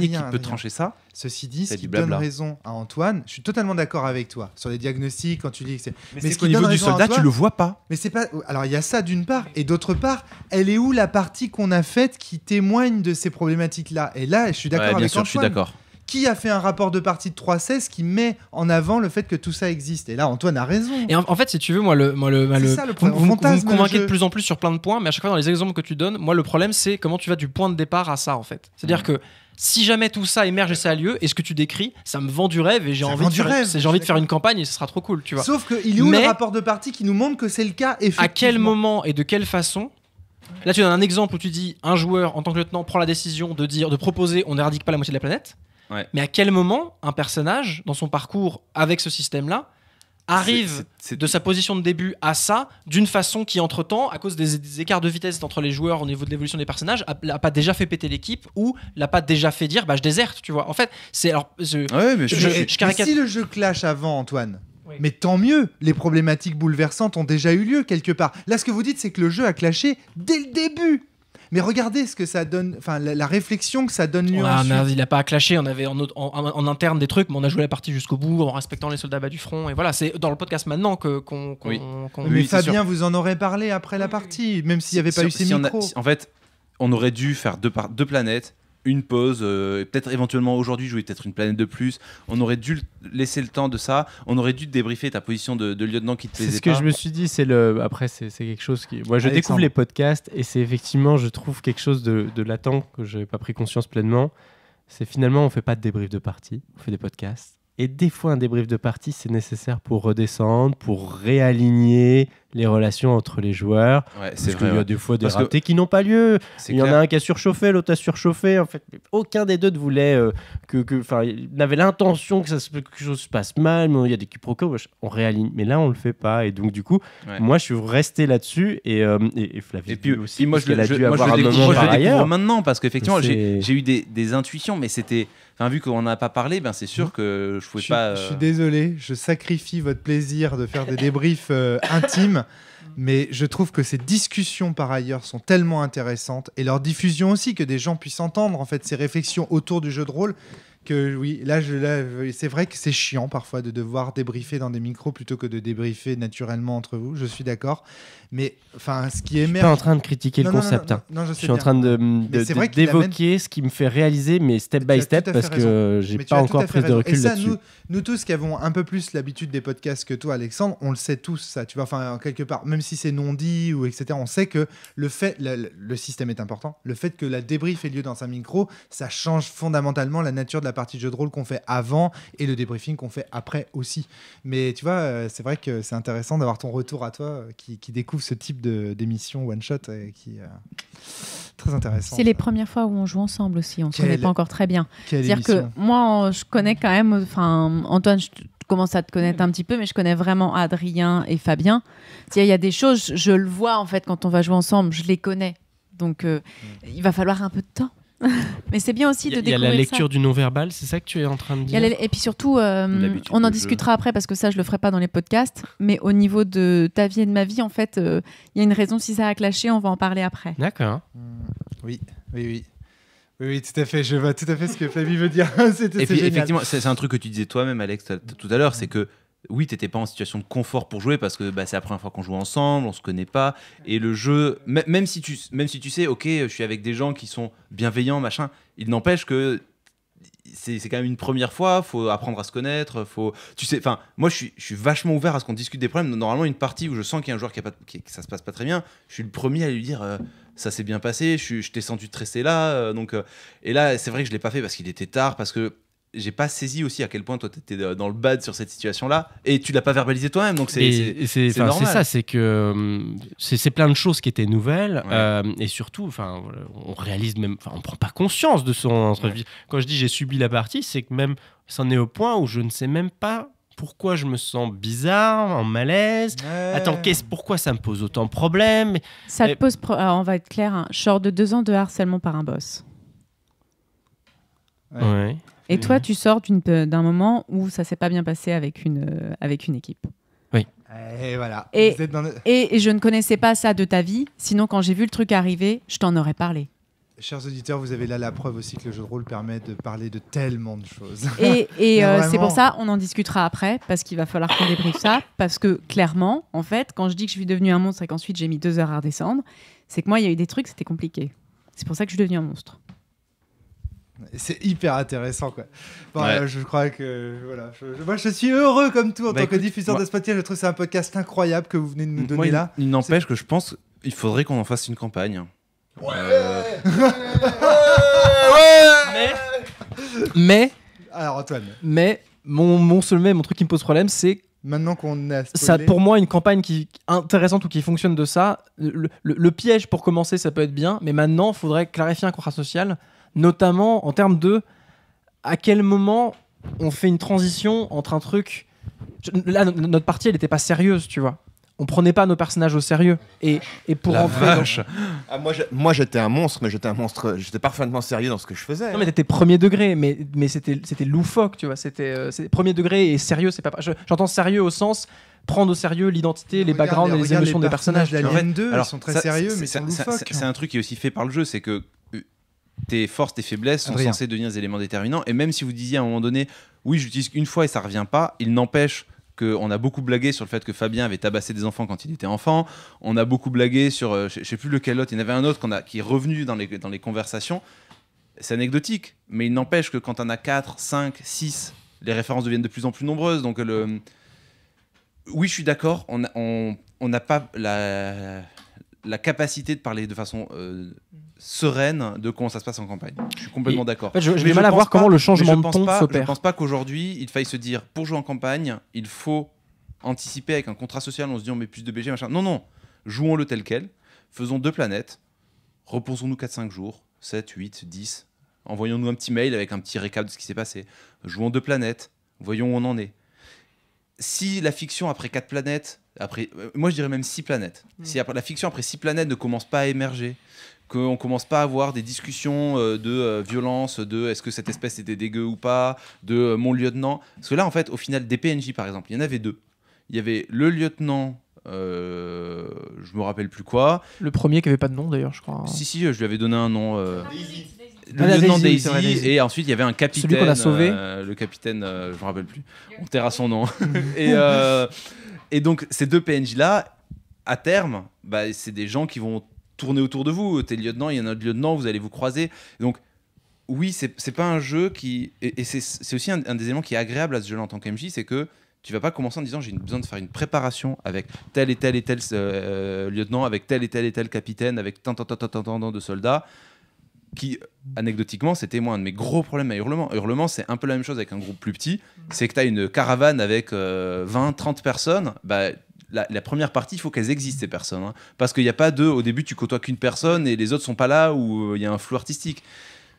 qui peut trancher ça. Ceci dit, ce qui donne raison à Antoine, je suis totalement d'accord avec toi sur les diagnostics quand tu dis que c'est. Mais c'est qu'au niveau du soldat, tu le vois pas. Mais c'est pas. Alors il y a ça d'une part, et d'autre part, elle est où la partie qu'on a faite qui témoigne de ces problématiques-là? Et là, je suis d'accord avec Antoine. Je suis d'accord. Qui a fait un rapport de partie de 3.16 qui met en avant le fait que tout ça existe? Et là, Antoine a raison. Et en fait, si tu veux, vous me convainquez de plus en plus sur plein de points, mais à chaque fois dans les exemples que tu donnes, moi le problème c'est comment tu vas du point de départ à ça en fait. C'est-à-dire que si jamais tout ça émerge et ça a lieu, et ce que tu décris, ça me vend du rêve et j'ai envie de faire une campagne et ce sera trop cool, tu vois. Sauf qu'il est où le rapport de partie qui nous montre que c'est le cas effectivement? À quel moment et de quelle façon? Là, tu donnes un exemple où tu dis un joueur en tant que lieutenant prend la décision de proposer on n'éradique pas la moitié de la planète. Ouais. Mais à quel moment un personnage, dans son parcours avec ce système-là, arrive de sa position de début à ça, d'une façon qui, entre-temps, à cause des écarts de vitesse entre les joueurs au niveau de l'évolution des personnages, n'a pas déjà fait péter l'équipe ou l'a pas déjà fait dire je déserte, tu vois. En fait, c'est... Alors, je caricature. Si le jeu clash avant, Antoine, mais tant mieux, les problématiques bouleversantes ont déjà eu lieu quelque part. Là, ce que vous dites, c'est que le jeu a clashé dès le début. Mais regardez ce que ça donne, enfin la réflexion que ça donne lieu. Il n'a pas à clasher, on avait en interne des trucs, mais on a joué la partie jusqu'au bout en respectant les soldats bas du front. Et voilà, c'est dans le podcast maintenant qu'on. Mais Fabien, vous en aurez parlé après la partie, même s'il n'y avait pas eu ces micros. En fait, on aurait dû faire deux planètes. Une pause, peut-être éventuellement aujourd'hui jouer peut-être une planète de plus. On aurait dû laisser le temps de ça. On aurait dû débriefer ta position de lieutenant qui te plaisait pas. C'est ce que je me suis dit. Après, c'est quelque chose qui. Moi, je découvre les podcasts et c'est effectivement, je trouve quelque chose de latent que je n'avais pas pris conscience pleinement. C'est finalement, on fait pas de débrief de partie, on fait des podcasts. Et des fois, un débrief de partie, c'est nécessaire pour redescendre, pour réaligner les relations entre les joueurs. Ouais, parce qu'il y a des fois des ratés qui n'ont pas lieu. Il y en a un qui a surchauffé, l'autre a surchauffé. En fait, aucun des deux ne voulait n'avait l'intention que quelque chose se passe mal. Mais il y a des quiproquos, on réaligne. Mais là, on le fait pas. Et donc, du coup, moi, je suis resté là-dessus. Et Flavie aussi. Moi, je le découvre maintenant parce qu'effectivement, j'ai eu des intuitions, mais c'était. Enfin, vu qu'on n'en a pas parlé, c'est sûr que je pouvais pas. Je suis désolé, je sacrifie votre plaisir de faire des débriefs intimes, mais je trouve que ces discussions par ailleurs sont tellement intéressantes et leur diffusion aussi, que des gens puissent entendre en fait ces réflexions autour du jeu de rôle. Que oui, là, c'est vrai que c'est chiant parfois de devoir débriefer dans des micros plutôt que de débriefer naturellement entre vous. Je suis d'accord, mais enfin, ce qui émerge. Je suis pas en train de critiquer le concept. Non, je suis en train d'évoquer ce qui me fait réaliser, mais step by step, parce que j'ai pas encore pris de recul là-dessus. Nous tous qui avons un peu plus l'habitude des podcasts que toi, Alexandre, on le sait tous, ça. Tu vois, enfin, quelque part, même si c'est non dit ou etc., on sait que le système est important. Le fait que la débrief ait lieu dans un micro, ça change fondamentalement la nature de la partie de jeu de rôle qu'on fait avant et le débriefing qu'on fait après aussi. Mais tu vois, c'est vrai que c'est intéressant d'avoir ton retour à toi qui découvre ce type d'émission one shot et qui très intéressant. C'est les premières fois où on joue ensemble aussi, on se connaît pas encore très bien. C'est-à-dire que moi, je connais quand même, enfin Antoine, je commence à te connaître un petit peu, mais je connais vraiment Adrien et Fabien. Il y a des choses, je le vois en fait quand on va jouer ensemble, je les connais. Donc il va falloir un peu de temps. Mais c'est bien aussi de découvrir ça. Il y a la lecture du non-verbal, c'est ça que tu es en train de dire? Et puis surtout, on en discutera après parce que ça, je le ferai pas dans les podcasts. Mais au niveau de ta vie et de ma vie, en fait, il y a une raison si ça a clashé, on va en parler après. D'accord. Oui, tout à fait. Je vois tout à fait ce que Flavie veut dire. Et puis, génial. effectivement, c'est un truc que tu disais toi-même, Alex, tout à l'heure, c'est que oui, t'étais pas en situation de confort pour jouer parce que c'est la première fois qu'on joue ensemble, on se connaît pas, et le jeu, même si tu sais, ok, je suis avec des gens qui sont bienveillants, machin, il n'empêche que c'est quand même une première fois, faut apprendre à se connaître, moi je suis vachement ouvert à ce qu'on discute des problèmes. Normalement, une partie où je sens qu'il y a un joueur que ça se passe pas très bien, je suis le premier à lui dire ça s'est bien passé, je t'ai senti stresser là, et là c'est vrai que je l'ai pas fait parce qu'il était tard, parce que j'ai pas saisi aussi à quel point toi t'étais dans le bad sur cette situation-là, et tu l'as pas verbalisé toi-même, donc c'est normal. C'est ça, c'est que c'est plein de choses qui étaient nouvelles, et surtout, on réalise même, on prend pas conscience de son. Quand je dis j'ai subi la partie, c'est que même c'en est au point où je ne sais même pas pourquoi je me sens bizarre, en malaise. Attends, pourquoi ça me pose autant de problèmes? Ça te pose. Alors, on va être clair, hein, genre de 2 ans de harcèlement par un boss. Ouais. Et toi, tu sors d'un moment où ça s'est pas bien passé avec une équipe. Oui. Et voilà. Et, Vous êtes dans et je ne connaissais pas ça de ta vie. Sinon, quand j'ai vu le truc arriver, je t'en aurais parlé. Chers auditeurs, vous avez là la preuve aussi que le jeu de rôle permet de parler de tellement de choses. Et vraiment... c'est pour ça, on en discutera après, parce qu'il va falloir qu'on débriefe ça. Parce que clairement, en fait, quand je dis que je suis devenue un monstre et qu'ensuite j'ai mis 2 heures à redescendre, c'est que moi, il y a eu des trucs, c'était compliqué. C'est pour ça que je suis devenue un monstre. C'est hyper intéressant, quoi. Bon, je crois que voilà, moi je suis heureux comme tout en tant que diffuseur de Spotify. Je trouve que c'est un podcast incroyable que vous venez de nous donner là. Il n'empêche que je pense qu'il faudrait qu'on en fasse une campagne. Mais alors Antoine, mon truc qui me pose problème, c'est maintenant qu'on a spoilé... ça, pour moi, une campagne qui intéressante ou qui fonctionne de ça, le piège pour commencer, ça peut être bien, mais maintenant, il faudrait clarifier un contrat social, notamment en termes de à quel moment on fait une transition entre un truc... Là, notre partie, elle n'était pas sérieuse, tu vois. On prenait pas nos personnages au sérieux. Et pour rentrer moi, j'étais un monstre, mais j'étais parfaitement sérieux dans ce que je faisais. Non, mais t'étais premier degré, mais c'était loufoque, tu vois. C'était premier degré et sérieux, c'est pas. J'entends sérieux au sens prendre au sérieux l'identité, les backgrounds et les émotions des personnages. L'Alien 2, alors, ils sont très sérieux, mais ils sont loufoques. C'est un truc qui est aussi fait par le jeu, c'est que tes forces, tes faiblesses sont censées devenir des éléments déterminants. Et même si vous disiez à un moment donné, oui, j'utilise une fois et ça revient pas, il n'empêche qu'on a beaucoup blagué sur le fait que Fabien avait tabassé des enfants quand il était enfant. On a beaucoup blagué sur, je sais plus lequel autre, il y en avait un autre qui est revenu dans les conversations. C'est anecdotique, mais il n'empêche que quand on a 4, 5, 6, les références deviennent de plus en plus nombreuses. Donc oui, je suis d'accord, on n'a pas la capacité de parler de façon sereine de comment ça se passe en campagne. Je suis complètement d'accord. En fait, j'ai du mal à voir comment le changement de ton s'opère. Je pense pas qu'aujourd'hui, il faille se dire, pour jouer en campagne, il faut anticiper avec un contrat social, on se dit on met plus de BG, machin. Non, jouons-le tel quel, faisons 2 planètes, reposons-nous 4-5 jours, 7, 8, 10, envoyons-nous un petit mail avec un petit récap de ce qui s'est passé, jouons 2 planètes, voyons où on en est. Si la fiction après 4 planètes, moi je dirais même 6 planètes, si la fiction après 6 planètes ne commence pas à émerger, qu'on commence pas à avoir des discussions de violence, de est-ce que cette espèce était dégueu ou pas, de mon lieutenant, parce que là en fait au final des PNJ par exemple, il y en avait 2. Il y avait le lieutenant, je me rappelle plus quoi. Le premier qui avait pas de nom d'ailleurs, je crois. Si, je lui avais donné un nom. Le lieutenant Daisy, Daisy, et ensuite il y avait un capitaine. Celui qu'on a sauvé. Le capitaine, je me rappelle plus. On taira son nom. et donc ces 2 PNJ là, à terme, c'est des gens qui vont tourner autour de vous. T'es lieutenant, il y en a un autre lieutenant, vous allez vous croiser. Donc oui, c'est pas un jeu qui... Et c'est aussi un des éléments qui est agréable à ce jeu en tant qu'MJ, c'est que tu vas pas commencer en disant j'ai besoin de faire une préparation avec tel et tel et tel lieutenant, avec tel et tel capitaine, avec tant de soldats, qui, anecdotiquement, c'était moi un de mes gros problèmes à Hurlement. Hurlement, c'est un peu la même chose avec un groupe plus petit, c'est que tu as une caravane avec 20-30 personnes, la première partie, il faut qu'elles existent, ces personnes. Hein. Parce qu'il n'y a pas au début, tu côtoies qu'une personne et les autres sont pas là où il y a un flou artistique.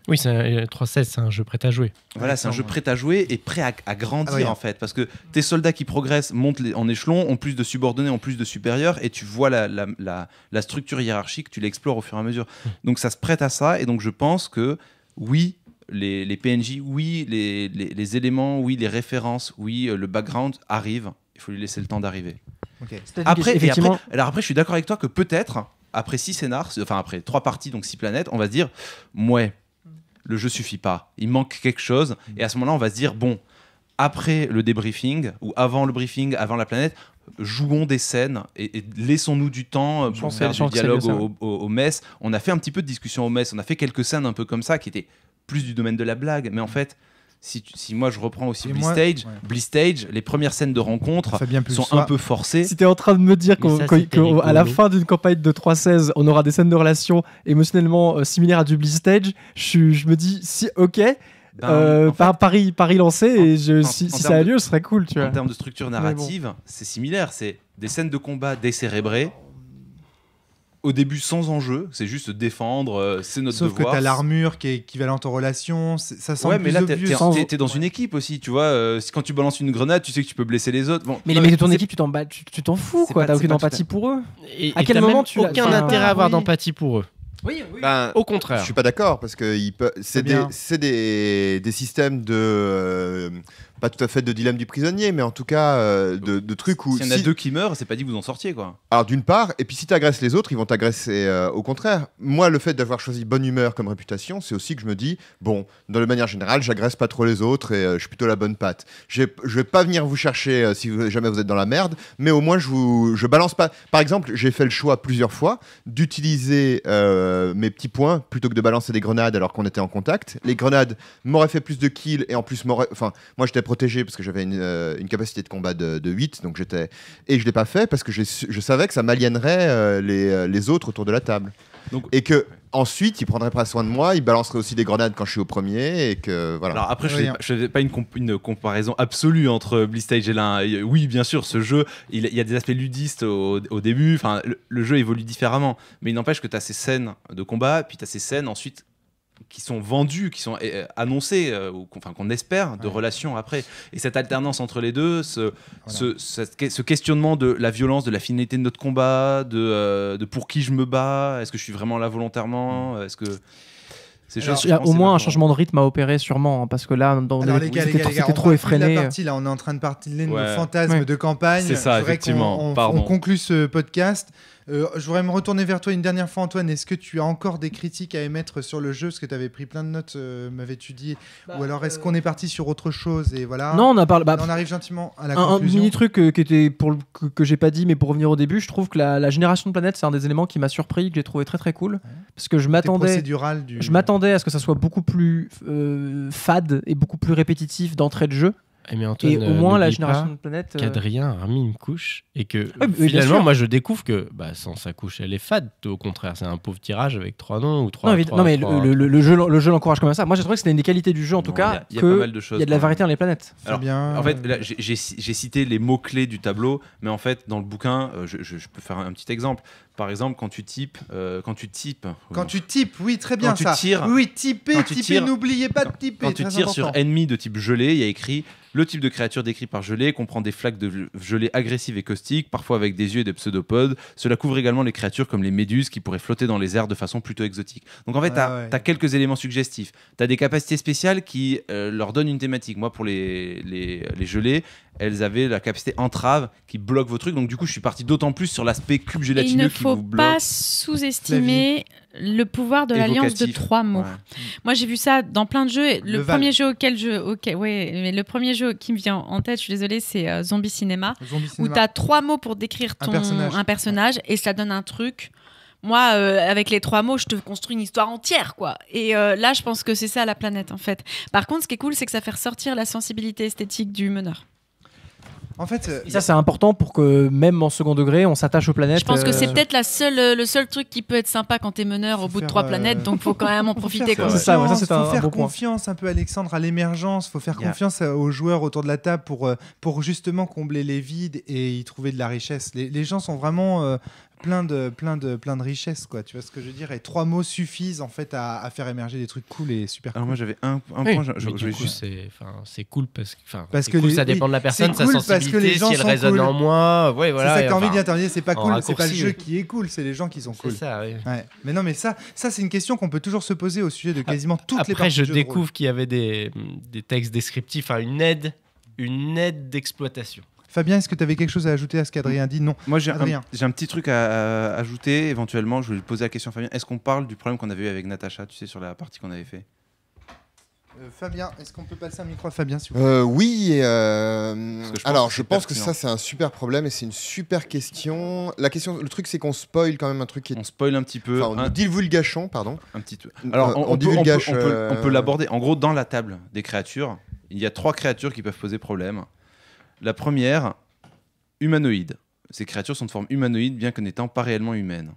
Oui, 3.16, c'est un jeu prêt à jouer. Voilà, c'est un jeu prêt à jouer et prêt à grandir Ah oui. en fait. Parce que tes soldats qui progressent montent en échelon, ont plus de subordonnés, ont plus de supérieurs, et tu vois la structure hiérarchique, tu l'explores au fur et à mesure. Donc ça se prête à ça, et donc je pense que oui, les PNJ, oui, les éléments, oui, les références, oui, le background arrive. Il faut lui laisser le temps d'arriver. Ok. Après, effectivement, alors après, je suis d'accord avec toi que peut-être, après 6 scénars, enfin après 3 parties, donc 6 planètes, on va se dire, ouais, le jeu suffit pas, il manque quelque chose, et à ce moment-là, on va se dire, bon, après le débriefing, ou avant le briefing, avant la planète, jouons des scènes et laissons-nous du temps pour faire du dialogue au mess. On a fait un petit peu de discussion au mess, on a fait quelques scènes un peu comme ça, qui étaient plus du domaine de la blague, mais en fait... Si moi je reprends aussi Bliss-Stage, les premières scènes de rencontre sont un peu forcées. Si t'es en train de me dire qu'à la fin d'une campagne de 3.16, on aura des scènes de relations émotionnellement similaires à du Bliss-Stage, je me dis, si, ok, Paris lancé, et si ça a lieu, ce serait cool. Tu vois. En termes de structure narrative, c'est similaire. C'est des scènes de combat décérébrées. Au début, sans enjeu, c'est juste défendre, c'est notre devoir. Sauf que t'as l'armure qui est équivalente aux relations, ça semble mais plus là, obvious. t'es dans une équipe aussi, tu vois. Quand tu balances une grenade, tu sais que tu peux blesser les autres. Bon, mais les mecs de ton équipe, tu t'en fous, quoi. T'as aucune empathie pour eux. À quel moment tu as aucun intérêt à avoir d'empathie pour eux. Oui. Au contraire. Je suis pas d'accord parce que c'est des systèmes de pas tout à fait de dilemme du prisonnier, mais en tout cas de trucs où s'il y en a 2 qui meurent, c'est pas dit que vous en sortiez, quoi. Alors d'une part, et puis si t'agresses les autres, ils vont t'agresser au contraire. Moi, le fait d'avoir choisi bonne humeur comme réputation, c'est aussi que je me dis bon, dans la manière générale, j'agresse pas trop les autres et je suis plutôt la bonne patte. Je vais pas venir vous chercher si jamais vous êtes dans la merde, mais au moins je balance pas. Par exemple, j'ai fait le choix plusieurs fois d'utiliser mes petits points plutôt que de balancer des grenades alors qu'on était en contact. Les grenades m'auraient fait plus de kills et en plus moi j'étais protégé parce que j'avais une capacité de combat de 8, donc et je l'ai pas fait parce que je savais que ça m'aliénerait les autres autour de la table. Donc, et que ensuite ils prendraient pas soin de moi, ils balanceraient aussi des grenades quand je suis au premier, et que voilà. Alors après, je fais pas une comparaison absolue entre Bliss-Stage et l'un. Oui, bien sûr, ce jeu, il y a des aspects ludistes au début. Enfin, le jeu évolue différemment, mais il n'empêche que tu as ces scènes de combat, puis tu as ces scènes ensuite qui sont vendues, qui sont annoncées, qu'on espère, de relations après. Et cette alternance entre les deux, ce questionnement de la violence, de la finalité de notre combat, de pour qui je me bats, est-ce que je suis vraiment là volontairement, est-ce que... Il y a au moins un changement de rythme à opérer sûrement, hein, parce que là, c'était trop effréné. Là, on est en train de parler de nos fantasmes de campagne. C'est ça, effectivement. On conclut ce podcast. Je voudrais me retourner vers toi une dernière fois, Antoine. Est-ce que tu as encore des critiques à émettre sur le jeu? Parce que tu avais pris plein de notes, m'avais-tu dit. Ou alors est-ce qu'on est parti sur autre chose et voilà. Non, on a parlé. On arrive gentiment à la conclusion. Un mini truc qui était que j'ai pas dit, mais pour revenir au début, je trouve que la génération de planètes, c'est un des éléments qui m'a surpris, que j'ai trouvé très très cool, parce que je m'attendais à ce que ça soit beaucoup plus fade et beaucoup plus répétitif d'entrée de jeu. Mais Antoine, et au moins la génération de planètes. Qu'Adrien a remis une couche et que finalement, moi je découvre que sans sa couche, elle est fade. Au contraire, c'est un pauvre tirage avec 3 noms ou 3. Non, mais le jeu l'encourage comme ça. Moi j'ai trouvé que c'était une des qualités du jeu en tout cas. Il y a pas mal de choses. Il y a de la variété dans les planètes. Alors, en fait, là, j'ai cité les mots clés du tableau, mais en fait, dans le bouquin, je peux faire un petit exemple. Par exemple, quand tu types, oui, très bien ça. Typer, n'oubliez pas de typer. Quand tu tires sur ennemi de type gelé, il y a écrit le type de créature décrit par gelée comprend des flaques de gelée agressives et caustiques, parfois avec des yeux et des pseudopodes. Cela couvre également les créatures comme les méduses qui pourraient flotter dans les airs de façon plutôt exotique. Donc en fait, t'as quelques éléments suggestifs. T'as des capacités spéciales qui leur donnent une thématique. Moi, pour les gelées, elles avaient la capacité entrave qui bloque vos trucs. Donc du coup, je suis parti d'autant plus sur l'aspect cube gélatineux qui vous bloque. Il ne faut pas sous-estimer le pouvoir de l'alliance de 3 mots. Ouais. Moi, j'ai vu ça dans plein de jeux. Le premier jeu mais le premier jeu qui me vient en tête, je suis désolée, c'est Zombie Cinéma, où tu as 3 mots pour décrire un personnage et ça donne un truc. Moi, avec les 3 mots, je te construis une histoire entière, quoi. Et là, je pense que c'est ça la planète, en fait. Par contre, ce qui est cool, c'est que ça fait ressortir la sensibilité esthétique du meneur. En fait, et ça c'est important pour que même en second degré on s'attache aux planètes. Je pense que c'est peut-être le seul truc qui peut être sympa quand t'es meneur au bout de 3 planètes, donc faut quand même en profiter. C'est ça, c'est faut faire confiance un peu, Alexandre, à l'émergence. Faut faire confiance aux joueurs autour de la table pour justement combler les vides et y trouver de la richesse. Les gens sont vraiment plein de richesses, quoi. Tu vois ce que je veux dire? Et 3 mots suffisent en fait à faire émerger des trucs cool et super. Alors cool. moi j'avais un Oui, point. mais du coup, c'est cool parce que cool, les- ça dépend oui, de la personne, c'est sa cool parce que sensibilité, les gens si elle sont résonne cool. en moi. Ouais, voilà. C'est ça que t'as envie de enfin, dire. T'as envie de dire, c'est pas en cool, c'est pas le raccourci, jeu oui. qui est cool, c'est les gens qui sont C'est cool. ça, oui. Ouais. Mais non, mais ça c'est une question qu'on peut toujours se poser au sujet de quasiment toutes les Après, parties je de jeux de rôle. découvre qu'il y avait des textes descriptifs, une aide d'exploitation. Fabien, est-ce que tu avais quelque chose à ajouter à ce qu'Adrien dit? Non. Moi j'ai Adrien. un petit truc à ajouter éventuellement. Je voulais poser la question à Fabien. Est-ce qu'on parle du problème qu'on avait eu avec Natacha, tu sais, sur la partie qu'on avait fait? Fabien, est-ce qu'on peut passer un micro à Fabien, s'il vous plaît? Oui. que je pense Alors, que je c'est pense que pertinent. ça, c'est un super problème et c'est une super question. Le truc, c'est qu'on spoil quand même un truc qui est. On spoil un petit peu. Enfin, on divulgation, pardon. Un petit peu. Alors, on peut divulgage, l'aborder. En gros, dans la table des créatures, il y a 3 créatures qui peuvent poser problème. La première, humanoïde. Ces créatures sont de forme humanoïde, bien que n'étant pas réellement humaines.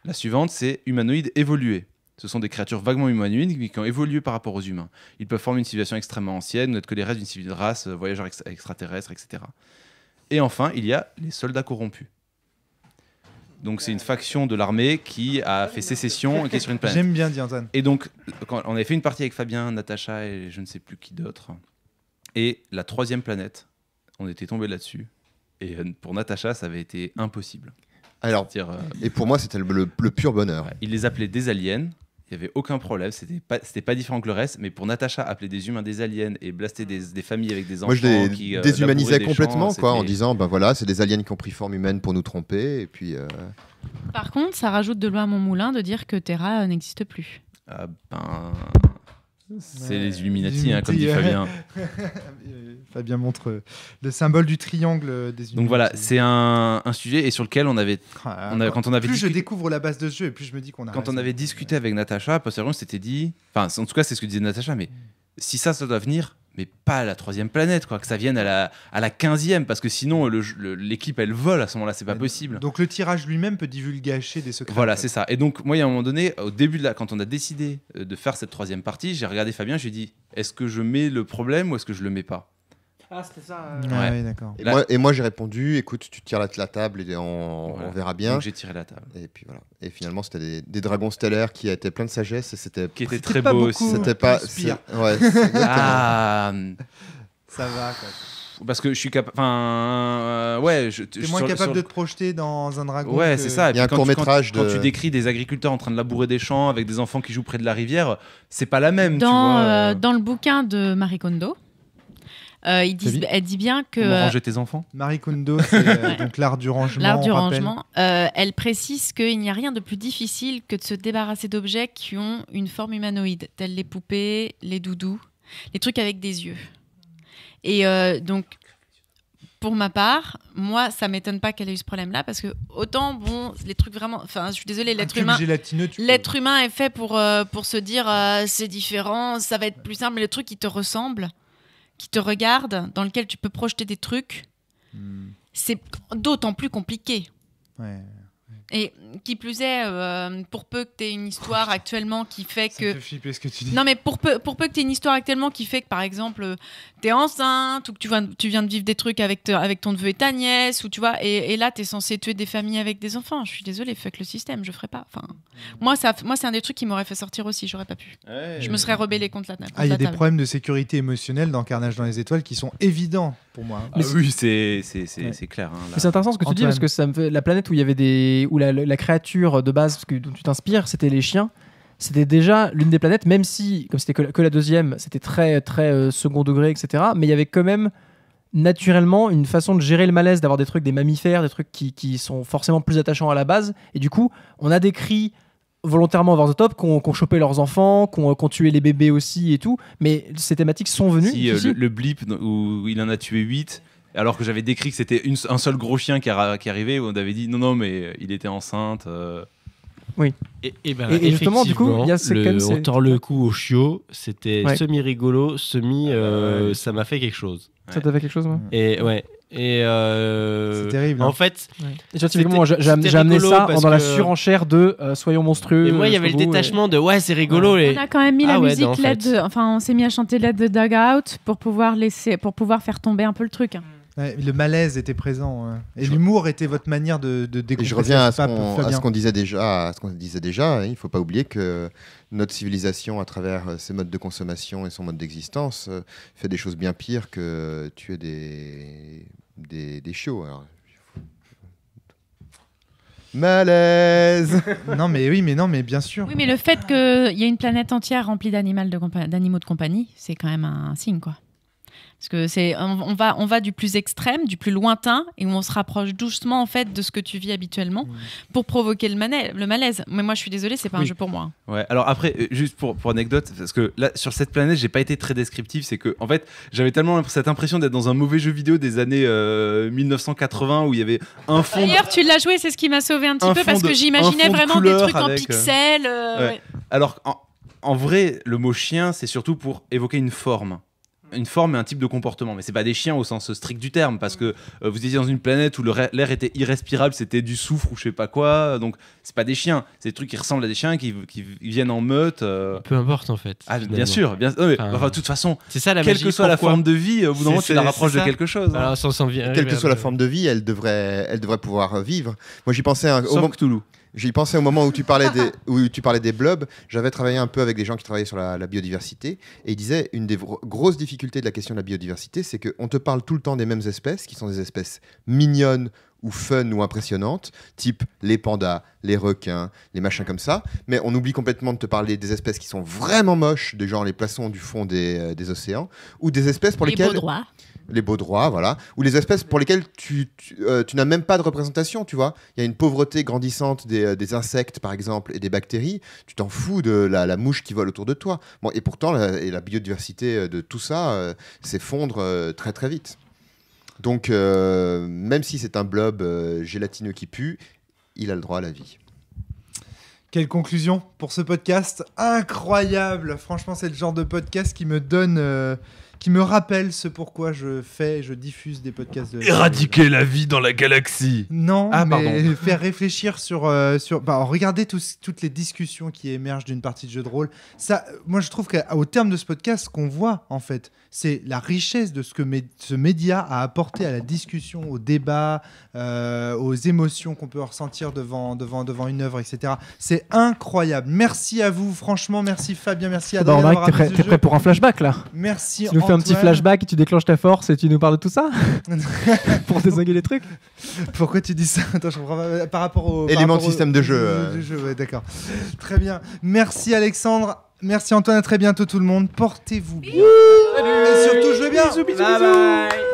La suivante, c'est humanoïde évolué. Ce sont des créatures vaguement humanoïdes, mais qui ont évolué par rapport aux humains. Ils peuvent former une civilisation extrêmement ancienne, n'être que les restes d'une civilisation race, voyageurs extraterrestres, etc. Et enfin, il y a les soldats corrompus. Donc, c'est une faction de l'armée qui a fait sécession et qui est sur une planète. J'aime bien, dit Antoine. Et donc, quand on avait fait une partie avec Fabien, Natacha et je ne sais plus qui d'autre. Et la 3e planète, on était tombé là-dessus. Et pour Natacha, ça avait été impossible. Alors, C'est-à-dire, et pour moi, c'était le pur bonheur. ouais, il les appelait des aliens. Il n'y avait aucun problème. C'était pas différent que le reste. Mais pour Natacha, appeler des humains des aliens et blaster des familles avec des enfants Moi, je les qui déshumanisais labouraient des complètement, champs, quoi, en c'était- disant, ben voilà, c'est des aliens qui ont pris forme humaine pour nous tromper. Et puis, Par contre, ça rajoute de l'eau à mon moulin de dire que Terra n'existe plus. Ah, ben, c'est Ouais, les Illuminati, les hein, comme dit Illuminati, Fabien. Fabien montre le symbole du triangle des Donc voilà, c'est un sujet et sur lequel on avait quand on avait plus je discuté- découvre la base de ce jeu et plus je me dis qu'on a Quand on raison. avait discuté avec Natacha, on s'était dit, enfin en tout cas c'est ce que disait Natacha, mais si ça doit venir, mais pas à la 3e planète, quoi, que ça vienne à la 15e, parce que sinon l'équipe elle vole à ce moment-là, c'est pas possible. Donc le tirage lui-même peut divulgacher des secrets. Voilà, en fait. c'est ça. Et donc moi, il y a un moment donné, au début quand on a décidé de faire cette 3e partie, j'ai regardé Fabien, je lui ai dit, est-ce que je mets le problème ou est-ce que je le mets pas? Ah, c'était ça. Ah Ouais. oui, d'accord. et moi, j'ai répondu, écoute, tu tires la table et on Voilà. verra bien. Donc j'ai tiré la table. Et puis voilà. Et finalement, c'était des dragons stellaires qui étaient pleins de sagesse et c'était. Qui était C'était très pas beau beaucoup. aussi. C'était pas. Inspire. Ouais, c'est exactement. Ah, Ça va quoi. parce que je suis capable. Enfin, ouais. T'es moins capable de te projeter dans un dragon. Ouais, que- c'est ça. Et Il y a puis un quand tu- court-métrage quand de- tu décris des agriculteurs en train de labourer des champs avec des enfants qui jouent près de la rivière, c'est pas la même. tu Dans, vois. dans le bouquin de Marie Kondo, elle dit bien que Comment ranger tes enfants? Marie Kondo, c'est donc l'art du rangement. l'art du on rappelle. rangement, elle précise qu'il n'y a rien de plus difficile que de se débarrasser d'objets qui ont une forme humanoïde, tels les poupées, les doudous, les trucs avec des yeux. Et donc, pour ma part, moi, ça m'étonne pas qu'elle ait eu ce problème-là, parce que autant, bon, les trucs vraiment... Enfin, je suis désolée, Un l'être cube humain... gélatineux, tu peux- L'être humain est fait pour se dire c'est différent, ça va être plus simple, mais le truc qui te ressemble, qui te regarde, dans lequel tu peux projeter des trucs, Hmm. c'est d'autant plus compliqué. Ouais. Et qui plus est, pour peu que tu aies une histoire actuellement qui fait Ça me que... fait flipper ce que tu dis. Non, mais pour peu que tu aies une histoire actuellement qui fait que, par exemple, tu es enceinte ou que tu viens de vivre des trucs avec ton neveu et ta nièce, ou tu vois, et là, tu es censé tuer des familles avec des enfants. Je suis désolée, fuck le système, je ferais pas. Enfin, moi, c'est un des trucs qui m'aurait fait sortir aussi, j'aurais pas pu. Je me serais rebellée contre la table. Ah, il y a des problèmes de sécurité émotionnelle dans Carnage dans les étoiles qui sont évidents pour moi. Ah oui, c'est Ouais. clair. hein, là. Mais c'est intéressant ce que tu dis Antoine. parce que ça me fait la planète où il y avait où la créature de base dont tu t'inspires, c'était les chiens. C'était déjà l'une des planètes, même si comme c'était que la 2e, c'était très très second degré, etc. Mais il y avait quand même naturellement une façon de gérer le malaise, d'avoir des mammifères, des trucs qui sont forcément plus attachants à la base. Et du coup, on a des cris volontairement over the top, qu'on chopé leurs enfants, qu'on tué les bébés aussi et tout. Mais ces thématiques sont venues. Si, le blip où il en a tué 8, alors que j'avais décrit que c'était un seul gros chien qui arrivait, où on avait dit non, mais il était enceinte. Et ben, Et justement, du coup, effectivement, il y a quand même on ces- tord le cou au chiot, c'était Ouais. semi-rigolo, ouais. ça m'a fait quelque chose. Ça t'a fait quelque chose, moi Et ouais. Et C'est terrible, en hein. fait, Et tu vois, typiquement, C'était j'ai amené rigolo ça parce dans la que- surenchère de soyons monstrueux. et moi il y avait le jusqu'au bout, détachement de ouais, c'est rigolo. On a quand même mis Ah la ouais, musique non, en fait. on s'est mis à chanter l'aide de Dugout pour pouvoir faire tomber un peu le truc. Ouais, le malaise était présent. Et l'humour était votre manière de décompresser. Et je reviens à ce qu'on disait déjà. Hein. Il ne faut pas oublier que notre civilisation, à travers ses modes de consommation et son mode d'existence, fait des choses bien pires que tuer des chiots. Alors, malaise. Non mais bien sûr. Oui, mais le fait qu'il y a une planète entière remplie d'animaux de compagnie, c'est quand même un signe, quoi. Parce que on va du plus extrême, du plus lointain, et où on se rapproche doucement en fait de ce que tu vis habituellement pour provoquer le malaise. Mais moi, je suis désolée, c'est pas un jeu pour moi. Ouais. Alors après, juste pour anecdote, parce que là, sur cette planète, j'ai pas été très descriptif. C'est que, en fait, j'avais tellement cette impression d'être dans un mauvais jeu vidéo des années 1980 où il y y avait un fond. D'ailleurs, tu l'as joué, c'est ce qui m'a sauvé un petit peu parce que j'imaginais vraiment des trucs en pixels. Ouais. Alors, en vrai, le mot chien, c'est surtout pour évoquer une forme et un type de comportement, mais c'est pas des chiens au sens strict du terme, parce que vous étiez dans une planète où l'air était irrespirable, c'était du soufre ou je sais pas quoi, donc c'est pas des chiens, c'est des trucs qui ressemblent à des chiens qui viennent en meute. Peu importe en fait. Ah, bien sûr, de toute façon, c'est ça la quelle magie. que soit la forme de vie, au bout d'un moment tu la rapproches de quelque chose. Alors, quelle que soit la forme de vie, elle devrait pouvoir vivre. Moi j'y pensais Sauf Cthulhu. J'y pensais au moment où tu parlais des blobs. J'avais travaillé un peu avec des gens qui travaillaient sur la biodiversité et ils disaient une des grosses difficultés de la question de la biodiversité, c'est qu'on te parle tout le temps des mêmes espèces, qui sont des espèces mignonnes ou fun ou impressionnantes, type les pandas, les requins, les machins comme ça, mais on oublie complètement de te parler des espèces qui sont vraiment moches, des genre les poissons du fond des océans, ou des espèces pour lesquelles... Les baudrois, voilà, ou les espèces pour lesquelles tu n'as même pas de représentation, tu vois. Il y a une pauvreté grandissante des insectes, par exemple, et des bactéries. Tu t'en fous de la mouche qui vole autour de toi. Bon, et pourtant, la biodiversité de tout ça s'effondre très très vite. Donc, même si c'est un blob gélatineux qui pue, il a le droit à la vie. Quelle conclusion pour ce podcast incroyable. Franchement, c'est le genre de podcast qui me donne... qui me rappelle ce pourquoi je diffuse des podcasts de... Éradiquer la vie dans la galaxie. Non, mais faire réfléchir sur regardez toutes les discussions qui émergent d'une partie de jeu de rôle. Ça, moi, je trouve qu'au terme de ce podcast, ce qu'on voit, en fait, c'est la richesse de ce que ce média a apporté à la discussion, au débat, aux émotions qu'on peut ressentir devant une œuvre, etc. C'est incroyable. Merci à vous, franchement, merci Fabien, merci Adrien. Marc, t'es prêt pour un flashback, là? Merci. Tu nous fais un petit flashback et tu déclenches ta force et tu nous parles de tout ça pour désinguer les trucs. Pourquoi tu dis ça? Attends, je comprends pas. Par rapport au élément de système de jeu. Ouais, d'accord. Très bien. Merci Alexandre. Merci Antoine. À très bientôt tout le monde. Portez-vous bien. Et surtout jouez bien. Bisous. Bye bye.